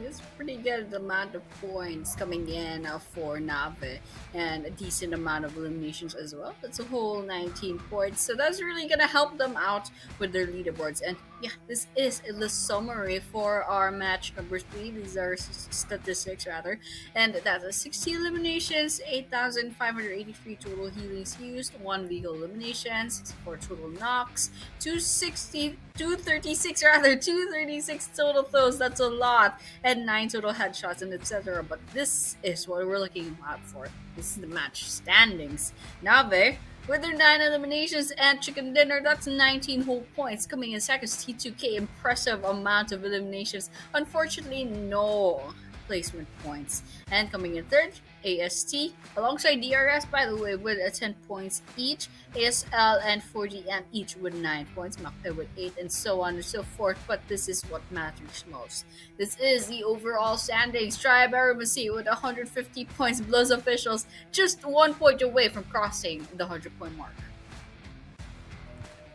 It's pretty good amount of points coming in for Nave, and a decent amount of eliminations as well. That's a whole 19 points, so that's really gonna help them out with their leaderboards. And yeah, this is the summary for our match number 3. These are statistics rather, and that's 60 eliminations, 8,583 total healings used, 1 vehicle eliminations, 4 total knocks, 236 total throws. That's a lot, and 9 total headshots and etc. But this is what we're looking out for. This is the match standings. Nave, with their 9 eliminations and chicken dinner, that's 19 whole points. Coming in second, T2K, impressive amount of eliminations. Unfortunately, no placement points. And coming in third, AST, alongside DRS, by the way, with 10 points each. ASL and 4GM each with 9 points. MAKPEN with 8, and so on and so forth. But this is what matters most. This is the overall standings. Tribe AEROMACY with 150 points. BLUZZ officials just 1 point away from crossing the 100-point mark.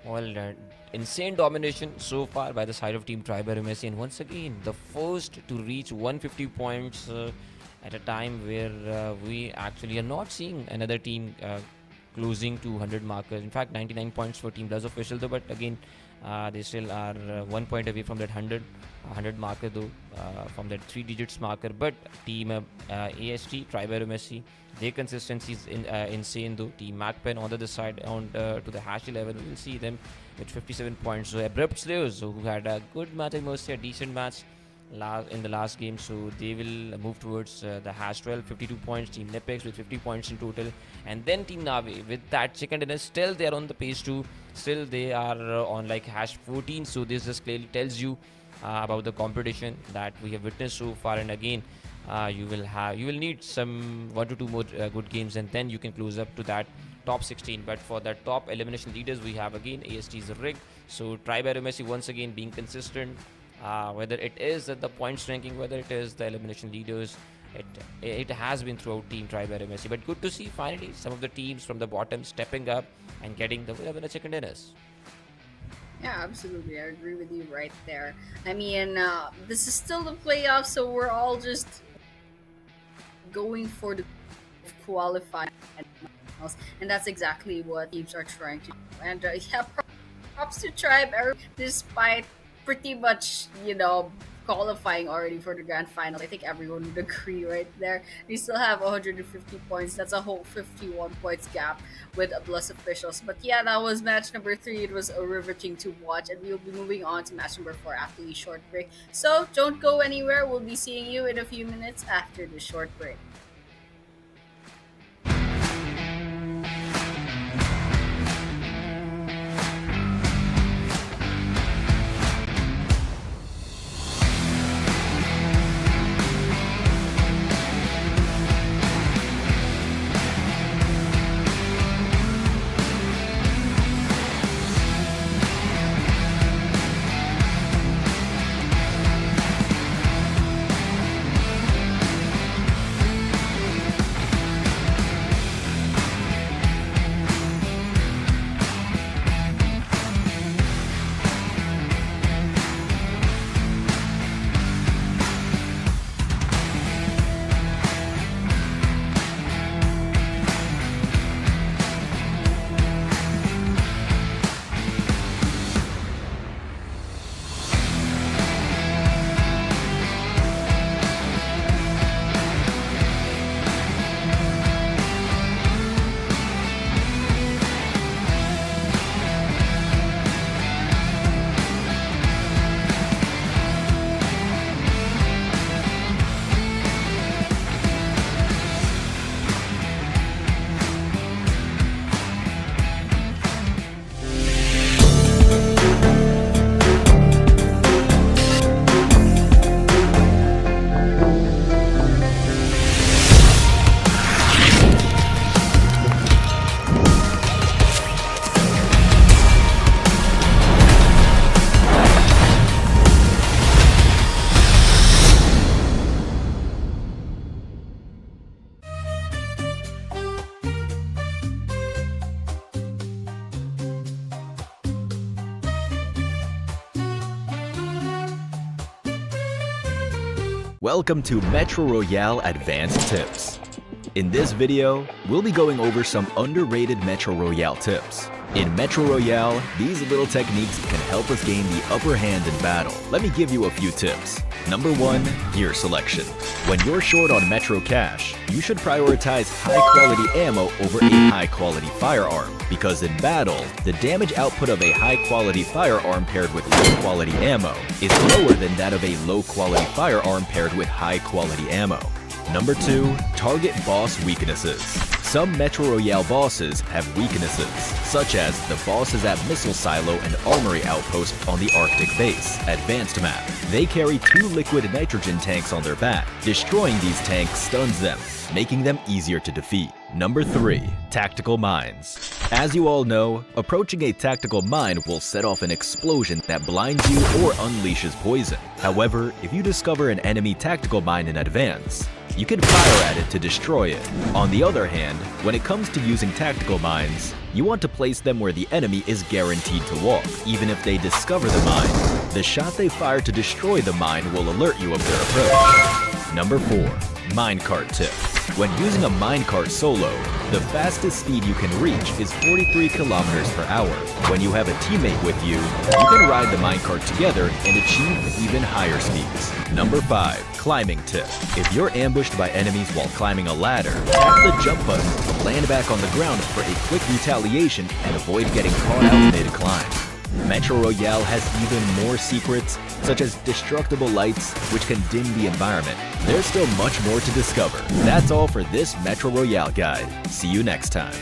Well, insane domination so far by the side of Team Tribe AEROMACY, and once again the first to reach 150 points at a time where we actually are not seeing another team closing to 100 markers. In fact, 99 points for Team BLUZZ official though, but again they still are 1 point away from that 100 marker though, from that 3 digits marker. But Team AST, Tribe AEROMACY, their consistency is insane though. Team MAKPEN on the other side, on to the hash 11, we will see them with 57 points. So ABRUPT Slayers, who had a good match, I must say, a decent match in the last game, so they will move towards the hash 12, 52 points. Team NEPX with 50 points in total, and then Team Nave with that second dinner, still they are on the pace too. Still they are on like hash 14. So this just clearly tells you about the competition that we have witnessed so far. And again, you will need some 1 to 2 more good games, and then you can close up to that top 16. But for the top elimination leaders, we have again AST's rig. So Tribe AEROMACY once again being consistent, whether it is at the points ranking, whether it is the elimination leaders, it has been throughout Team Tribe AEROMACY. But good to see finally some of the teams from the bottom stepping up and getting the winner chicken dinners. Yeah, absolutely. I agree with you right there. I mean, this is still the playoffs, so we're all just going for the qualifying, and that's exactly what teams are trying to do. And yeah, props to Tribe, despite pretty much, qualifying already for the grand final. I think everyone would agree right there. We still have 150 points. That's a whole 51 points gap with BLUZZ officials. But yeah, that was match number 3. It was riveting to watch, and we'll be moving on to match number 4 after the short break. So don't go anywhere. We'll be seeing you in a few minutes after the short break. Welcome to Metro Royale Advanced Tips. In this video, we'll be going over some underrated Metro Royale tips. In Metro Royale, these little techniques can help us gain the upper hand in battle. Let me give you a few tips. Number 1, gear selection. When you're short on Metro cash, you should prioritize high-quality ammo over a high-quality firearm, because in battle, the damage output of a high-quality firearm paired with low-quality ammo is lower than that of a low-quality firearm paired with high-quality ammo. Number 2, target boss weaknesses. Some Metro Royale bosses have weaknesses, such as the bosses at Missile Silo and Armory Outpost on the Arctic Base, Advanced Map. They carry 2 liquid nitrogen tanks on their back. Destroying these tanks stuns them, making them easier to defeat. Number 3, tactical mines. As you all know, approaching a tactical mine will set off an explosion that blinds you or unleashes poison. However, if you discover an enemy tactical mine in advance, you can fire at it to destroy it. On the other hand, when it comes to using tactical mines, you want to place them where the enemy is guaranteed to walk. Even if they discover the mine, the shot they fire to destroy the mine will alert you of their approach. Number 4, minecart tip. When using a minecart solo, the fastest speed you can reach is 43 kilometers per hour. When you have a teammate with you, you can ride the minecart together and achieve even higher speeds. Number 5, climbing tip. If you're ambushed by enemies while climbing a ladder, tap the jump button to land back on the ground for a quick retaliation and avoid getting caught out mid-climb. Metro Royale has even more secrets, such as destructible lights, which can dim the environment. There's still much more to discover. That's all for this Metro Royale guide. See you next time.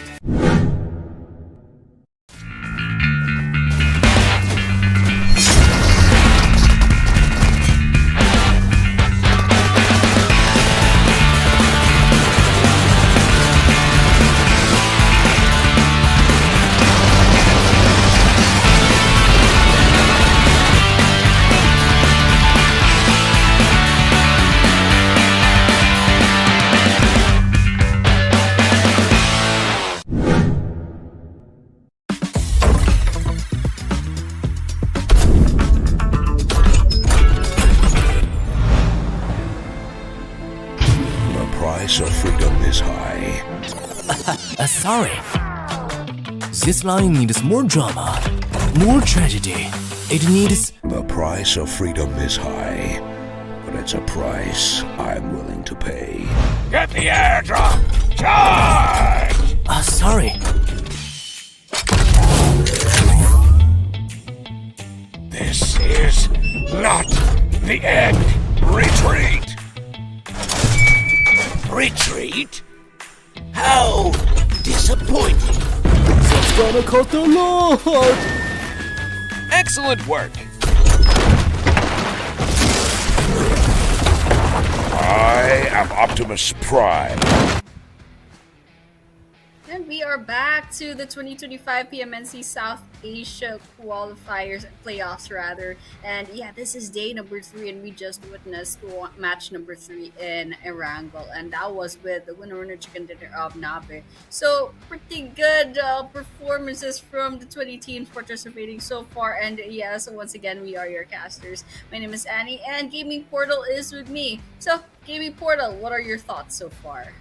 Price of freedom is high. Sorry. This line needs more drama, more tragedy. It needs... The price of freedom is high, but it's a price I'm willing to pay. Get the airdrop! Charge! Sorry. This is not the end. Retreat! Retreat? How disappointing. That's gonna cut the load. Excellent work! I am Optimus Prime. And we are back to the 2025 PMNC South Asia qualifiers, playoffs rather. And yeah, this is day number 3 and we just witnessed match number 3 in Erangel. And that was with the winner chicken dinner of Nabe. So pretty good performances from the 20 teams participating so far. And yeah, so once again, we are your casters. My name is Annie and Gaming Portal is with me. So Gaming Portal, what are your thoughts so far?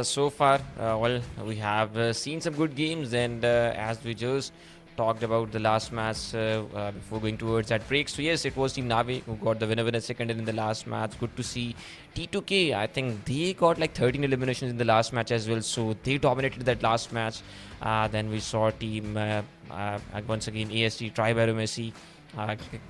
So far, well, we have seen some good games, and as we just talked about the last match before going towards that break. So yes, it was Team Navi who got the winner second in the last match. Good to see. T2K, I think they got like 13 eliminations in the last match as well, so they dominated that last match. Then we saw team once again AST Tribe AEROMACY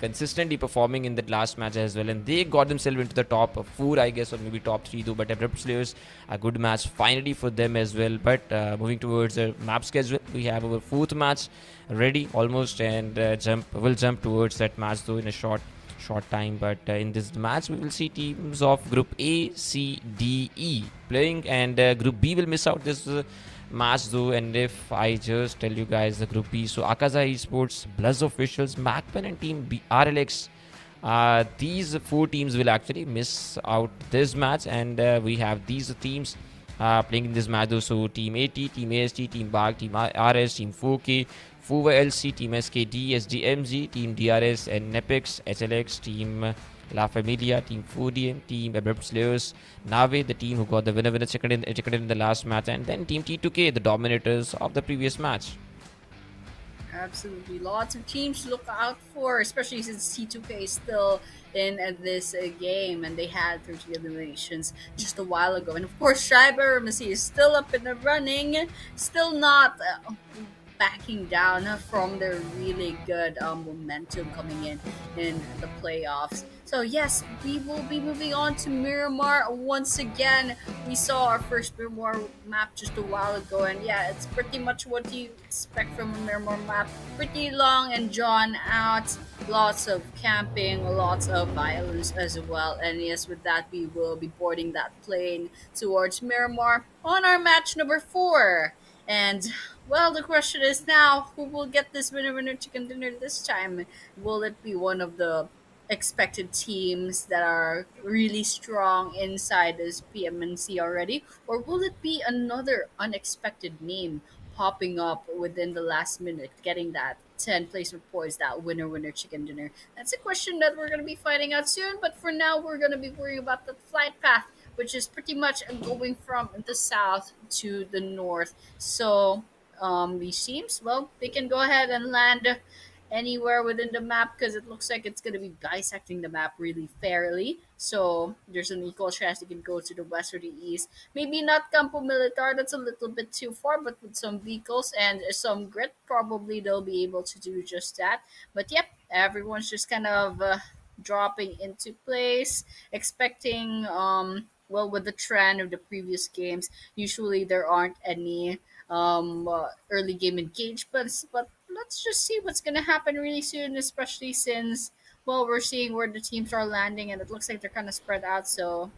consistently performing in that last match as well, and they got themselves into the top 4, I guess, or maybe top 3 though. But ABRUPT players, a good match finally for them as well. But moving towards the map schedule, we have our 4th match ready almost, and we'll jump towards that match though in a short time. But in this match we will see teams of group A, C, D, E playing, and group B will miss out this match though. And if I just tell you guys the group B, so AKAZAYA Esports, BLUZZ Officials, MAKPEN and team RLX, these 4 teams will actually miss out this match, and we have these teams playing in this match though. So team AT, team AST, team BAGH, team RS, team 4K, FUVA LC, team SKD, SDMZ, team DRS and NEPX, SLX, team La Familia, Team Fudian, Team ABRUPT Slayers, Nave, the team who got the winner chicken in the last match, and then Team T2K, the dominators of the previous match. Absolutely. Lots of teams to look out for, especially since T2K is still in this game and they had 30 eliminations just a while ago. And of course, AEROMACY is still up in the running, still not backing down from their really good momentum coming in the playoffs. So yes, we will be moving on to Miramar once again. We saw our first Miramar map just a while ago, and yeah, it's pretty much what you expect from a Miramar map. Pretty long and drawn out, lots of camping, lots of violence as well. And yes, with that, we will be boarding that plane towards Miramar on our match number 4. And well, the question is now, who will get this winner chicken dinner this time? Will it be one of the expected teams that are really strong inside this PMNC already, or will it be another unexpected name popping up within the last minute, getting that 10 placement points, that winner chicken dinner? That's a question that we're going to be finding out soon, but for now, we're going to be worrying about the flight path, which is pretty much going from the south to the north. So these teams, well, they can go ahead and land anywhere within the map because it looks like it's going to be bisecting the map really fairly. So there's an equal chance you can go to the west or the east. Maybe not Campo Militar, that's a little bit too far, but with some vehicles and some grit, probably they'll be able to do just that. But yep, everyone's just kind of dropping into place, expecting well, with the trend of the previous games, usually there aren't any early game engagements, but let's just see what's gonna happen really soon, especially since, well, we're seeing where the teams are landing and it looks like they're kind of spread out. So,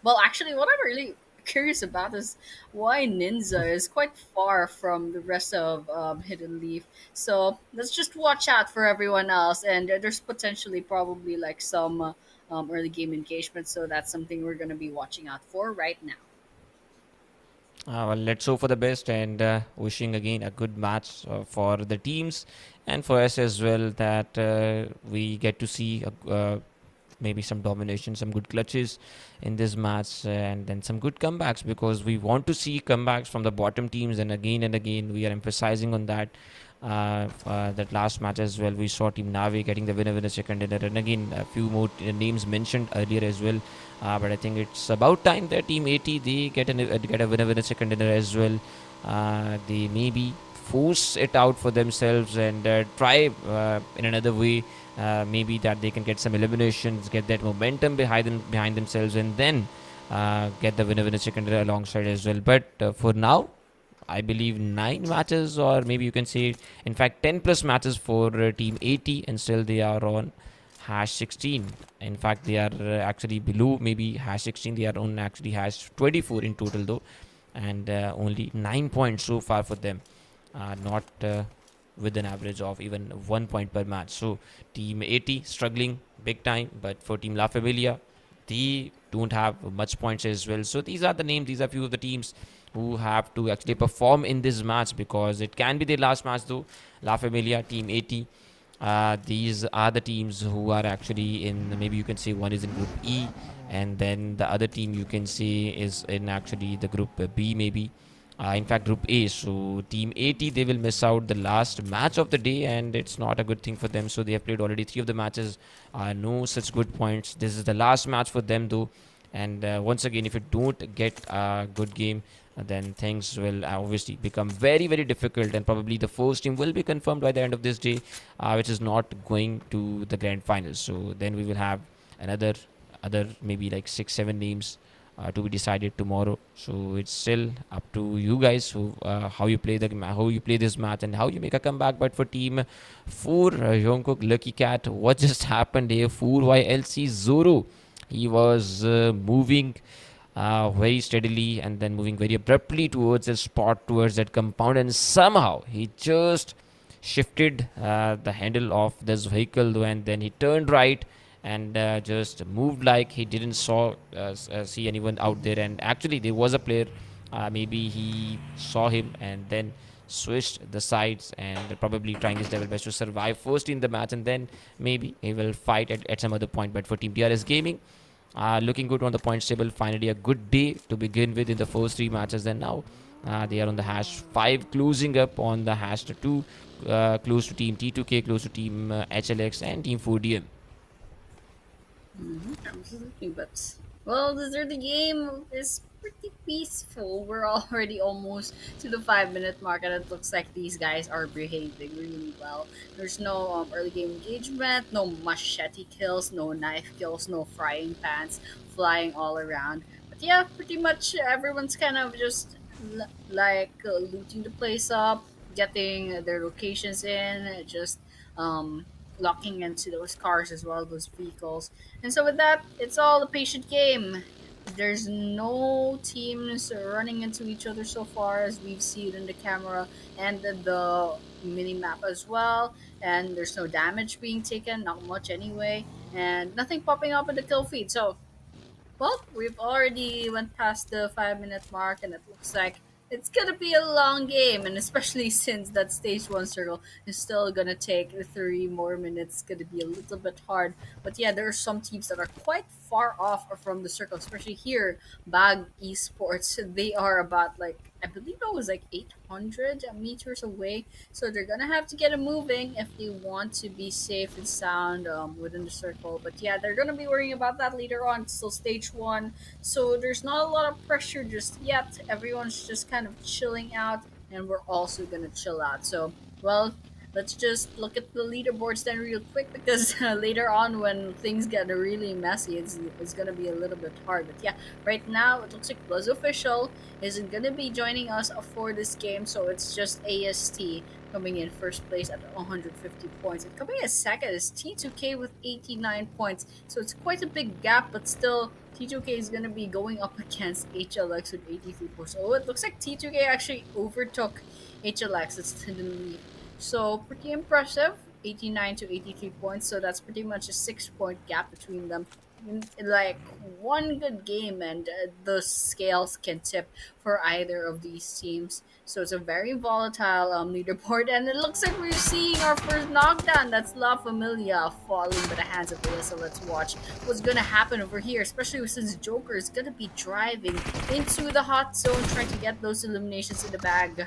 well, actually, what I'm really curious about is why Ninja is quite far from the rest of Hidden Leaf. So let's just watch out for everyone else, and there's potentially probably like some early game engagement. So that's something we're gonna be watching out for right now. Well, let's hope for the best, and wishing again a good match for the teams and for us as well, that we get to see maybe some domination, some good clutches in this match, and then some good comebacks, because we want to see comebacks from the bottom teams. And again we are emphasizing on that. That last match as well, we saw Team Nave getting the winner second dinner, and again a few more names mentioned earlier as well. But I think it's about time that Team 80 they get a winner second dinner as well. They maybe force it out for themselves and try in another way. Maybe that they can get some eliminations, get that momentum behind themselves, and then get the winner second dinner alongside as well. But for now, I believe 9 matches, or maybe you can say, in fact, 10 plus matches for Team 80, and still they are on hash 16. In fact, they are actually below maybe hash 16. They are on actually hash 24 in total though, and only 9 points so far for them, not with an average of even 1 point per match. So Team 80 struggling big time, but for Team La Familia, they don't have much points as well. So these are the names, these are few of the teams who have to actually perform in this match, because it can be their last match though. La Familia, Team 80, these are the teams who are actually in, maybe you can say one is in Group E, and then the other team you can say is in actually the Group B maybe. In fact, Group A. So Team 80, they will miss out the last match of the day, and it's not a good thing for them. So they have played already 3 of the matches, no such good points. This is the last match for them though, and once again, if you don't get a good game, then things will obviously become very difficult, and probably the first team will be confirmed by the end of this day, which is not going to the grand finals. So then we will have another maybe like 6-7 names to be decided tomorrow. So it's still up to you guys how you play this match and how you make a comeback. But for Team 4, YONKO, Lucky Cat, what just happened here? 4YLC Zoro, he was moving very steadily and then moving very abruptly towards his spot, towards that compound, and somehow he just shifted the handle of this vehicle though, and then he turned right and just moved like he didn't see anyone out there. And actually there was a player, maybe he saw him and then switched the sides and probably trying his level best to survive first in the match, and then maybe he will fight at some other point. But for Team DRS Gaming, looking good on the points table. Finally a good day to begin with in the first 3 matches, and now they are on the hash 5, closing up on the hash 2, close to Team T2K, close to Team HLX and Team 4DM. Absolutely, but well, the game is pretty peaceful. We're already almost to the 5-minute mark, and it looks like these guys are behaving really well. There's no early game engagement, no machete kills, no knife kills, no frying pans flying all around. But yeah, pretty much everyone's kind of just looting the place up, getting their locations in, just locking into those cars as well, those vehicles. And so with that, it's all a patient game. There's no teams running into each other so far, as we've seen in the camera and the mini map as well. And there's no damage being taken, not much anyway, and nothing popping up in the kill feed. So, well, we've already went past the 5-minute mark, and it looks like it's gonna be a long game, and especially since that stage 1 circle is still gonna take 3 more minutes, it's gonna be a little bit hard. But yeah, there are some teams that are quite far off from the circle, especially here, BAGH Esports. They are about, like, I believe it was like 800 meters away, so they're gonna have to get it moving if they want to be safe and sound within the circle. But yeah, they're gonna be worrying about that later on. It's still stage 1, so there's not a lot of pressure just yet. Everyone's just kind of chilling out, and we're also gonna chill out. So, well, let's just look at the leaderboards then real quick, because later on when things get really messy, it's gonna be a little bit hard. But yeah, right now it looks like BLUZZ Official isn't gonna be joining us for this game, so it's just AST coming in first place at 150 points. And coming in second is T2K with 89 points. So it's quite a big gap, but still T2K is gonna be going up against HLX with 83 points. So it looks like T2K actually overtook HLX. It's to the lead. So pretty impressive, 89 to 83 points. So that's pretty much a 6-point gap between them. In like one good game, and the scales can tip for either of these teams. So it's a very volatile leaderboard, and it looks like we're seeing our first knockdown. That's LaFamilia falling by the hands of ASL. So let's watch what's gonna happen over here, especially since Joker is gonna be driving into the hot zone, trying to get those eliminations in the bag.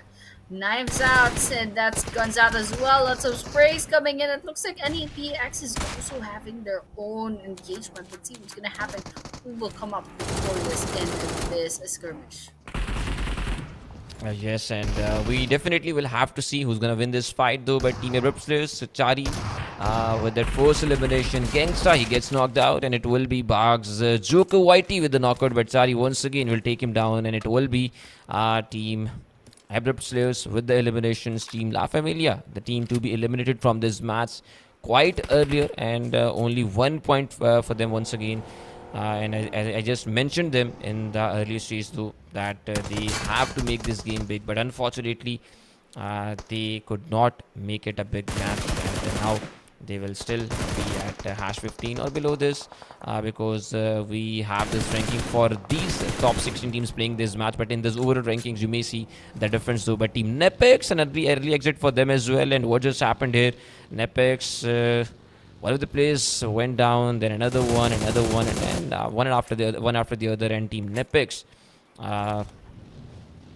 Knives out, and that's guns out as well. Lots of sprays coming in. It looks like NEPX is also having their own engagement. Let's see what's gonna happen. Who will come up victorious in this skirmish? Yes, and we definitely will have to see who's gonna win this fight though. But Team ABRUPT players, Chari with that first elimination, Gangsta, he gets knocked out, and it will be BAGH's Joker Whitey with the knockout. But Chari once again will take him down, and it will be Team ABRUPT players with the eliminations. Team LaFamilia, the team to be eliminated from this match quite earlier, and only 1 point for them once again. And I just mentioned them in the earlier stage though, that they have to make this game big, but unfortunately they could not make it a big match, and now they will still be at hash 15 or below this, because we have this ranking for these top 16 teams playing this match. But in this overall rankings, you may see the difference though. But Team NEPX, and early exit for them as well. And what just happened here, NEPX, one of the players went down, then another one, and then one after the other, and Team NEPX,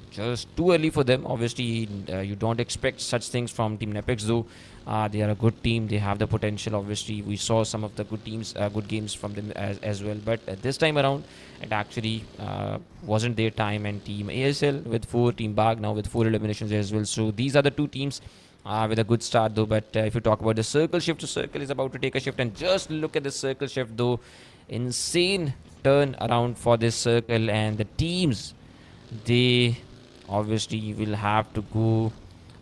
just too early for them. Obviously, you don't expect such things from Team NEPX though. They are a good team. They have the potential. Obviously, we saw some of the good games from them as well. But this time around, it actually wasn't their time. And Team ASL with 4, Team BAGH now with 4 eliminations as well. So these are the 2 teams with a good start though. But if you talk about the circle shift, the circle is about to take a shift, and just look at the circle shift though. Insane turn around for this circle, and the teams, they obviously will have to go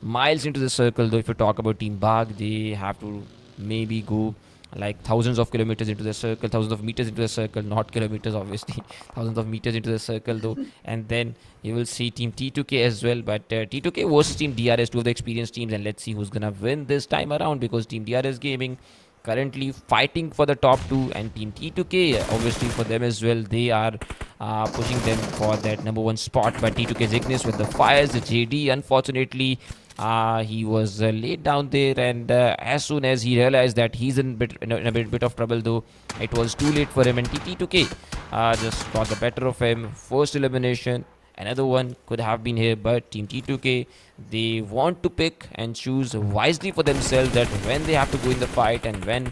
miles into the circle though. If you talk about Team BAGH, they have to maybe go like thousands of kilometers into the circle, thousands of meters into the circle, not kilometers obviously, thousands of meters into the circle though. And then you will see Team T2K as well. But T2K versus Team DRS, 2 of the experienced teams, and let's see who's gonna win this time around, because Team DRS Gaming currently fighting for the top 2, and Team T2K, obviously for them as well, they are pushing them for that number 1 spot. But T2K's Ignis with the fires, the JD, unfortunately, he was laid down there, and as soon as he realized that he's in a bit of trouble, though, it was too late for him, and T2K just got the better of him. First elimination. Another one could have been here, but Team T2K, they want to pick and choose wisely for themselves that when they have to go in the fight and when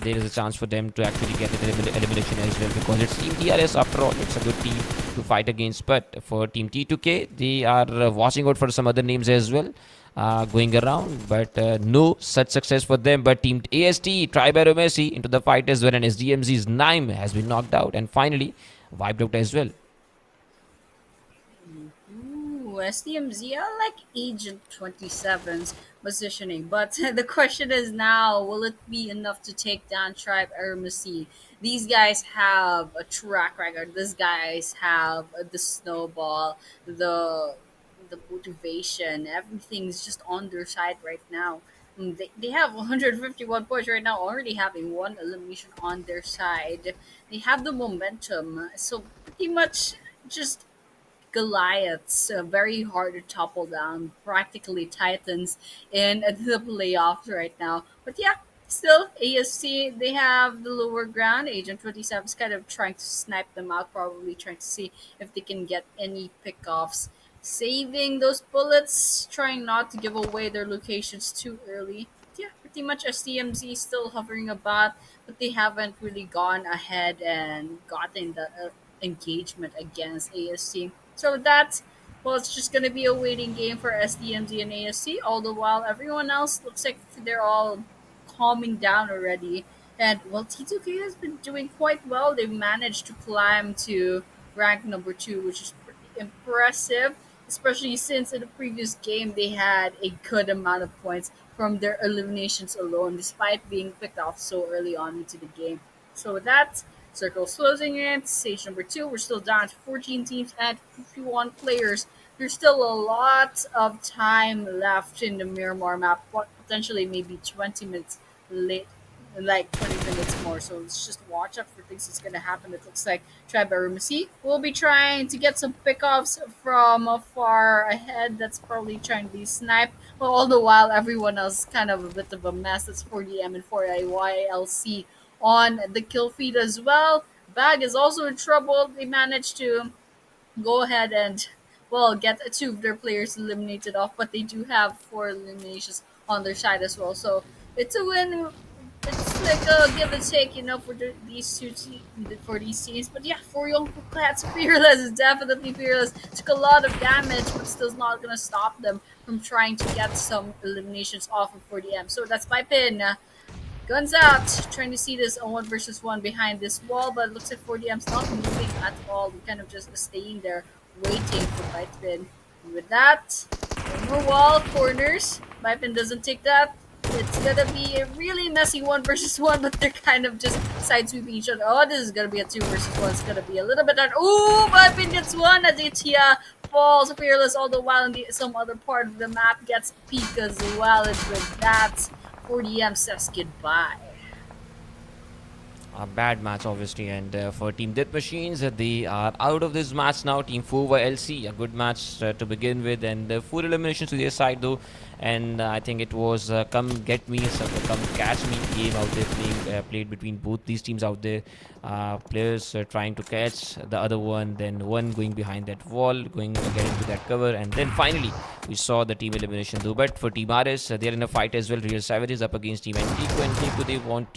there is a chance for them to actually get an elimination as well, because it's Team TRS after all. It's a good team to fight against. But for Team T2K, they are watching out for some other names as well going around, but no such success for them. But Team AST, Tribe AEROMACY into the fight as well, and SDMZ's Naim has been knocked out and finally wiped out as well. SDMZ, I like Agent 27's positioning, but the question is now, will it be enough to take down Tribe AEROMACY? These guys have a track record. These guys have the snowball, the motivation. Everything's just on their side right now. They have 151 points right now, already having 1 elimination on their side. They have the momentum, so pretty much just Goliaths, very hard to topple down, practically Titans in the playoffs right now. But yeah, still, ASC, they have the lower ground. Agent 27 is kind of trying to snipe them out, probably trying to see if they can get any pickoffs. Saving those bullets, trying not to give away their locations too early. Yeah, pretty much SDMZ still hovering about, but they haven't really gone ahead and gotten the engagement against ASC. So that's, well, it's just going to be a waiting game for SDMZ and ASC. All the while, everyone else looks like they're all calming down already. And, well, T2K has been doing quite well. They've managed to climb to rank number 2, which is pretty impressive, especially since in the previous game they had a good amount of points from their eliminations alone, despite being picked off so early on into the game. So with that, circle's closing in. Stage number 2, we're still down to 14 teams and 51 players. There's still a lot of time left in the Miramar map, potentially maybe 20 minutes late, like 20 minutes more. So let's just watch out for things that's going to happen. It looks like Tribe AEROMACY will be trying to get some pickoffs from far ahead. That's probably trying to be sniped. But all the while, everyone else is kind of a bit of a mess. That's 4DM and 4IYLC on the kill feed as well. BAGH is also in trouble. They managed to go ahead and, well, get 2 of their players eliminated off, but they do have 4 eliminations on their side as well. So it's a win. It's like a give and take, for these teams. But yeah, for YONKO Clats, Fearless is definitely Fearless. Took a lot of damage, but still not gonna stop them from trying to get some eliminations off of 4DM. So that's MAKPEN. Guns out, trying to see this 1 versus 1 behind this wall, but it looks like 4DM's not moving at all. We're kind of just staying there, waiting for MAKPEN. With that, one more wall, corners. MAKPEN doesn't take that. It's gonna be a really messy 1 versus 1, but they're kind of just side sweeping each other. Oh, this is gonna be a 2 versus 1. It's gonna be a little bit hard. Ooh, MAKPEN gets 1 as Itia falls Fearless all the while, and some other part of the map gets peak as well. And with that, 4DM says goodbye. A bad match, obviously, and for Team Death Machines, they are out of this match now. Team 4YLC, a good match to begin with, and 4 eliminations to their side though. And I think it was come get me, come catch me game out there played between both these teams out there. Players trying to catch the other one, then one going behind that wall, going to get into that cover, and then finally we saw the team elimination though. But for Team RS, they're in a fight as well. Real Savages up against Team ANTEIKU. ANTEIKU, they want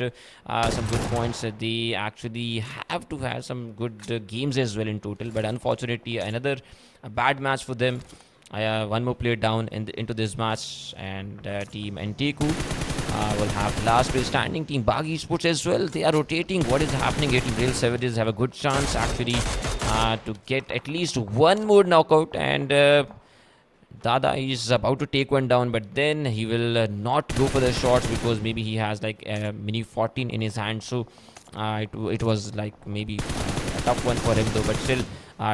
some good points. They actually have to have some good games as well in total, but unfortunately another bad match for them. One more player down into this match, and Team ANTEIKU will have the last place standing. Team BAGH ESPORTS as well, they are rotating. What is happening here? Team Real Savages have a good chance actually to get at least one more knockout, and Dada is about to take one down, but then he will not go for the shots because maybe he has like a mini 14 in his hand. So it was like maybe a tough one for him though, but still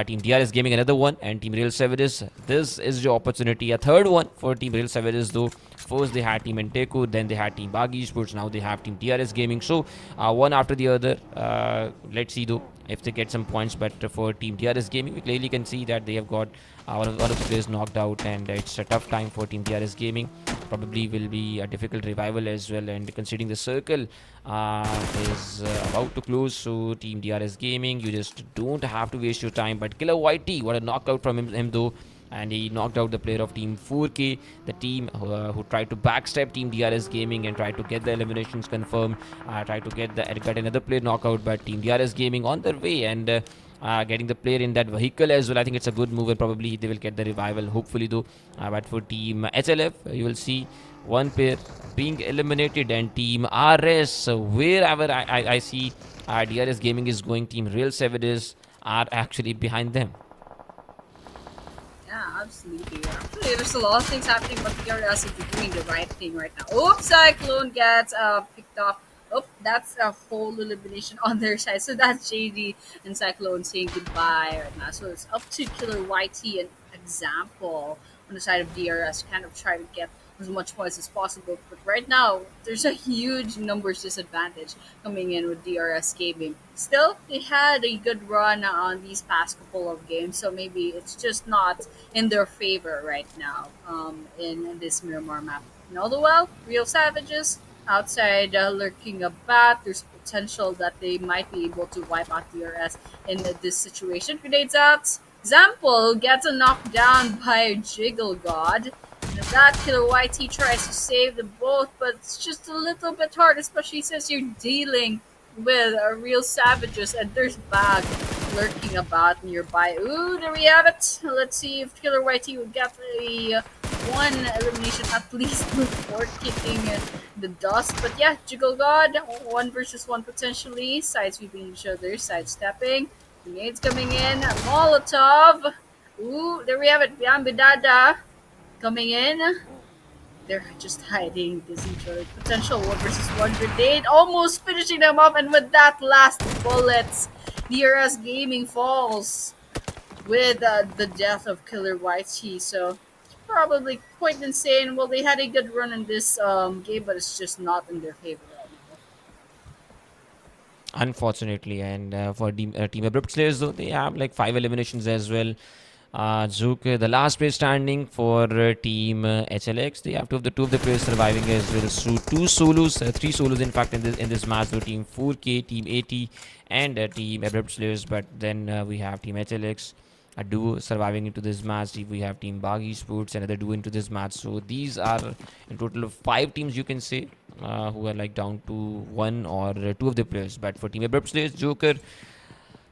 Team DR is gaming another one, and Team Real Savages, this is your opportunity. A third one for Team Real Savages though. First they had team ANTEIKU, then they had team BAGH ESPORTS, now they have team DRS Gaming. So one after the other. Let's see though if they get some points. But for team DRS Gaming, we clearly can see that they have got one of the players knocked out, and it's a tough time for team DRS Gaming. Probably will be a difficult revival as well, and considering the circle is about to close, so team DRS Gaming, you just don't have to waste your time. But Killer YT, what a knockout from him though, and he knocked out the player of team 4K, the team who tried to backstep team DRS Gaming and tried to get the eliminations confirmed, tried to get another player knockout, but team DRS Gaming on their way and getting the player in that vehicle as well. I think it's a good move, and probably they will get the revival, hopefully though. But for team HLF, you will see one player being eliminated, and team RS, wherever I see DRS Gaming is going, team Real Savages are actually behind them. Yeah, absolutely. Actually, there's a lot of things happening, but DRS is doing the right thing right now. Oops, Cyclone gets picked off. Oh, that's a whole elimination on their side. So that's JD and Cyclone saying goodbye right now. So it's up to Killer YT, an example on the side of DRS, kind of try to get as much points as possible. But right now, there's a huge numbers disadvantage coming in with DRS Gaming. Still, they had a good run on these past couple of games, so maybe it's just not in their favor right now in this Miramar map. And all the while, Real Savages outside lurking about. There's potential that they might be able to wipe out DRS in this situation. Grenades out. Example gets a knockdown by Jiggle God. And if that Killer YT tries to save them both, but it's just a little bit hard, especially since you're dealing with Real Savages and there's BAGH lurking about nearby. Ooh, there we have it. Let's see if Killer YT will get a one elimination at least before kicking the dust. But yeah, Jiggle God, 1 versus 1 potentially. Side sweeping each other, sidestepping. Grenades coming in. Molotov. Ooh, there we have it. Biambidada coming in. They're just hiding this each other. Potential 1 versus 1 grenade. Almost finishing them off. And with that last bullets, DRS Gaming falls with the death of Killer YT. So probably quite insane. Well, they had a good run in this game, but it's just not in their favor right now. Unfortunately, and for team ABRUPT players though, they have like 5 eliminations as well. Zook, the last player standing for team HLX. They have two of the players surviving as well. So 3 solos in fact in this match. So team 4K, team 80, and team ABRUPT players. But then we have team HLX, a duo surviving into this match. We have team BAGH ESPORTS, another duo into this match. So these are in total of 5 teams, you can say, who are like down to 1 or 2 of the players. But for team ABRUPT players, Joker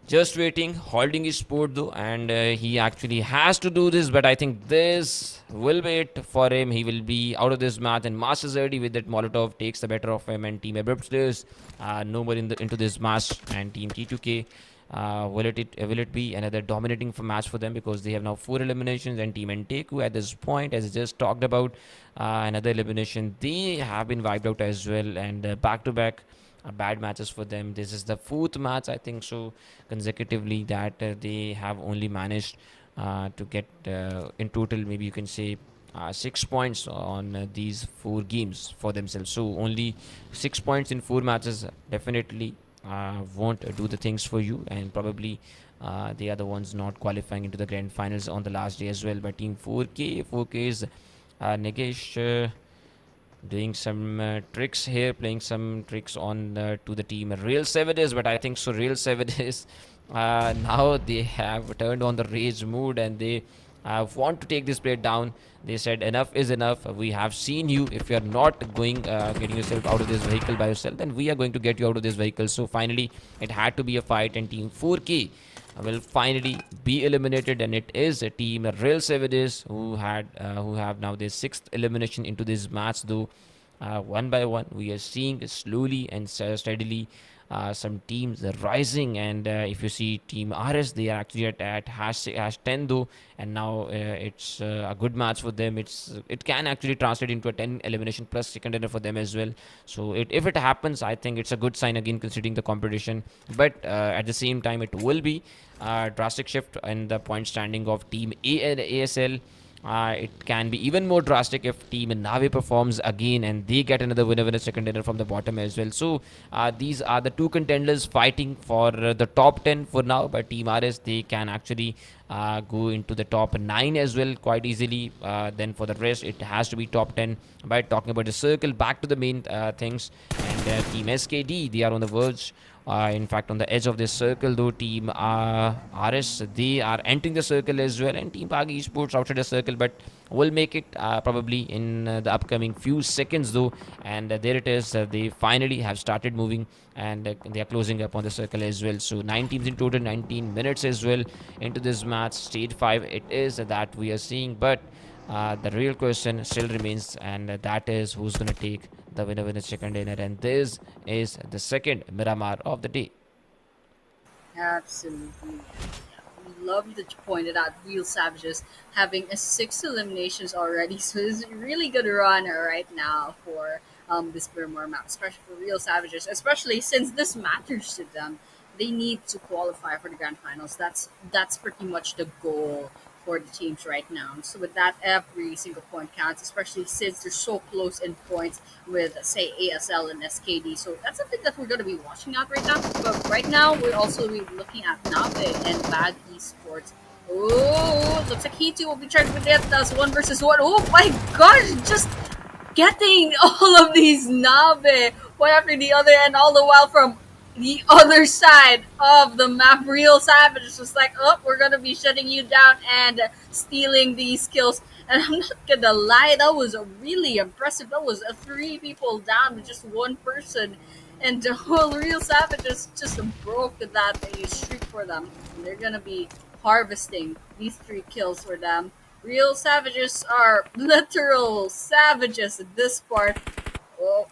just waiting, holding his sport though, and he actually has to do this, but I think this will be it for him. He will be out of this match, and Masters already with that Molotov takes the better of him, and team ABRUPT players no more into this match. And team T2K, will it be another dominating match for them, because they have now 4 eliminations, and team ANTEIKU at this point, as I just talked about, another elimination. They have been wiped out as well, and back-to-back bad matches for them. This is the 4th match, I think so, consecutively that they have only managed to get in total, maybe you can say 6 points on these 4 games for themselves. So only 6 points in 4 matches definitely won't do the things for you, and probably they are the ones not qualifying into the grand finals on the last day as well. But team 4K's Nagesh doing some tricks here, playing some tricks on to the team Real Savages. But I think so Real Savages now they have turned on the rage mood, and they want to take this player down. They said enough is enough. We have seen you. If you are not going getting yourself out of this vehicle by yourself, then we are going to get you out of this vehicle. So finally it had to be a fight, and team 4K will finally be eliminated, and it is a team Real Savages who have now their 6th elimination into this match though. One by one we are seeing slowly and steadily some teams are rising, and if you see team RS, they are actually at hash 10 though, and now it's a good match for them. It can actually translate into a 10 elimination plus second ender for them as well. So if it happens, I think it's a good sign again, considering the competition. But at the same time, it will be a drastic shift in the point standing of team A and ASL. it can be even more drastic if Team Nave performs again and they get another winner second dinner from the bottom as well. So these are the two contenders fighting for the top 10 for now, but Team RS, they can actually go into the top 9 as well quite easily. Then for the rest, it has to be top 10. By talking about the circle, back to the main things, and Team SKD, they are on the verge, in fact on the edge of this circle, though Team RS, they are entering the circle as well, and Team BAGH Esports outside the circle, but will make it probably in the upcoming few seconds though. And there it is, they finally have started moving, and they are closing up on the circle as well. So 9 teams in total, 19 minutes as well into this match. Stage 5 it is that we are seeing, but the real question still remains, and that is who's going to take the winner second dinner, and this is the second Miramar of the day. Absolutely. We love that you pointed out Real Savages having a 6 eliminations already, so it's a really good run right now for this Miramar map, especially for Real Savages, especially since this matters to them. They need to qualify for the grand finals. That's pretty much the goal for the teams right now. So with that, every single point counts, especially since they're so close in points with, say, ASL and SKD. So that's something that we're going to be watching out right now. But right now, we're also looking at Nave and BAGH Esports. Oh, looks like he too will be charged with that. That's 1 versus 1. Oh my gosh, just getting all of these Nave one after the other, and all the while from the other side of the map, Real Savage is just like, oh, we're gonna be shutting you down and stealing these kills. And I'm not gonna lie, that was really impressive. That was 3 people down with just 1 person, and the whole Real Savages just broke that streak for them. And they're gonna be harvesting these 3 kills for them. Real Savages are literal savages at this part. Oh,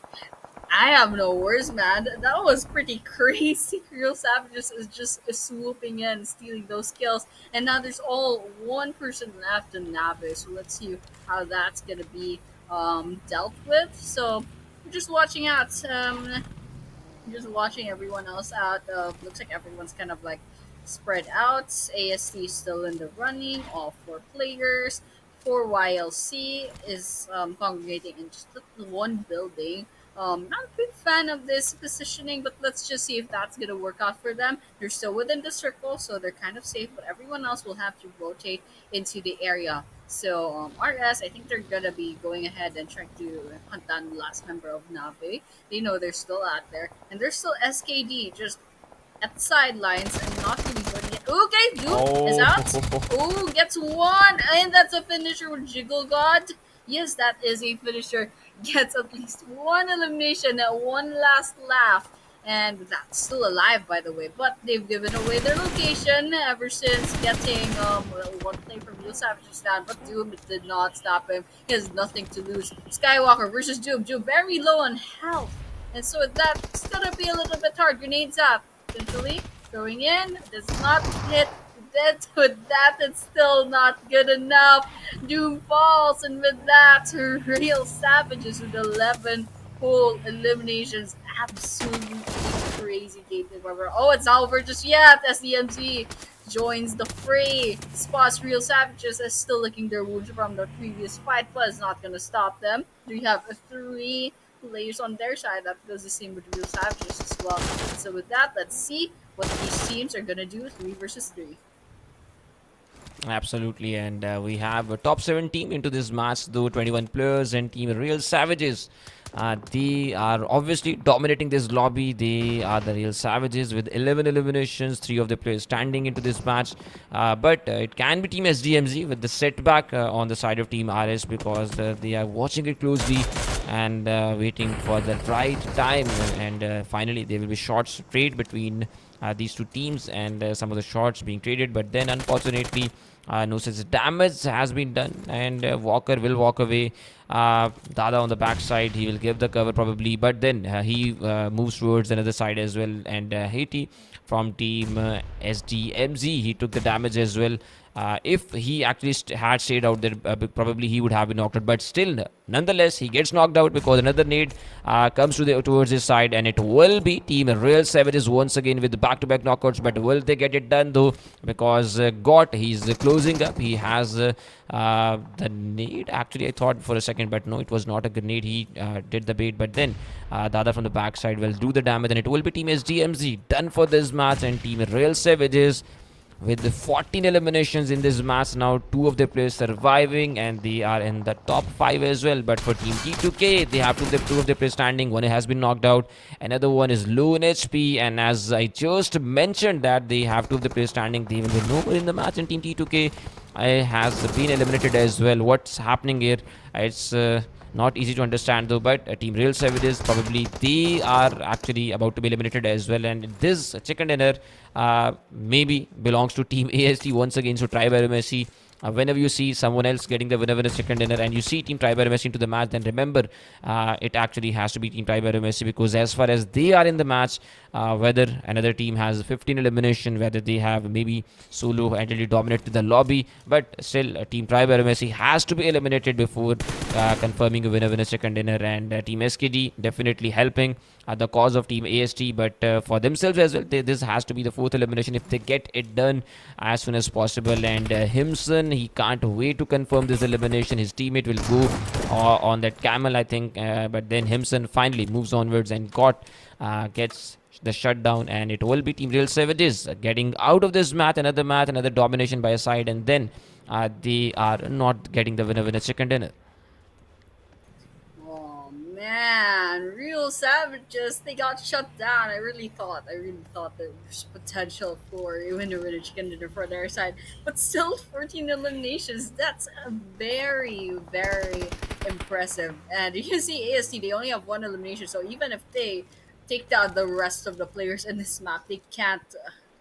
I have no words, man. That was pretty crazy. Real Savages is just swooping in, stealing those kills, and now there's all 1 person left in Nave. So let's see how that's gonna be dealt with. So we're just watching out. Just watching everyone else out. Looks like everyone's kind of like spread out. AST is still in the running. All 4 players. 4 YLC is congregating in just 1 building. Not a big fan of this positioning, but let's just see if that's going to work out for them. They're still within the circle, so they're kind of safe, but everyone else will have to rotate into the area. So RS, I think they're going to be going ahead and trying to hunt down the last member of Nave. They know they're still out there, and there's still SKD just at the sidelines and not really joining it. Okay, Dude is out. Oh, gets 1, and that's a finisher with Jiggle God. Yes, that is a finisher. Gets at least 1 elimination, 1 last laugh, and that's still alive, by the way. But they've given away their location ever since getting 1 play from Real Savages down. But Doom did not stop him. He has nothing to lose. Skywalker versus Doom. Doom very low on health, and so that's gonna be a little bit hard. Grenades up, essentially throwing in, does not hit. With that, it's still not good enough. Doom falls, and with that, Real Savages with 11 whole eliminations. Absolutely crazy game. Oh, it's not over just yet. SDMZ joins the fray. Spots Real Savages as still licking their wounds from the previous fight, but it's not gonna stop them. We have 3 players on their side that does the same with Real Savages as well. So with that, let's see what these teams are gonna do 3 versus 3. Absolutely, and we have a top 7 team into this match, though 21 players, and Team Real Savages. They are obviously dominating this lobby. They are the Real Savages with 11 eliminations, 3 of the players standing into this match. But it can be Team SDMZ with the setback on the side of Team RS, because they are watching it closely and waiting for the right time. And finally, there will be shots trade between these 2 teams, and some of the shots being traded. But then, unfortunately, no such damage has been done, and Walker will walk away. Dada on the backside, he will give the cover probably, but then he moves towards another side as well, and Haiti from Team SDMZ, he took the damage as well. If he actually had stayed out there, probably he would have been knocked out. But still, nonetheless, he gets knocked out because another nade comes towards his side, and it will be Team Real Savages once again with the back-to-back knockouts. But will they get it done though? Because he's closing up. He has the nade. Actually, I thought for a second, but no, it was not a grenade. He did the bait, but then Dada from the backside will do the damage, and it will be Team SDMZ done for this match, and Team Real Savages with the 14 eliminations in this match now, 2 of their players surviving, and they are in the top 5 as well. But for Team T2K, they have 2 of their players standing. One has been knocked out, another one is low in HP, and as I just mentioned that they have 2 of the players standing, they will be nowhere in the match, and Team T2K has been eliminated as well. What's happening here? It's not easy to understand though, but Team Real Savages, probably they are actually about to be eliminated as well, and this chicken dinner maybe belongs to Team AST once again. So try by Messi. Whenever you see someone else getting the winner chicken dinner and you see Team AEROMACY into the match, then remember it actually has to be Team AEROMACY, because as far as they are in the match, whether another team has 15 elimination, whether they have maybe solo entity dominated the lobby, but still Team AEROMACY has to be eliminated before confirming a winner chicken dinner. And Team SKD definitely helping the cause of Team AST, but for themselves as well, this has to be the 4th elimination if they get it done as soon as possible. And Himson, he can't wait to confirm this elimination. His teammate will go on that camel, I think, but then Himson finally moves onwards and gets the shutdown, and it will be Team Real Savages getting out of this match, another domination by a side, and then they are not getting the winner chicken dinner. Man, Real Savages, they got shut down. I really thought there was potential for a winner chicken dinner for their side, but still 14 eliminations. That's a very, very impressive. And you can see AST, they only have 1 elimination, so even if they take down the rest of the players in this map, they can't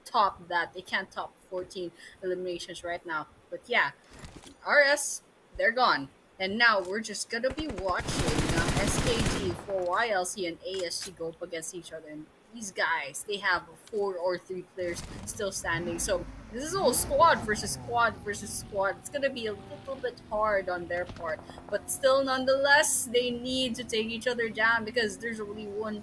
top that. They can't top 14 eliminations right now. But yeah, RS, they're gone. And now we're just gonna be watching SKG for YLC and ASG go up against each other. And these guys, they have 4 or 3 players still standing. So this is all squad versus squad versus squad. It's gonna be a little bit hard on their part, but still, nonetheless, they need to take each other down, because there's only one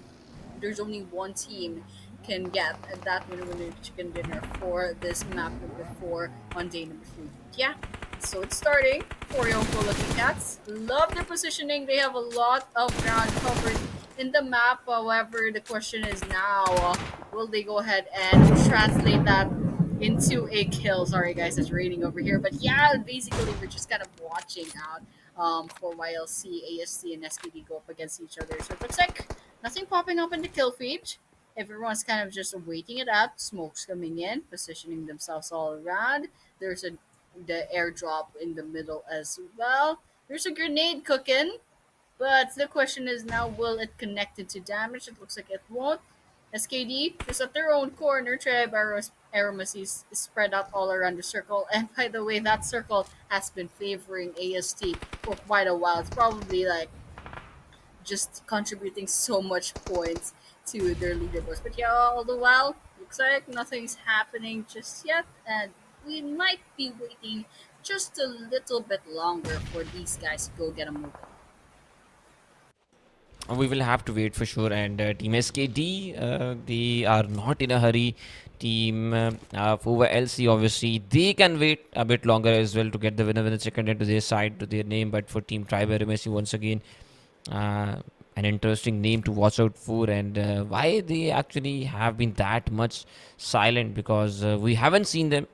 team can get that winner chicken dinner for this map number 4 on day number 3. Yeah. So it's starting for YONKO Lucky Cats. Love their positioning. They have a lot of ground covered in the map. However, the question is now, will they go ahead and translate that into a kill? Sorry guys, it's raining over here. But yeah, basically we're just kind of watching out for YLC, ASC, and SKD go up against each other. So it looks like nothing popping up in the kill feed. Everyone's kind of just waiting it out. Smoke's coming in, positioning themselves all around. There's the airdrop in the middle as well. There's a grenade cooking, but the question is now, will it connect into damage? It looks like it won't. SKD is at their own corner. AEROMACY is spread out all around the circle, and by the way, that circle has been favoring AST for quite a while. It's probably like just contributing so much points to their leaderboards. But yeah, all the while, looks like nothing's happening just yet, and we might be waiting just a little bit longer for these guys to go get a move. We will have to wait for sure. And Team SKD, they are not in a hurry. Team over LC, obviously, they can wait a bit longer as well to get the winner chicken into their side, to their name. But for Team AEROMACY, once again, an interesting name to watch out for. And why they actually have been that much silent, because we haven't seen them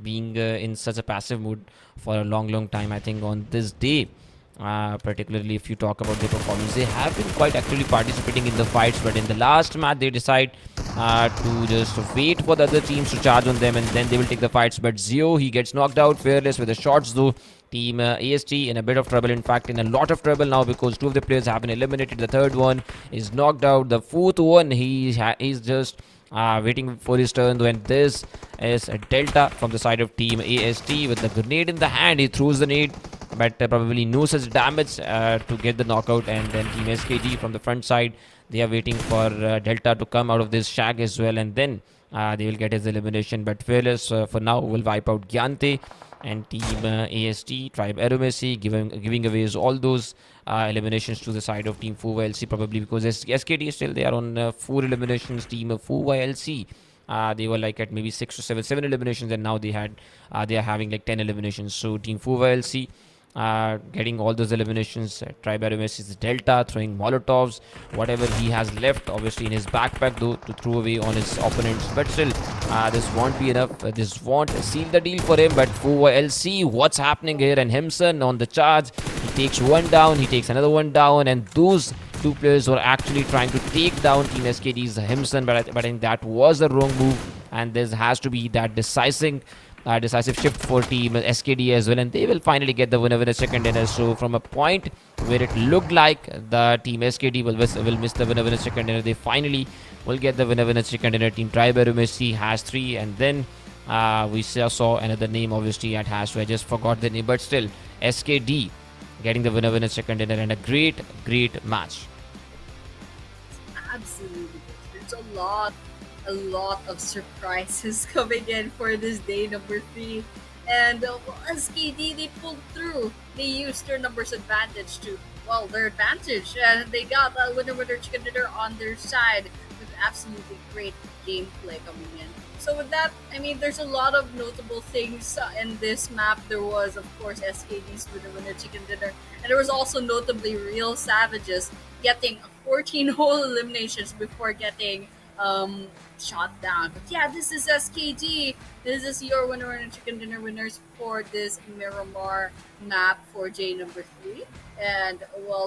being in such a passive mood for a long time. I think on this day, particularly if you talk about their performance, they have been quite actively participating in the fights, but in the last match they decide to just wait for the other teams to charge on them, and then they will take the fights. But Zio, he gets knocked out. Fearless with the shots though. Team AST in a bit of trouble, in fact in a lot of trouble now, because 2 of the players have been eliminated. The 3rd one is knocked out. The 4th one, he's just waiting for his turn though. And this is a Delta from the side of Team AST with the grenade in the hand. He throws the nade, but probably no such damage to get the knockout. And then Team SKD from the front side, They are waiting for Delta to come out of this shag as well, and then they will get his elimination. But Fearless for now will wipe out Gyante, and Team AST, Tribe AEROMACY, giving away all those eliminations to the side of Team Fuwa LC, probably because SKD still they are on 4 eliminations. Team Fuwa LC, they were like at maybe 6 or 7 eliminations, and now they are having like 10 eliminations. So Team Fuwa LC getting all those eliminations. Tribe AEROMACY's Delta throwing Molotovs, whatever he has left, obviously in his backpack though, to throw away on his opponents. But still, this won't be enough. This won't seal the deal for him. But Fuwa LC, what's happening here? And Himson on the charge. He takes one down, he takes another one down, and those 2 players were actually trying to take down Team SKD's Himson, but I think that was the wrong move, and there has to be that decisive shift for Team SKD as well, and they will finally get the winner second dinner. So from a point where it looked like the Team SKD will miss the winner second dinner, they finally will get the winner second dinner. Team Tribe AEROMACY has 3, and then we saw another name obviously at hash 2. I just forgot the name, but still SKD getting the winner second dinner, and a great match. Absolutely. There's a lot of surprises coming in for this day number 3. And SKD, they pulled through. They used their numbers advantage to, their advantage. And they got that winner chicken dinner on their side with absolutely great gameplay coming in. So with that, I mean, there's a lot of notable things in this map. There was, of course, SKD's winner chicken dinner. And there was also notably Real Savages getting 14 whole eliminations before getting shot down. But yeah, this is SKD. This is your winner chicken dinner winners for this Miramar map for J number 3. And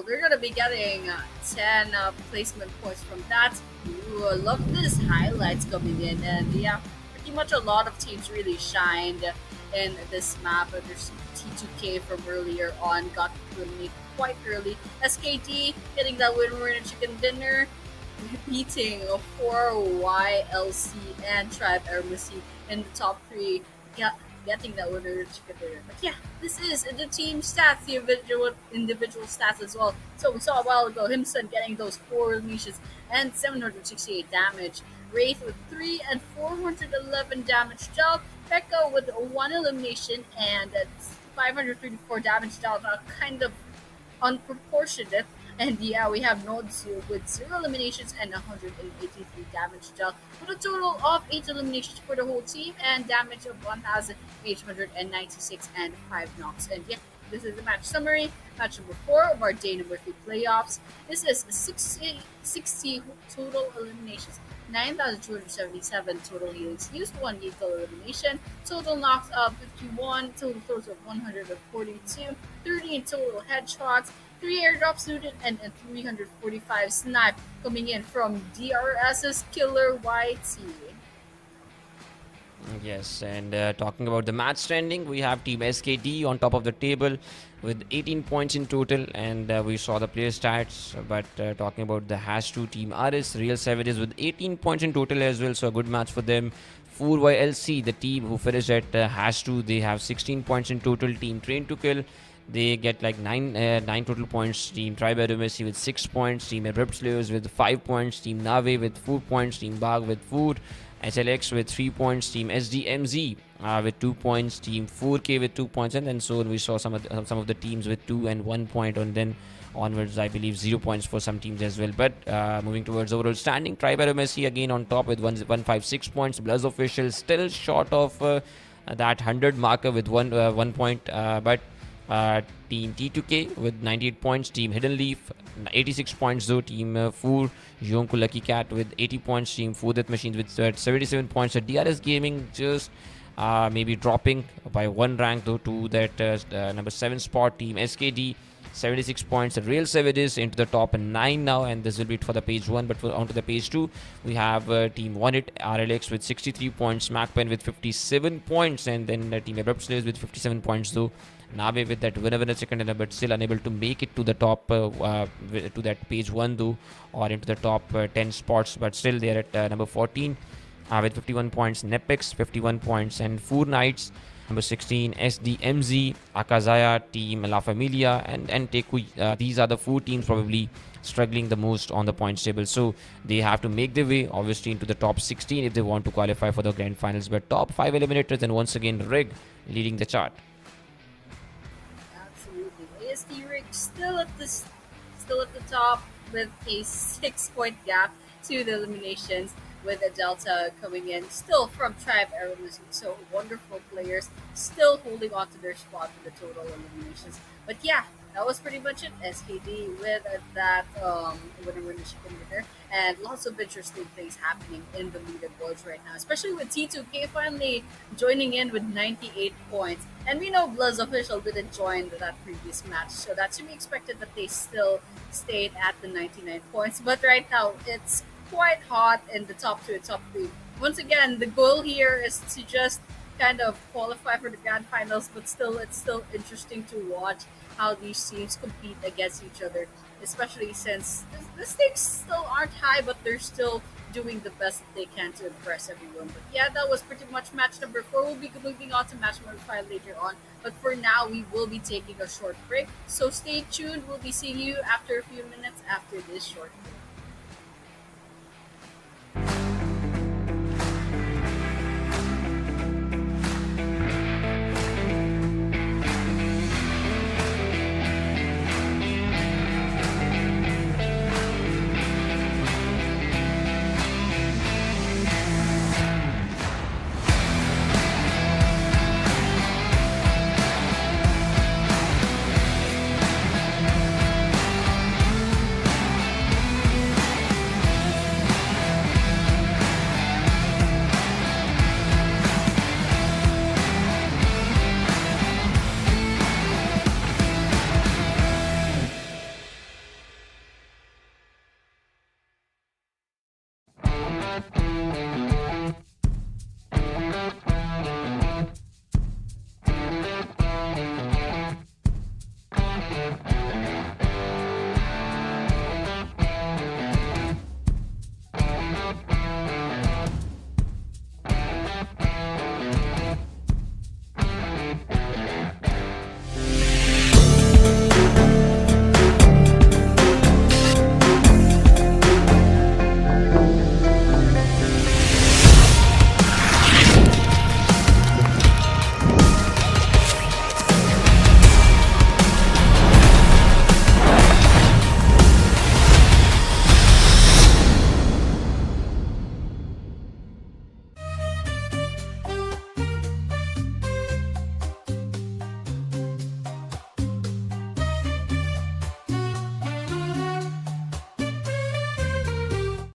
they're gonna be getting 10 placement points from that. Ooh, I love this highlights coming in, and yeah, pretty much a lot of teams really shined in this map. There's T2K from earlier on, got to eliminate quite early. SKD getting that winner chicken dinner, beating 4YLC and Tribe AEROMACY in the top 3, getting that winner chicken dinner. But yeah, this is the team stats, the individual stats as well. So we saw a while ago Himson getting those 4 eliminations and 768 damage. Wraith with 3 and 411 damage dealt. Pekka with 1 elimination and 534 damage dealt. Kind of unproportionate. And yeah, we have Nodzu with 0 eliminations and 183 damage dealt, with a total of 8 eliminations for the whole team and damage of 1,896 and 5 knocks. And yeah, this is the match summary. Match number 4 of our day number 3 playoffs. This is 60 total eliminations, 9,277 total healings used, 1 lethal elimination, total knocks of 51, total throws of 142, 30 in total headshots, 3 airdrops looted, and 345 snipe coming in from DRS's Killer YT. Yes, and talking about the match standing, we have Team SKD on top of the table with 18 points in total, and we saw the player stats. But talking about the hash 2 Team RS, Real Savages with 18 points in total as well, so a good match for them. 4YLC, the team who finished at hash 2, they have 16 points in total. Team Train to Kill, they get like 9 total points. Team Tribe AEROMACY with 6 points. Team ABRUPT with 5 points. Team Nave with 4 points. Team BAGH with 4. SLX with 3 points. Team SDMZ with 2 points. Team 4K with 2 points, and then so on. We saw some of the teams with 2 and 1 point, and then onwards I believe 0 points for some teams as well. But moving towards overall standing, Tribe AEROMACY again on top with 156 points. BLUZZ official still short of that 100 marker with 1 point, but Team T2K with 98 points. Team Hidden Leaf 86 points though. Team 4 YONKO Lucky Cat with 80 points. Team 4 Death Machines with 77 points. So DRS Gaming just maybe dropping by 1 rank though to that number 7 spot. Team SKD 76 points. Real Savages into the top 9 now, and this will be it for the page 1. But on to the page 2, we have Team 1-It RLX with 63 points, MAKPEN with 57 points, and then Team ABRUPT with 57 points though. Nabe with that winner second dinner, but still unable to make it to the top to that page 1 though, or into the top 10 spots, but still they are at number 14 with 51 points. NEPX 51 points, and 4 Knights Number 16, SDMZ, AKAZAYA, Team LAFAMILIA, and ANTEIKU. These are the 4 teams probably struggling the most on the points table. So they have to make their way, obviously, into the top 16 if they want to qualify for the grand finals. But top 5 eliminators, and once again, Rig leading the chart. Absolutely. ASD Rig still at the top with a 6-point gap to the eliminations, with a delta coming in still from Tribe AEROMACY. So wonderful players still holding on to their spot with the total eliminations. But yeah, that was pretty much it. SKD with that winner chicken dinner, and lots of interesting things happening in the leaderboards right now, especially with T2K finally joining in with 98 points. And we know BLUZZ official didn't join that previous match, so that's to be expected that they still stayed at the 99 points. But right now, it's quite hot in the top 2 and top 3. Once again, the goal here is to just kind of qualify for the grand finals, but still, it's still interesting to watch how these teams compete against each other, especially since the stakes still aren't high, but they're still doing the best that they can to impress everyone. But yeah, that was pretty much match number 4. We'll be moving on to match number 5 later on, but for now, we will be taking a short break, so stay tuned. We'll be seeing you after a few minutes after this short break.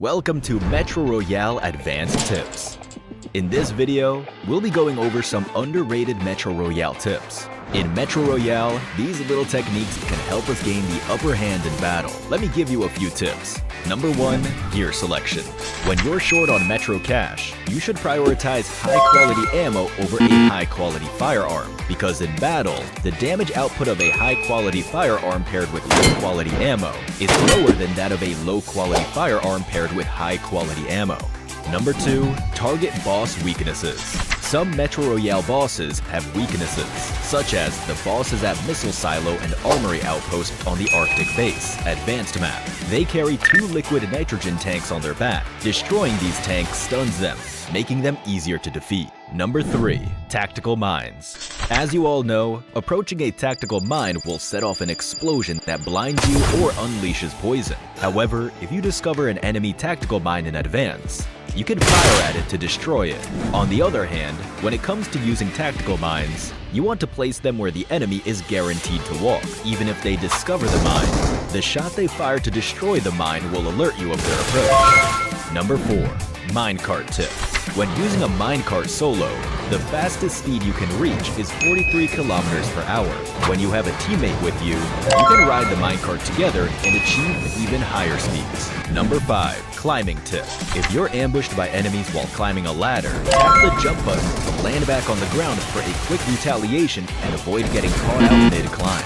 Welcome to Metro Royale Advanced Tips. In this video, we'll be going over some underrated Metro Royale tips. In Metro Royale, these little techniques can help us gain the upper hand in battle. Let me give you a few tips. Number 1, gear selection. When you're short on Metro cash, you should prioritize high-quality ammo over a high-quality firearm, because in battle, the damage output of a high-quality firearm paired with low-quality ammo is lower than that of a low-quality firearm paired with high-quality ammo. Number 2, target boss weaknesses. Some Metro Royale bosses have weaknesses, such as the bosses at Missile Silo and Armory Outpost on the Arctic Base, Advanced Map. They carry 2 liquid nitrogen tanks on their back. Destroying these tanks stuns them, making them easier to defeat. Number 3, tactical mines. As you all know, approaching a tactical mine will set off an explosion that blinds you or unleashes poison. However, if you discover an enemy tactical mine in advance, you can fire at it to destroy it. On the other hand, when it comes to using tactical mines, you want to place them where the enemy is guaranteed to walk. Even if they discover the mine, the shot they fire to destroy the mine will alert you of their approach. Number 4, minecart tip. When using a minecart solo, the fastest speed you can reach is 43 kilometers per hour. When you have a teammate with you, you can ride the minecart together and achieve even higher speeds. Number 5, climbing tip. If you're ambushed by enemies while climbing a ladder, tap the jump button to land back on the ground for a quick retaliation and avoid getting caught out mid-climb.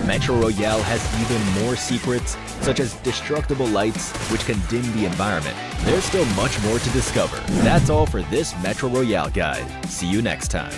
Metro Royale has even more secrets, such as destructible lights, which can dim the environment. There's still much more to discover. That's all for this Metro Royale guide. See you next time.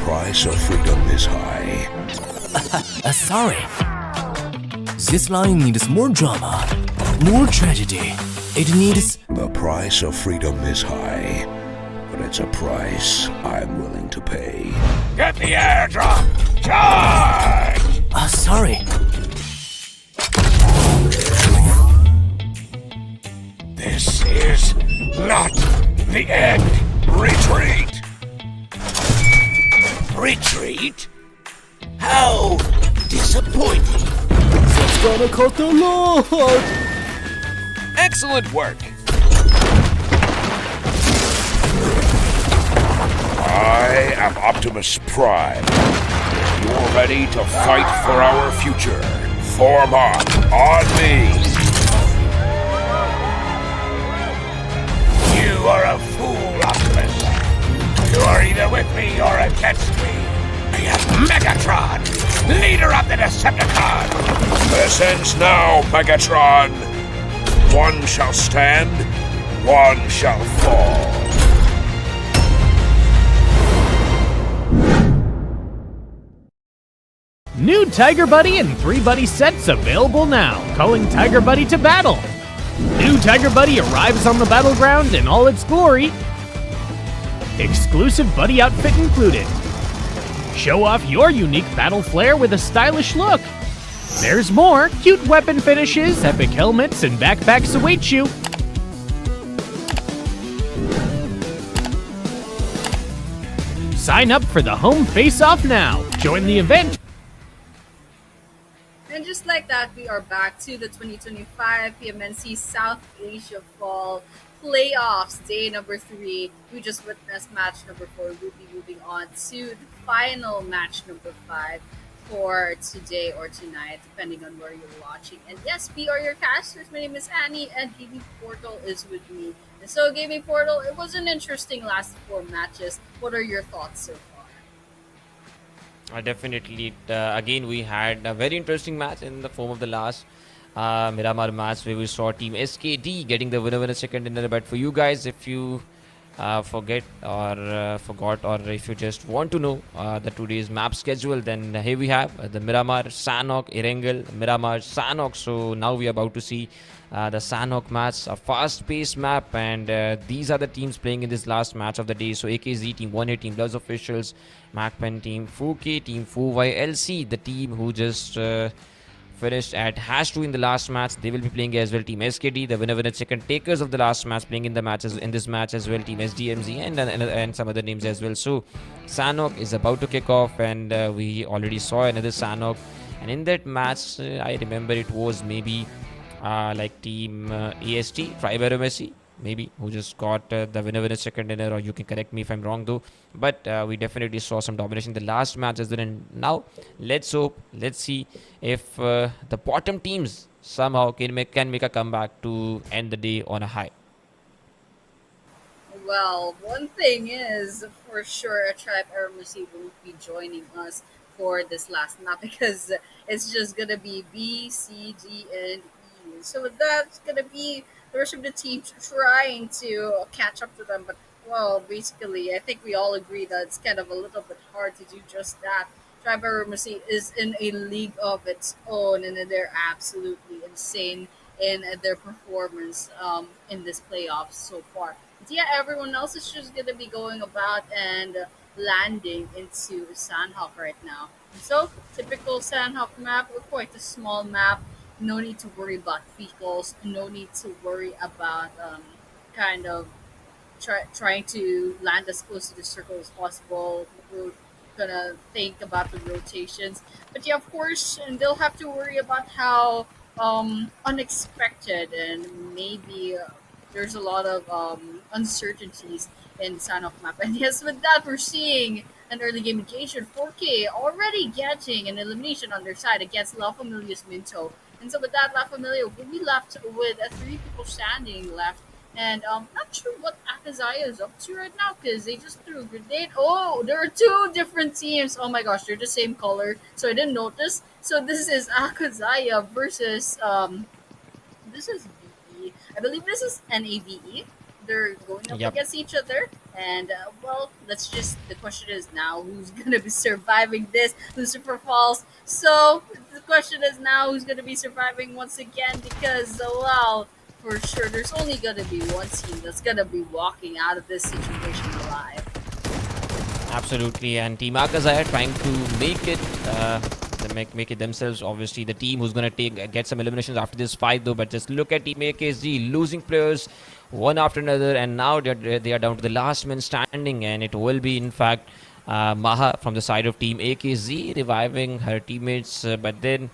price of freedom is high. Sorry. This line needs more drama, more tragedy. It needs... The price of freedom is high, but it's a price I'm willing to pay. Get the airdrop! Charge! Sorry. This is not the end. Retreat! Retreat? How disappointing. That's gonna cut the load. Excellent work! I am Optimus Prime. You're ready to fight for our future. Form up on me! You are a fool, Optimus. You are either with me or against me. I am Megatron, leader of the Decepticons. This ends now, Megatron. One shall stand, one shall fall. New Tiger Buddy and 3 Buddy sets available now. Calling Tiger Buddy to battle. New Tiger Buddy arrives on the battleground in all its glory. Exclusive Buddy outfit included. Show off your unique battle flair with a stylish look. There's more. Cute weapon finishes, epic helmets, and backpacks await you. Sign up for the home face-off now. Join the event. And just like that, we are back to the 2025 PMNC South Asia Fall Playoffs, day number 3. We just witnessed match number 4. We'll be moving on to the final match number 5 for today or tonight, depending on where you're watching. And yes, we are your casters. My name is Annie, and Gaming Portal is with me. And so, Gaming Portal, it was an interesting last 4 matches. What are your thoughts so far? Definitely. Again, we had a very interesting match in the form of the last Miramar match, where we saw Team SKD getting the winner second dinner. But for you guys, if you forgot, or if you just want to know the today's map schedule, then here we have the Miramar, Sanhok, Erangel, Miramar, Sanhok. So now we are about to see the Sanhok match, a fast-paced map, and these are the teams playing in this last match of the day. So AKZ Team 1A, Team BLUZZ officials, MAKPEN Team 4K, Team 4YLC, the team who just finished at #2 in the last match. They will be playing as well. Team SKD, the winner second takers of the last match, playing in this match as well. Team SDMZ and some other names as well. So Sanhok is about to kick off, and we already saw another Sanhok. And in that match, I remember it was maybe like Team AST, AEROMACY, maybe, who just got the winner second dinner, or you can correct me if I'm wrong though. But we definitely saw some domination in the last match as well. And now let's see if the bottom teams somehow can make a comeback to end the day on a high. Well, one thing is for sure, a Tribe AEROMACY won't be joining us for this last map, because it's just gonna be B, C, D, and E. So that's gonna be the rest of the teams trying to catch up to them. But well, basically, I think we all agree that it's kind of a little bit hard to do just that. Tribe AEROMACY is in a league of its own, and they're absolutely insane in their performance in this playoffs so far. But yeah, everyone else is just gonna be going about and landing into Sanhok right now. So, typical Sanhok map, quite a small map. No need to worry about vehicles. No need to worry about kind of trying to land as close to the circle as possible. We're gonna think about the rotations. But yeah, of course, and they'll have to worry about how unexpected and maybe there's a lot of uncertainties in Sanhok map. And yes, with that, we're seeing an early game engagement. 4K already getting an elimination on their side against LaFamilia's Minto. And so with that, LaFamilia will be left with 3 people standing left. And not sure what AKAZAYA is up to right now, because they just threw a grenade. Oh, there are 2 different teams. Oh my gosh, they're the same color. So I didn't notice. So this is AKAZAYA versus this is VE. I believe this is NAVE. they're going up Yep. against each other. And well, the question is now who's gonna be surviving this Lucifer Falls. So the question is now who's gonna be surviving once again because well, for sure there's only gonna be one team that's gonna be walking out of this situation alive. Absolutely, and Team AKAZAYA trying to make it, make it themselves. Obviously, the team who's gonna get some eliminations after this fight, though. But just look at Team AKZ losing players one after another, and now they are down to the last man standing, and it will be in fact Maha from the side of Team AKZ reviving her teammates, but then.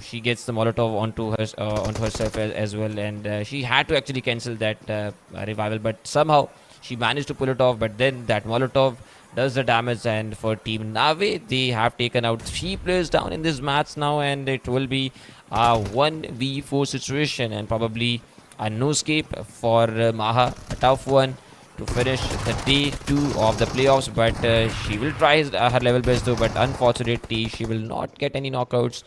She gets the Molotov onto herself as well, and she had to actually cancel that revival, but somehow she managed to pull it off. But then that Molotov does the damage, and for Team Nave, they have taken out 3 players down in this match now, and it will be a 1v4 situation, and probably a no escape for Maha, a tough one to finish the day 2 of the playoffs, but she will try her level best though, but unfortunately she will not get any knockouts,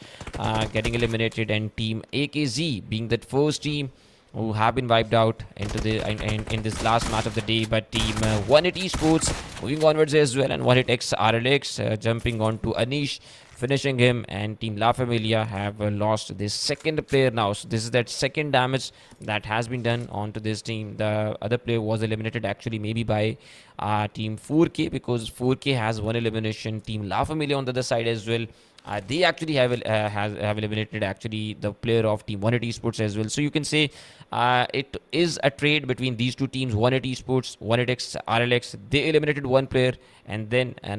getting eliminated, and Team AKZ being that first team who have been wiped out into the in this last match of the day. But Team 180 Esports moving onwards as well, and 180X RLX jumping on to Anish, finishing him, and Team La Familia have lost this second player now. So this is that second damage that has been done onto this team. The other player was eliminated actually maybe by Team 4K, because 4K has one elimination. Team La Familia on the other side as well. They actually have eliminated actually the player of Team 180 Esports as well. So you can say it is a trade between these two teams, 180 Esports, 180X, RLX. They eliminated one player, and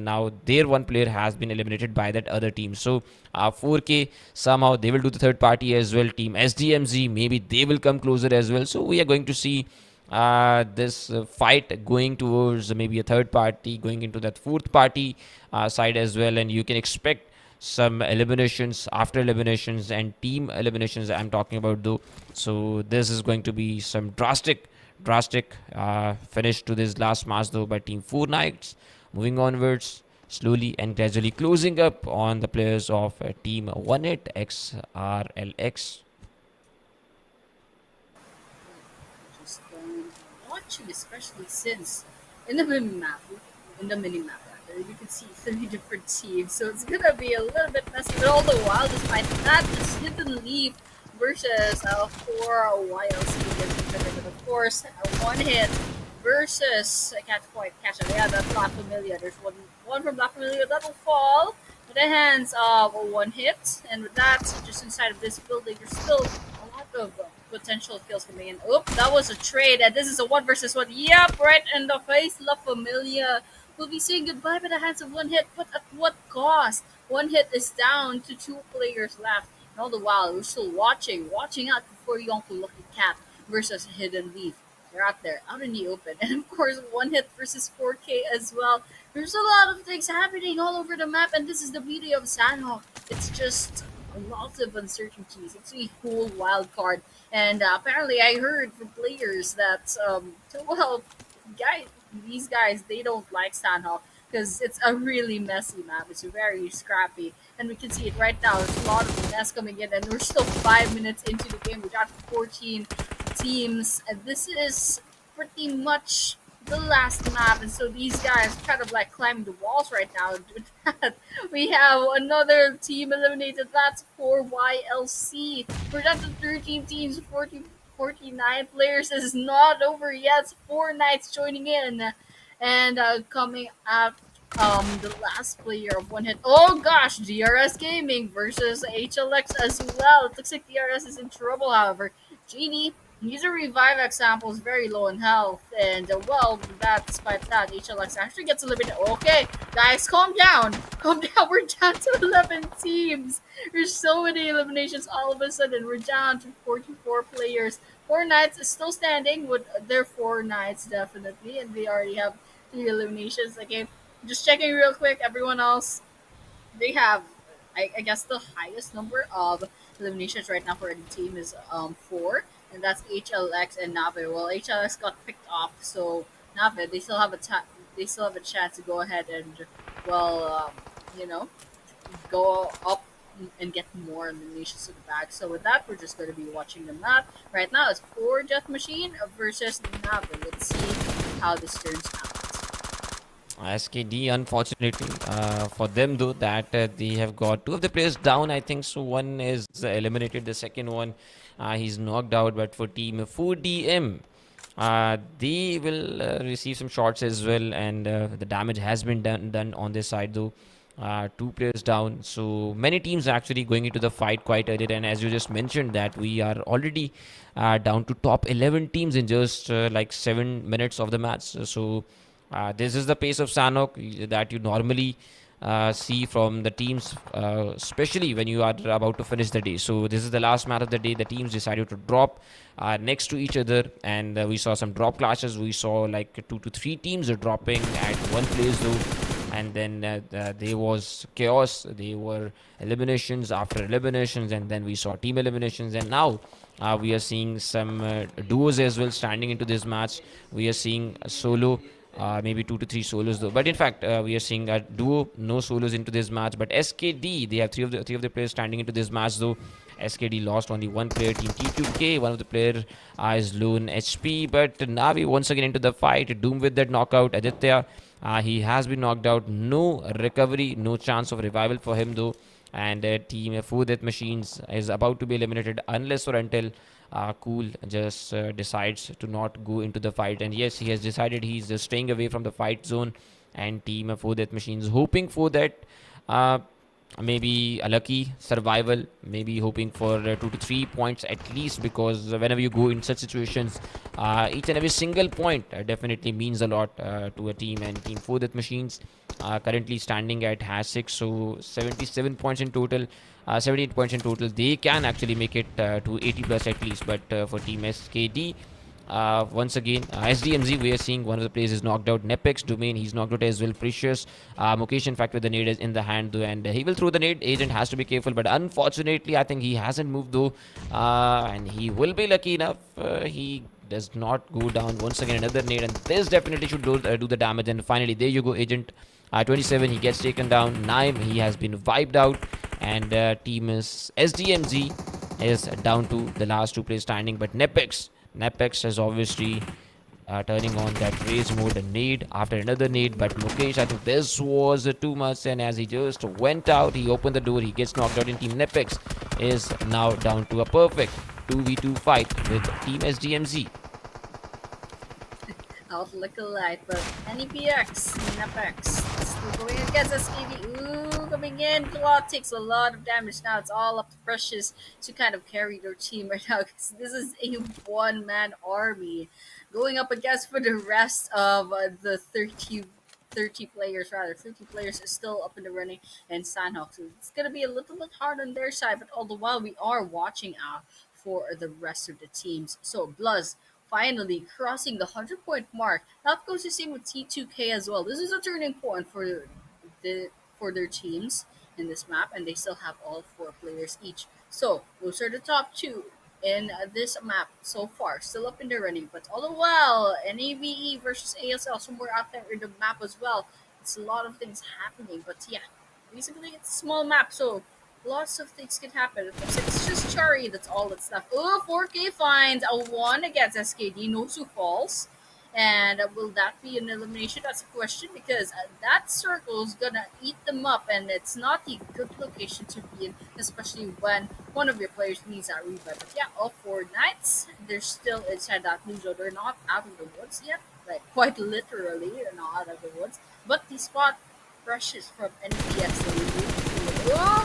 now their one player has been eliminated by that other team. So 4K, somehow they will do the third party as well. Team SDMZ, maybe they will come closer as well. So we are going to see this fight going towards maybe a third party, going into that fourth party side as well, and you can expect some eliminations after eliminations and team eliminations I'm talking about though. So this is going to be some drastic finish to this last match though by Team 4 Knights, moving onwards slowly and gradually closing up on the players of Team 180X RLX. Just watching, especially since in the minimap, rather, you can see 3 different teams, so it's gonna be a little bit messy. But all the while, despite that, this Hidden Leaf versus 4 YLC gets competitive. And of course, one hit versus I can't quite catch it. Yeah, that's La Familia. There's one from La Familia that'll fall with the hands of one hit, and with that, just inside of this building, there's still a lot of potential kills coming in. Oop, that was a trade, and this is a 1 versus 1. Yep, right in the face. La Familia will be saying goodbye by the hands of one hit, but at what cost? One hit is down to 2 players left, and all the while we're still watching out for Yonko Lucky Cat versus Hidden Leaf. They're out there, out in the open, and of course, one hit versus 4K as well. There's a lot of things happening all over the map, and this is the beauty of Sanhok. It's just a lot of uncertainties. It's a whole wild card, and apparently, I heard from players that well, these guys they don't like Sanhok because it's a really messy map. It's very scrappy, and we can see it right now. There's a lot of mess coming in, and we're still 5 minutes into the game. We got 14 teams, and this is pretty much the last map, and so these guys kind of like climbing the walls right now. With that, we have another team eliminated. That's 4 YLC. We're down to 13 teams, 49 players. This is not over yet. It's 4 Knights joining in, and coming out the last player of one hit. Oh gosh, DRS Gaming versus HLX as well. It looks like DRS is in trouble, however. Genie, he's a revive example, is very low in health, and well, despite that, HLX actually gets eliminated. Okay, guys, calm down. We're down to 11 teams. There's so many eliminations all of a sudden. We're down to 44 players. 4 Knights is still standing with their 4 Knights, definitely, and they already have 3 eliminations. Okay, just checking real quick. Everyone else, they have, I guess, the highest number of eliminations right now for any team is 4, and that's HLX and Nave. Well, HLX got picked off, so Nave, they still have a chance to go ahead and well, go up and get more eliminations to the bag. So with that, we're just going to be watching the map. Right now, it's 4 Death Machine versus Navi. Let's see how this turns out. SKD, unfortunately, for them though, that they have got 2 of the players down. I think so. One is eliminated. The second one, he's knocked out. But for Team 4DM, they will receive some shots as well, and the damage has been done on this side though. 2 players down, so many teams actually going into the fight quite early. And as you just mentioned, that we are already down to top 11 teams in just like 7 minutes of the match. So this is the pace of Sanhok that you normally see from the teams, especially when you are about to finish the day. So this is the last match of the day. The teams decided to drop next to each other, and we saw some drop clashes. We saw like 2 to 3 teams are dropping at one place though. And then there was chaos. There were eliminations after eliminations, and then we saw team eliminations. And now we are seeing some duos as well standing into this match. We are seeing a solo, maybe 2 to 3 solos though. But in fact, we are seeing a duo, no solos into this match. But SKD, they have three of the players standing into this match though. SKD lost only one player, Team T2K. One of the player is low in HP. But Navi once again into the fight. Doom with that knockout. Aditya, he has been knocked out. No recovery, no chance of revival for him though. And Team 4 Death Machines is about to be eliminated unless or until Cool just decides to not go into the fight. And yes, he has decided he's just staying away from the fight zone. And Team 4 Death Machines hoping for that maybe a lucky survival, maybe hoping for 2 to 3 points at least, because whenever you go in such situations, each and every single point definitely means a lot to a team. And Team 4 Death Machines currently standing at #6, so 77 points in total, 78 points in total. They can actually make it to 80 plus at least. But for Team SKD, once again, SDMZ, we are seeing one of the players is knocked out. NEPX Domain, he's knocked out as well. Precious, Mukesh, in fact, with the nade is in the hand though, and he will throw the nade. Agent has to be careful, but unfortunately, I think he hasn't moved though, and he will be lucky enough. He does not go down. Once again, another nade, and this definitely should do the damage. And finally, there you go, Agent 27, he gets taken down. Naim, he has been wiped out, and team is SDMZ is down to the last 2 players standing. But NEPX is obviously turning on that raise mode, a nade after another nade. But Mukesh, I think this was too much, and as he just went out, he opened the door, he gets knocked out, and Team NEPX is now down to a perfect 2v2 fight with Team SDMZ. Out like a light, but NEPX, NEPX, still going against SKD. Ooh, coming in. Claw takes a lot of damage now. It's all up to Precious to kind of carry their team right now, because this is a one-man army going up against for the rest of the 30 players, rather. 30 players are still up in the running, and Sanhok. So it's going to be a little bit hard on their side, but all the while we are watching out for the rest of the teams. So BLUZZ finally crossing the 100-point mark. That goes the same with T2K as well. This is a turning point for their teams in this map, and they still have all 4 players each. So those are the top 2 in this map so far, still up in the running. But all the while, NAVE versus ASL somewhere out there in the map as well. It's a lot of things happening, but yeah, basically it's a small map, so lots of things can happen. It looks like it's just Chari, that's all that's left. Oh, 4K finds a 1 against SKD, Nosu falls. And will that be an elimination? That's a question, because that circle is gonna eat them up, and it's not a good location to be in, especially when one of your players needs that revive. But yeah, all 4 knights, they're still inside that blue zone. They're not out of the woods yet, like quite literally, they're not out of the woods. But the spot Precious from NPX. Oh,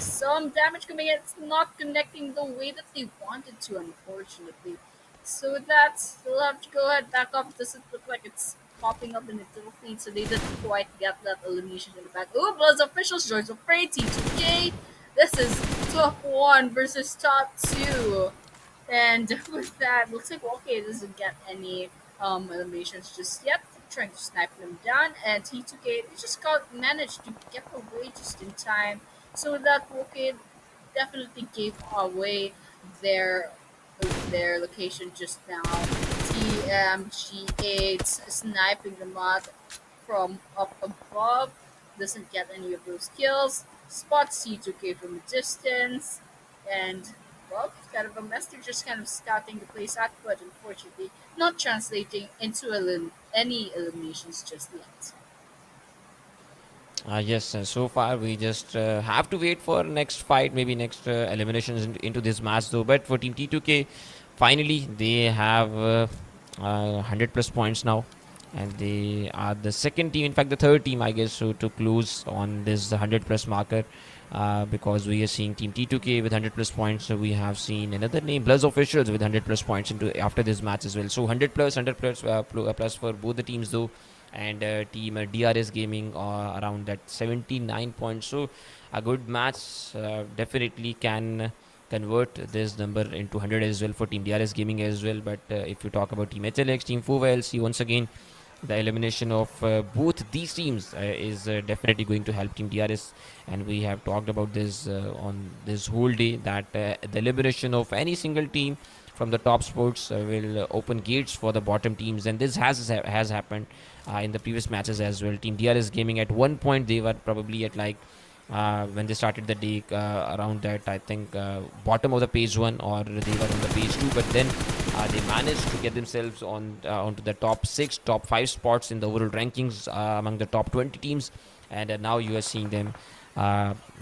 some damage coming in. It's not connecting the way that they wanted to, unfortunately. So with that, they'll have to go ahead back up. It doesn't look like it's popping up in the little feed, so they didn't quite get that elimination in the back. Oh, BLUZZ officials joins afraid. T2K. This is top 1 versus top 2. And with that, looks like okay, doesn't get any eliminations just yet. Trying to snipe them down, and T2K, they just managed to get away just in time. So that Woke definitely gave away their location just now. TMG8 sniping them out from up above. doesn't get any of those kills, spots T2K from a distance, and well, it's kind of a mess. They're just kind of scouting the place out, but unfortunately, not translating into any eliminations just yet. Yes, so far we just have to wait for next fight, maybe next eliminations into this match though. But for Team T2K, finally they have 100 plus points now, and they are the second team, in fact the third team I guess, to close on this 100 plus marker. Because we are seeing Team T2K with 100 plus points, so we have seen another name, BLUZZ officials, with 100 plus points into after this match as well. So 100 plus, 100 plus, plus for both the teams though, and Team DRS Gaming around that 79 points. So a good match definitely can convert this number into 100 as well for Team DRS Gaming as well. But if you talk about Team HLX, Team FUVA LC, once again the elimination of both these teams is definitely going to help Team DRS, and we have talked about this on this whole day, that the elimination of any single team from the top sports will open gates for the bottom teams, and this has happened in the previous matches as well. Team DRS Gaming, at one point they were probably at like when they started the day around that, I think bottom of the page 1, or they were on the page 2, but then they managed to get themselves onto the top 6, top 5 spots in the overall rankings among the top 20 teams, and now you are seeing them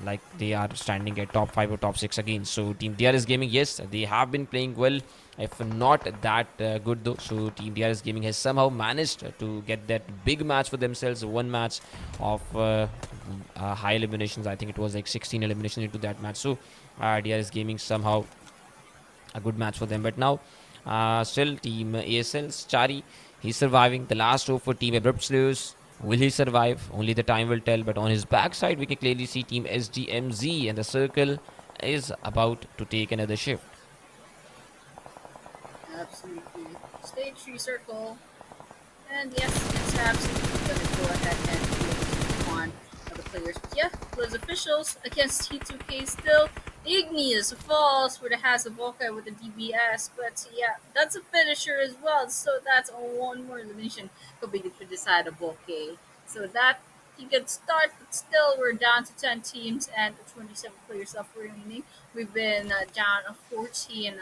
like they are standing at top 5 or top 6 again. So Team DRS Gaming, yes, they have been playing well, if not that good though. So Team DRS Gaming has somehow managed to get that big match for themselves, one match of high eliminations. I think it was like 16 eliminations into that match. So DRS Gaming somehow a good match for them. But now still Team ASL's Chari, he's surviving. The last hope for Team ABRUPT. Will he survive? Only the time will tell. But on his backside, we can clearly see Team SDMZ, and the circle is about to take another shift. Absolutely. Stage 3 circle. And yes, it's absolutely going to go ahead and be on other players. But yeah, those officials against T2K still. Igneous falls for the Hasavolka with the DBS, but yeah, that's a finisher as well, so that's one more elimination completed for decidable, okay? So that he could start, but still we're down to 10 teams and 27 players left remaining. We've been down 14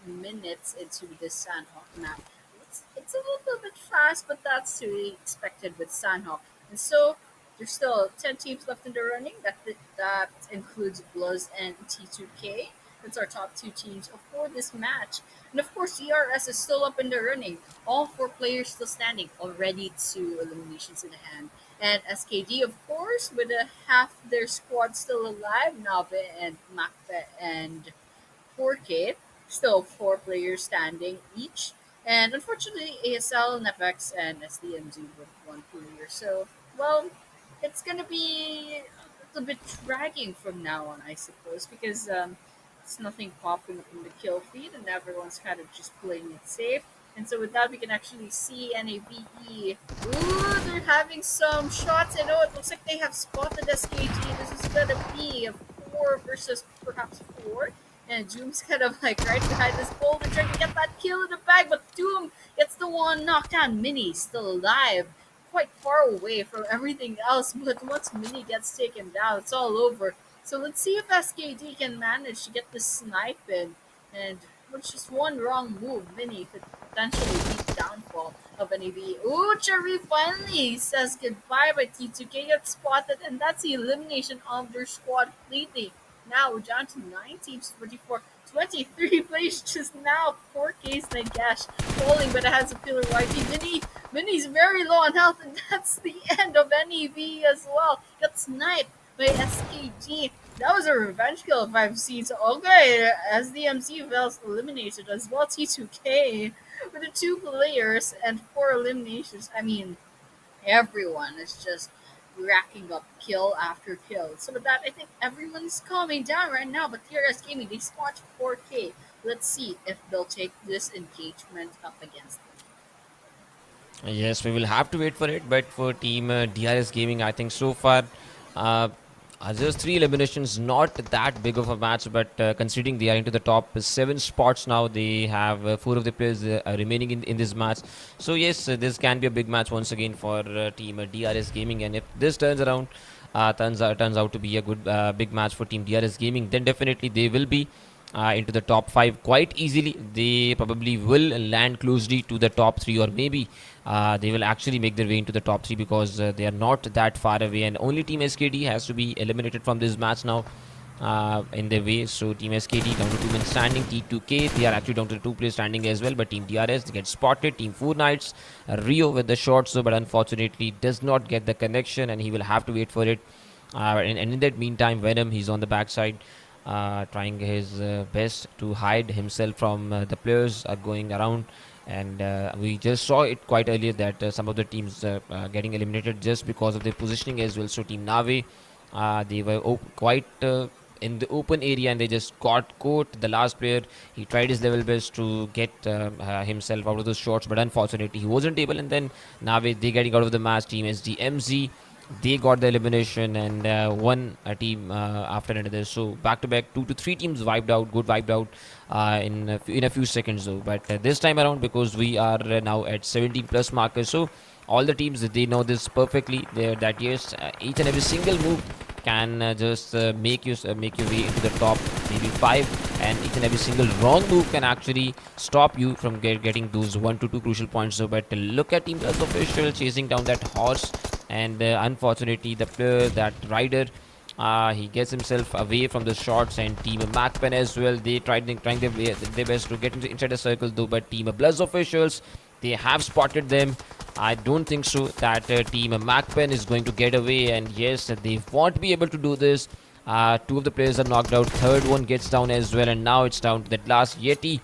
minutes into this Sanhok map. It's a little bit fast, but that's to be expected with Sanhok. And so there's still 10 teams left in the running. That includes BLUZZ and T2K. That's our top 2 teams for this match. And of course, ERS is still up in the running. All 4 players still standing, already 2 eliminations in hand. And SKD, of course, with half their squad still alive, Nave and MAKPEN and 4K. Still 4 players standing each. And unfortunately, ASL, NEPX, and SDMZ with 1 player. So, well, it's gonna be a little bit dragging from now on, I suppose, because it's nothing popping up in the kill feed, and everyone's kind of just playing it safe. And so with that, we can actually see NABE. Ooh, they're having some shots. I know it looks like they have spotted SKG. This is gonna be a 4 versus perhaps 4. And Doom's kind of like right behind this boulder trying to get that kill in the bag, but Doom gets the one knocked down. Mini still alive, quite far away from everything else, but once Mini gets taken down, it's all over. So let's see if SKD can manage to get the snipe in, and with just one wrong move, Mini could potentially be the downfall of NAB. Ooh, Cherry finally says goodbye, but T2K gets spotted, and that's the elimination of their squad completely. Now we're down to 9 teams, 44, 23 players just now. 4K's Nagash falling, but it has a killer YT. Mini's very low on health, and that's the end of NEV as well. Got sniped by SKG. That was a revenge kill if I've seen. So, okay, SDMZ was eliminated as well. T2K with the 2 players and 4 eliminations. I mean, everyone is just racking up kill after kill. So with that, I think everyone's calming down right now. But TRS Gaming, they spot 4K. Let's see if they'll take this engagement up against them. Yes, we will have to wait for it. But for Team DRS Gaming, I think so far just 3 eliminations, not that big of a match, but considering they are into the top 7 spots now, they have 4 of the players remaining in this match. So yes, this can be a big match once again for Team DRS Gaming, and if this turns around, turns out to be a good big match for Team DRS Gaming, then definitely they will be into the top 5 quite easily. They probably will land closely to the top 3, or maybe they will actually make their way into the top 3, because they are not that far away, and only Team SKD has to be eliminated from this match now in their way. So Team SKD down to 2-man standing. T2K, they are actually down to 2-player standing as well, but Team DRS, they get spotted. Team 4 Knights, Rio with the shot, so but unfortunately does not get the connection, and he will have to wait for it. And in that meantime, Venom, he's on the backside, trying his best to hide himself from the players going around. And we just saw it quite earlier that some of the teams getting eliminated just because of their positioning as well. So Team Nave, they were quite in the open area, and they just got caught. The last player, he tried his level best to get himself out of those shots, but unfortunately he wasn't able. And then Nave, they getting out of the match. Team SDMZ, they got the elimination, and one team after another. So back to back, 2 to 3 teams wiped out, wiped out in a few seconds though. But this time around, because we are now at 17 plus markers, so all the teams, they know this perfectly. That yes, each and every single move can just make your way into the top maybe 5, and each and every single wrong move can actually stop you from getting those 1 to 2 crucial points. So but look at Team BLUZZ official chasing down that horse, and unfortunately the player, that rider, he gets himself away from the shots. And Team MAKPEN as well, they trying their best to get inside the circle though, but Team BLUZZ officials, they have spotted them. I don't think so that Team MAKPEN is going to get away, and yes, they won't be able to do this. 2 of the players are knocked out, third one gets down as well, and now it's down to that last Yeti,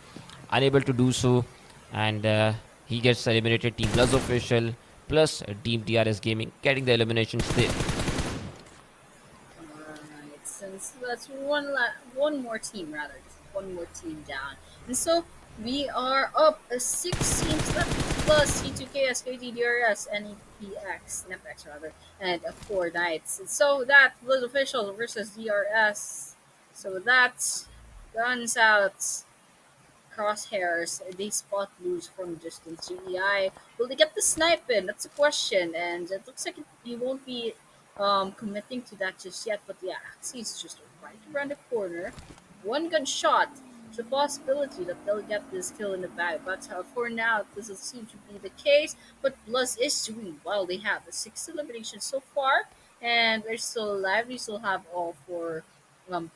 unable to do so, and he gets eliminated. Team BLUZZ official plus Team DRS Gaming getting the eliminations there. Alright, since that's one more team rather, one more team down, and so we are up 6 teams left, plus T2K, SKT, DRS, NEPX, NEPX rather, and 4 Knights. So that was official versus DRS. So that's guns out. Crosshairs, they spot BLUZZ from distance. GEI, will they get the snipe in? That's a question, and it looks like you won't be committing to that just yet. But yeah, AKAZAYA just right around the corner. One good shot. There's a possibility that they'll get this kill in the bag, but for now, it doesn't seem to be the case. But BLUZZ is doing well. They have 6 eliminations so far, and they're still alive. They still have all 4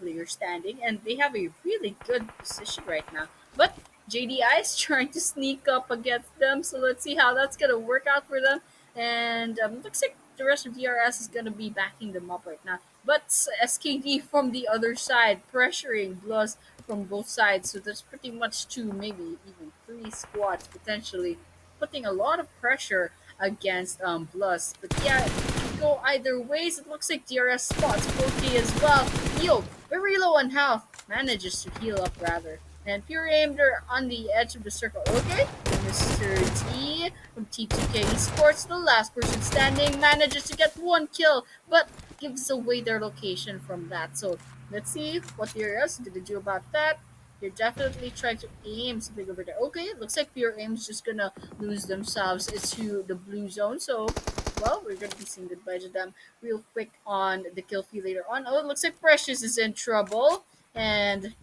players standing, and they have a really good position right now. But JDI is trying to sneak up against them, so let's see how that's gonna work out for them. And looks like the rest of DRS is gonna be backing them up right now. But SKD from the other side pressuring BLUZZ from both sides, so there's pretty much 2, maybe even 3 squads potentially putting a lot of pressure against BLUZZ. But yeah, it could go either ways. It looks like DRS spots 4K as well. Neo, very low on health, manages to heal up rather. And Pure Aim, they're on the edge of the circle. Okay, Mr. T from T2K ESPORTS, the last person standing, manages to get 1 kill, but gives away their location from that. So let's see what DRS did they do about that. They're definitely trying to aim something over there. Okay, it looks like Pure Aim's just gonna lose themselves to the blue zone. So, well, we're gonna be saying goodbye to them real quick on the kill feed later on. Oh, it looks like Precious is in trouble. And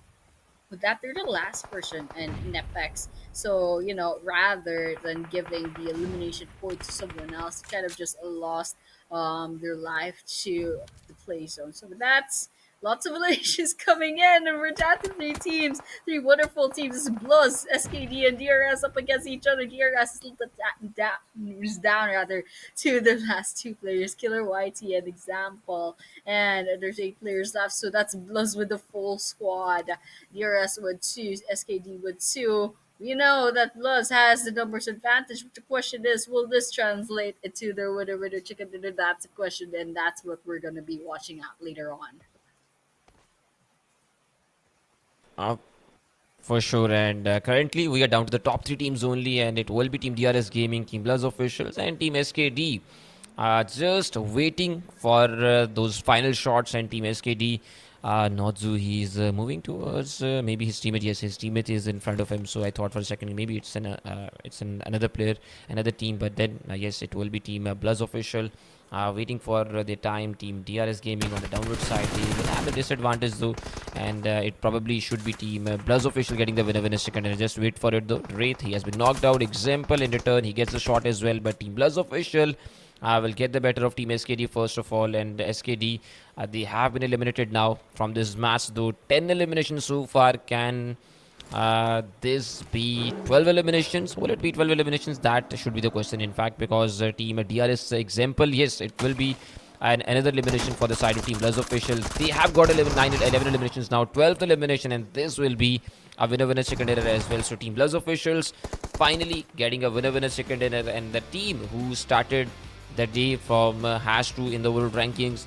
with that, they're the last person in NEPX. So, rather than giving the elimination point to someone else, kind of just lost their life to the play zone. So that's lots of eliminations coming in, and we're down to 3 teams, 3 wonderful teams. This is BLUZZ, SKD, and DRS up against each other. DRS is down rather to the last 2 players, Killer YT and Example, and there's 8 players left. So that's BLUZZ with the full squad, DRS with 2, SKD with 2. We know that BLUZZ has the numbers advantage, but the question is, will this translate into their winner chicken dinner? That's a question, and that's what we're going to be watching out later on. For sure, and currently we are down to the top 3 teams only, and it will be Team DRS Gaming, Team BLUZZ officials, and Team SKD. Just waiting for those final shots, and Team SKD, Nodzu, he's moving towards maybe his teammate. Yes, his teammate is in front of him, so I thought for a second maybe it's another player, another team, but then yes, it will be Team BLUZZ official. waiting for the time. Team DRS Gaming on the downward side, they will have the disadvantage though, and it probably should be Team BLUZZ official getting the winner second. And just wait for it though. Wraith, he has been knocked out. Example in return, he gets the shot as well, but Team BLUZZ official will get the better of Team SKD first of all, and SKD they have been eliminated now from this match though. 10 eliminations so far. Can this be 12 eliminations? Will it be 12 eliminations? That should be the question, in fact, because Team DRS Example, yes, it will be another elimination for the side of Team BLUZZ official. They have got 11 eliminations now, 12th elimination, and this will be a winner chicken dinner as well. So Team BLUZZ officials finally getting a winner chicken dinner, and the team who started the day from #2 in the world rankings,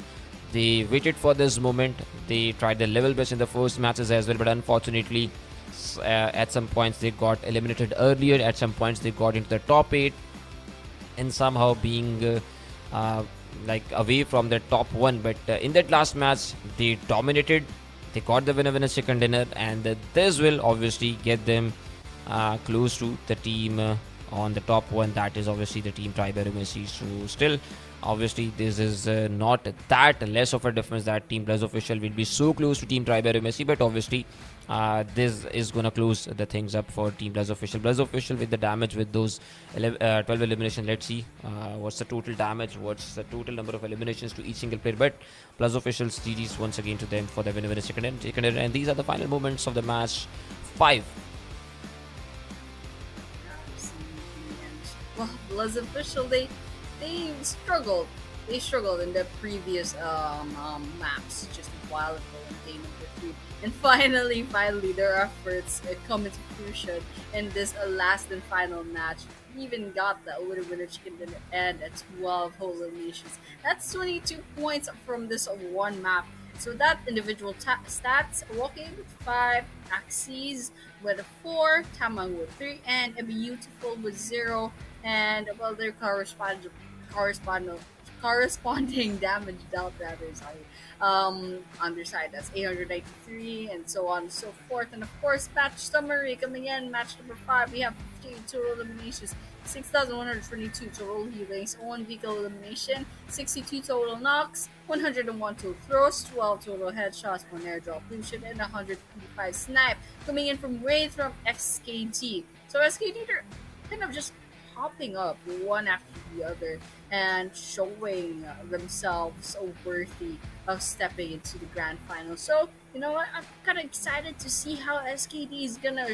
they waited for this moment. They tried their level best in the first matches as well, but unfortunately at some points they got eliminated earlier. At some points they got into the top 8, and somehow being like away from the top 1. But in that last match they dominated. They got the winner chicken dinner, and this will obviously get them close to the team on the top 1. That is obviously the Team AEROMACY. So still, obviously, this is not that less of a difference that Team BLUZZ official will be so close to Team AEROMACY, but obviously this is gonna close the things up for Team BLUZZ official. BLUZZ official with the damage with those 12 eliminations. Let's see what's the total damage, what's the total number of eliminations to each single player. But BLUZZ officials, GG's once again to them for the winner second. And these are the final moments of the match 5. Well, BLUZZ official, they struggled. They struggled in the previous maps just a while ago in game number 3. And finally, their efforts come into fruition in this last and final match. Even got the winner chicken dinner and a 12 whole eliminations. That's 22 points from this one map. So that individual stats: Walking with 5, Axes with 4, Tamang with 3, and a Beautiful with 0. And well, their corresponding damage dealt, rather, on their side, that's 893, and so on and so forth. And of course, match summary coming in. Match number 5, we have 15 total eliminations, 6,122 total healings, 1 vehicle elimination, 62 total knocks, 101 total throws, 12 total headshots, 1 airdrop pollution, and 155 snipe coming in from Wraith from XKT. So XKT, they're kind of just popping up one after the other and showing themselves so worthy of stepping into the grand final. So, you know what, I'm kind of excited to see how SKD is gonna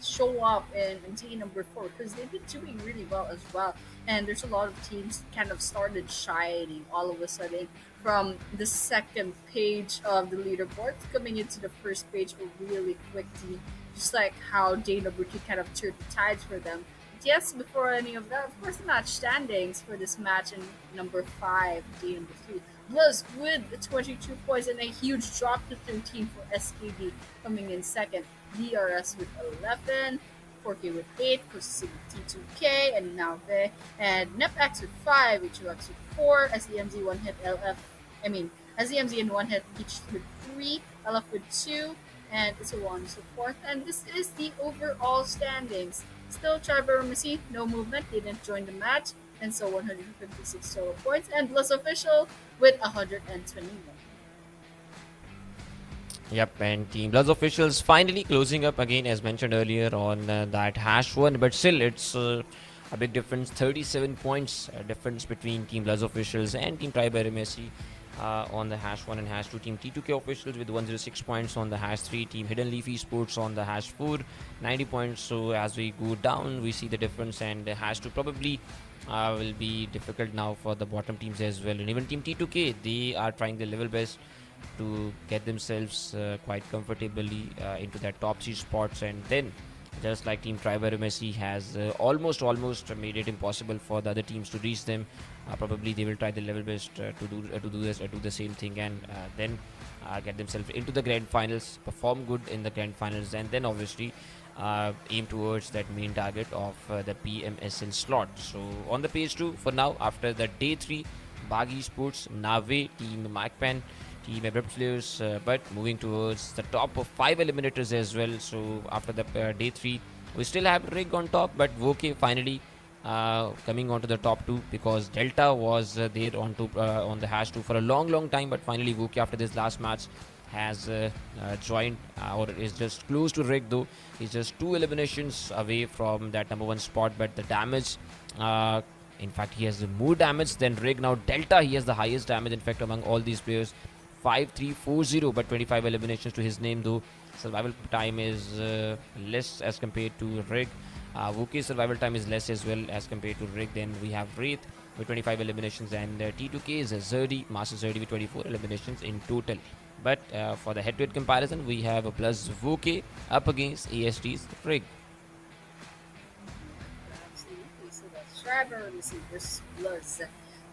show up in day number 4, because they've been doing really well as well. And there's a lot of teams kind of started shining all of a sudden from the second page of the leaderboard coming into the first page really quickly, just like how day number 2 kind of turned the tides for them. Yes, before any of that, of course, the match standings for this match in number 5, day number 3. BLUZZ with 22 points and a huge drop to 13 for SKD coming in second. DRS with 11, 4K with 8, Proceed with T2K and Nave, and NEPX with 5, HUX with 4, SDMZ 1 hit, SDMZ and 1 hit each with 3, LF with 2, and so on and so forth. And this is the overall standings. Still, AEROMACY, no movement, they didn't join the match, and so 156 total points, and BLUZZ official with 121. Yep, and Team BLUZZ officials finally closing up again, as mentioned earlier, on that #1, but still it's a big difference. 37 points difference between Team BLUZZ officials and Team AEROMACY on the #1 and #2. Team T2K officials with 106 points on the #3. Team Hidden Leaf Esports on the #4, 90 points. So as we go down, we see the difference, and the #2 probably will be difficult now for the bottom teams as well. And even Team T2K, they are trying their level best to get themselves quite comfortably into that top 3 spots, and then just like Team AEROMACY has almost made it impossible for the other teams to reach them. Probably they will try the level best to do the same thing, and then get themselves into the grand finals, perform good in the grand finals, and then obviously aim towards that main target of the PMSL slot. So on the page 2 for now, after the day 3, BAGH Esports, Nave, Team MAKPEN, Team ABRUPT players, but moving towards the top of 5 eliminators as well. So after the day 3, we still have Rig on top, but Woke finally coming onto the top 2, because Delta was there on the hash 2 for a long time, but finally Wookie after this last match has joined or is just close to Rig, though he's just 2 eliminations away from that number 1 spot. But the damage, in fact, he has more damage than Rig. Now Delta, he has the highest damage in fact among all these players, 5340, but 25 eliminations to his name, though survival time is less as compared to Rig. Wookie's survival time is less as well as compared to Rig. Then we have Wraith with 25 eliminations, and T2K's Zerdy, Master Zerdy with 24 eliminations in total. But for the head-to-head comparison, we have a BLUZZ Wookie up against AST's Rig. Absolutely. So that's AEROMACY versus BLUZZ.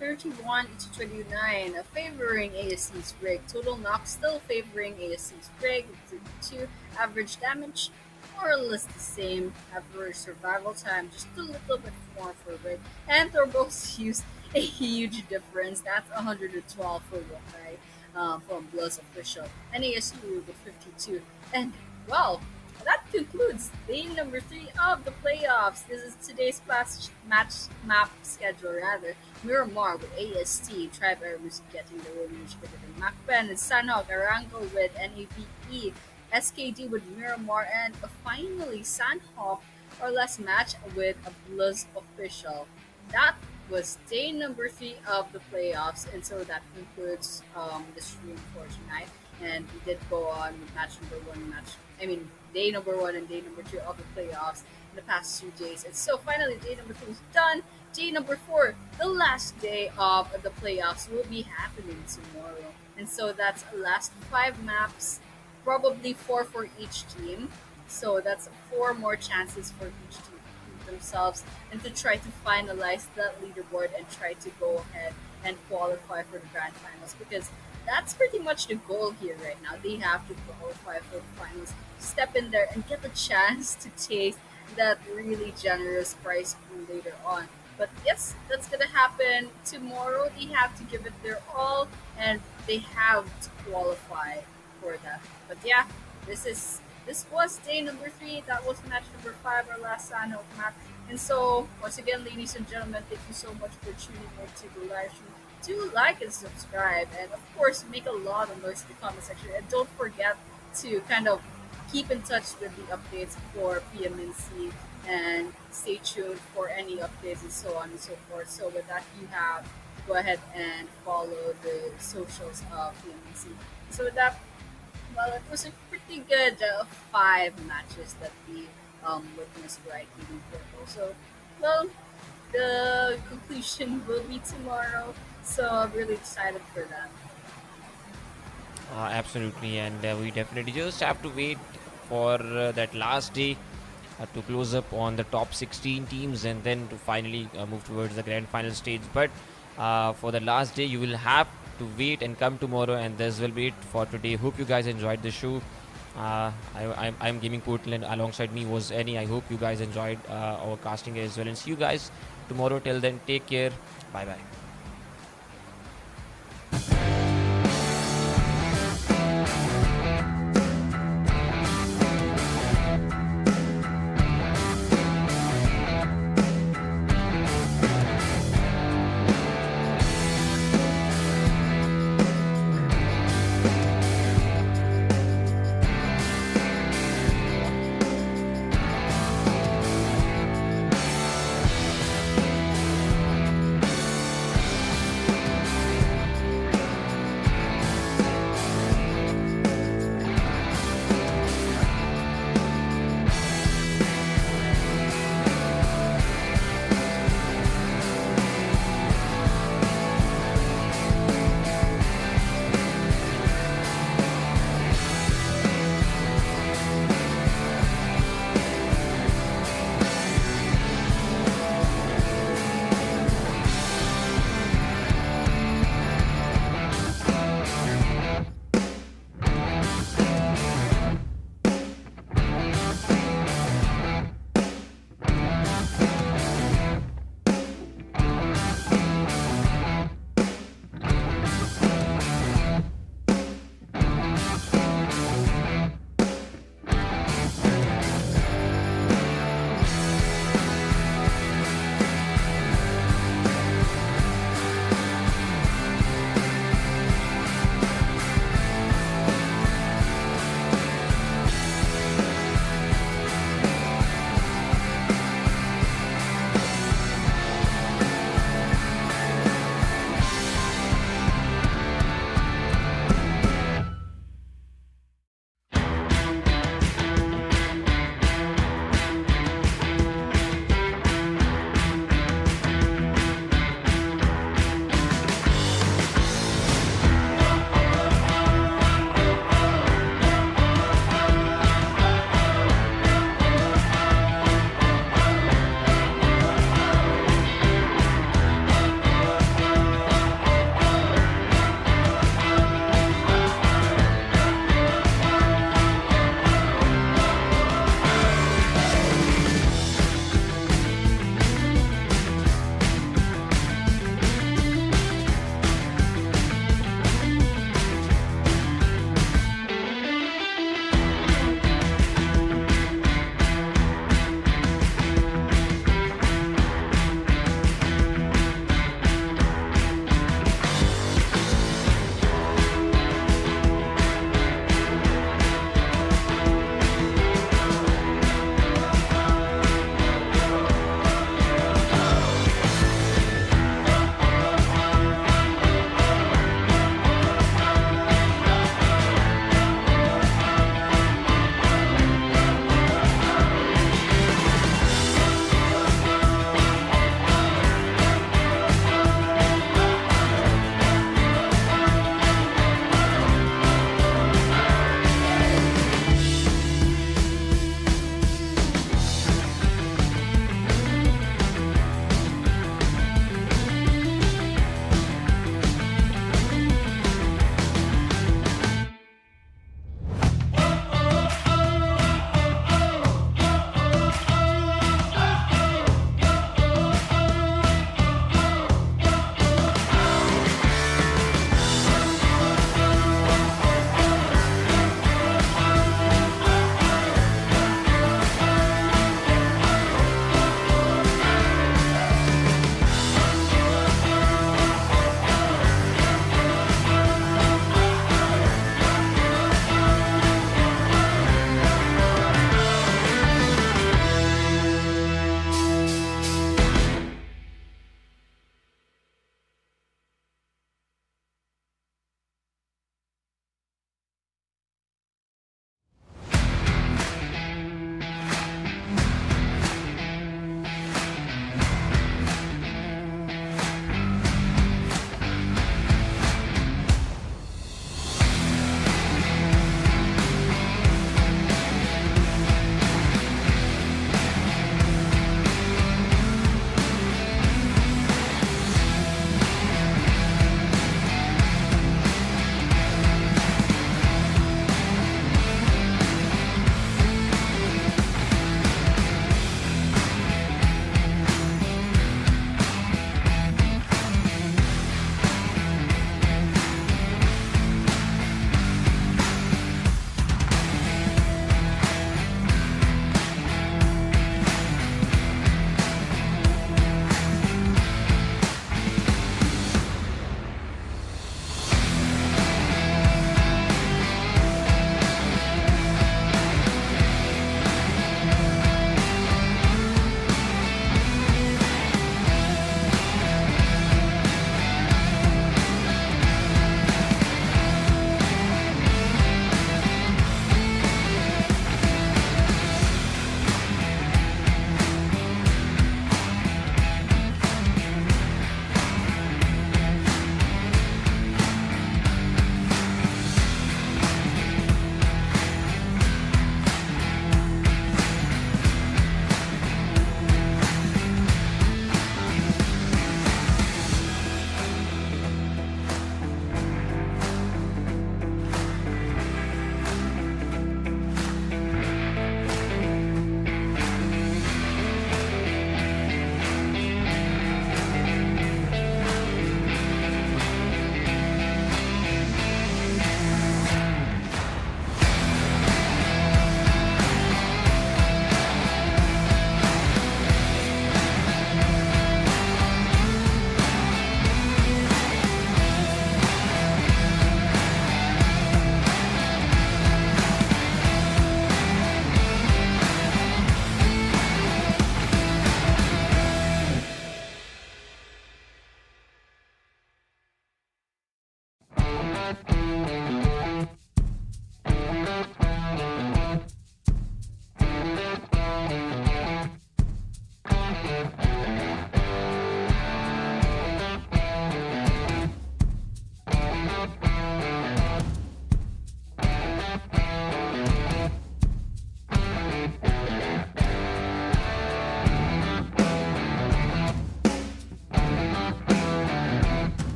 31-29, favoring ASC's Rig. Total knock still favoring ASC's Rig. 2 average damage, more or less the same. Average survival time, just a little bit more for Rig. And Turbos used a huge difference. That's 112 for Wokai from BLUZZ official. And ASU with 52. And well, that concludes day number 3 of the playoffs. This is today's map schedule rather. Miramar with AST, Tribe AEROMACY getting the win, MAKPEN and Sanhok, Arango with NEPX, SKD with Miramar, and finally Sanhok, our last match with a BLUZZ official. That was day number 3 of the playoffs, and so that concludes the stream for tonight. And we did go on with day number 1 and day number 2 of the playoffs in the past 2 days. And so finally, day number 3 is done. Day number 4, the last day of the playoffs, will be happening tomorrow. And so that's last 5 maps, probably 4 for each team. So that's 4 more chances for each team to prove themselves and to try to finalize that leaderboard and try to go ahead and qualify for the grand finals, because that's pretty much the goal here right now. They have to qualify for the finals, step in there and get the chance to taste that really generous prize pool later on. But yes, that's gonna happen tomorrow. They have to give it their all and they have to qualify for that. But yeah, this was day number 3. That was match number 5, our last Sanhok match. And so once again, ladies and gentlemen, thank you so much for tuning in to the live stream. Do like and subscribe, and of course make a lot of noise in the comment section, and don't forget to kind of keep in touch with the updates for PMNC and stay tuned for any updates and so on and so forth. So with that, you have to go ahead and follow the socials of PMNC. So with that, well, it was a pretty good 5 matches that we witnessed right in the portal. So, well, the conclusion will be tomorrow. So I'm really excited for that. Absolutely, and we definitely just have to wait for that last day to close up on the top 16 teams and then to finally move towards the grand final stage. But for the last day, you will have to wait and come tomorrow, and this will be it for today. Hope you guys enjoyed the show. I'm Gaming Portal, and alongside me was Annie. I hope you guys enjoyed our casting as well, and see you guys tomorrow. Till then, take care. Bye bye.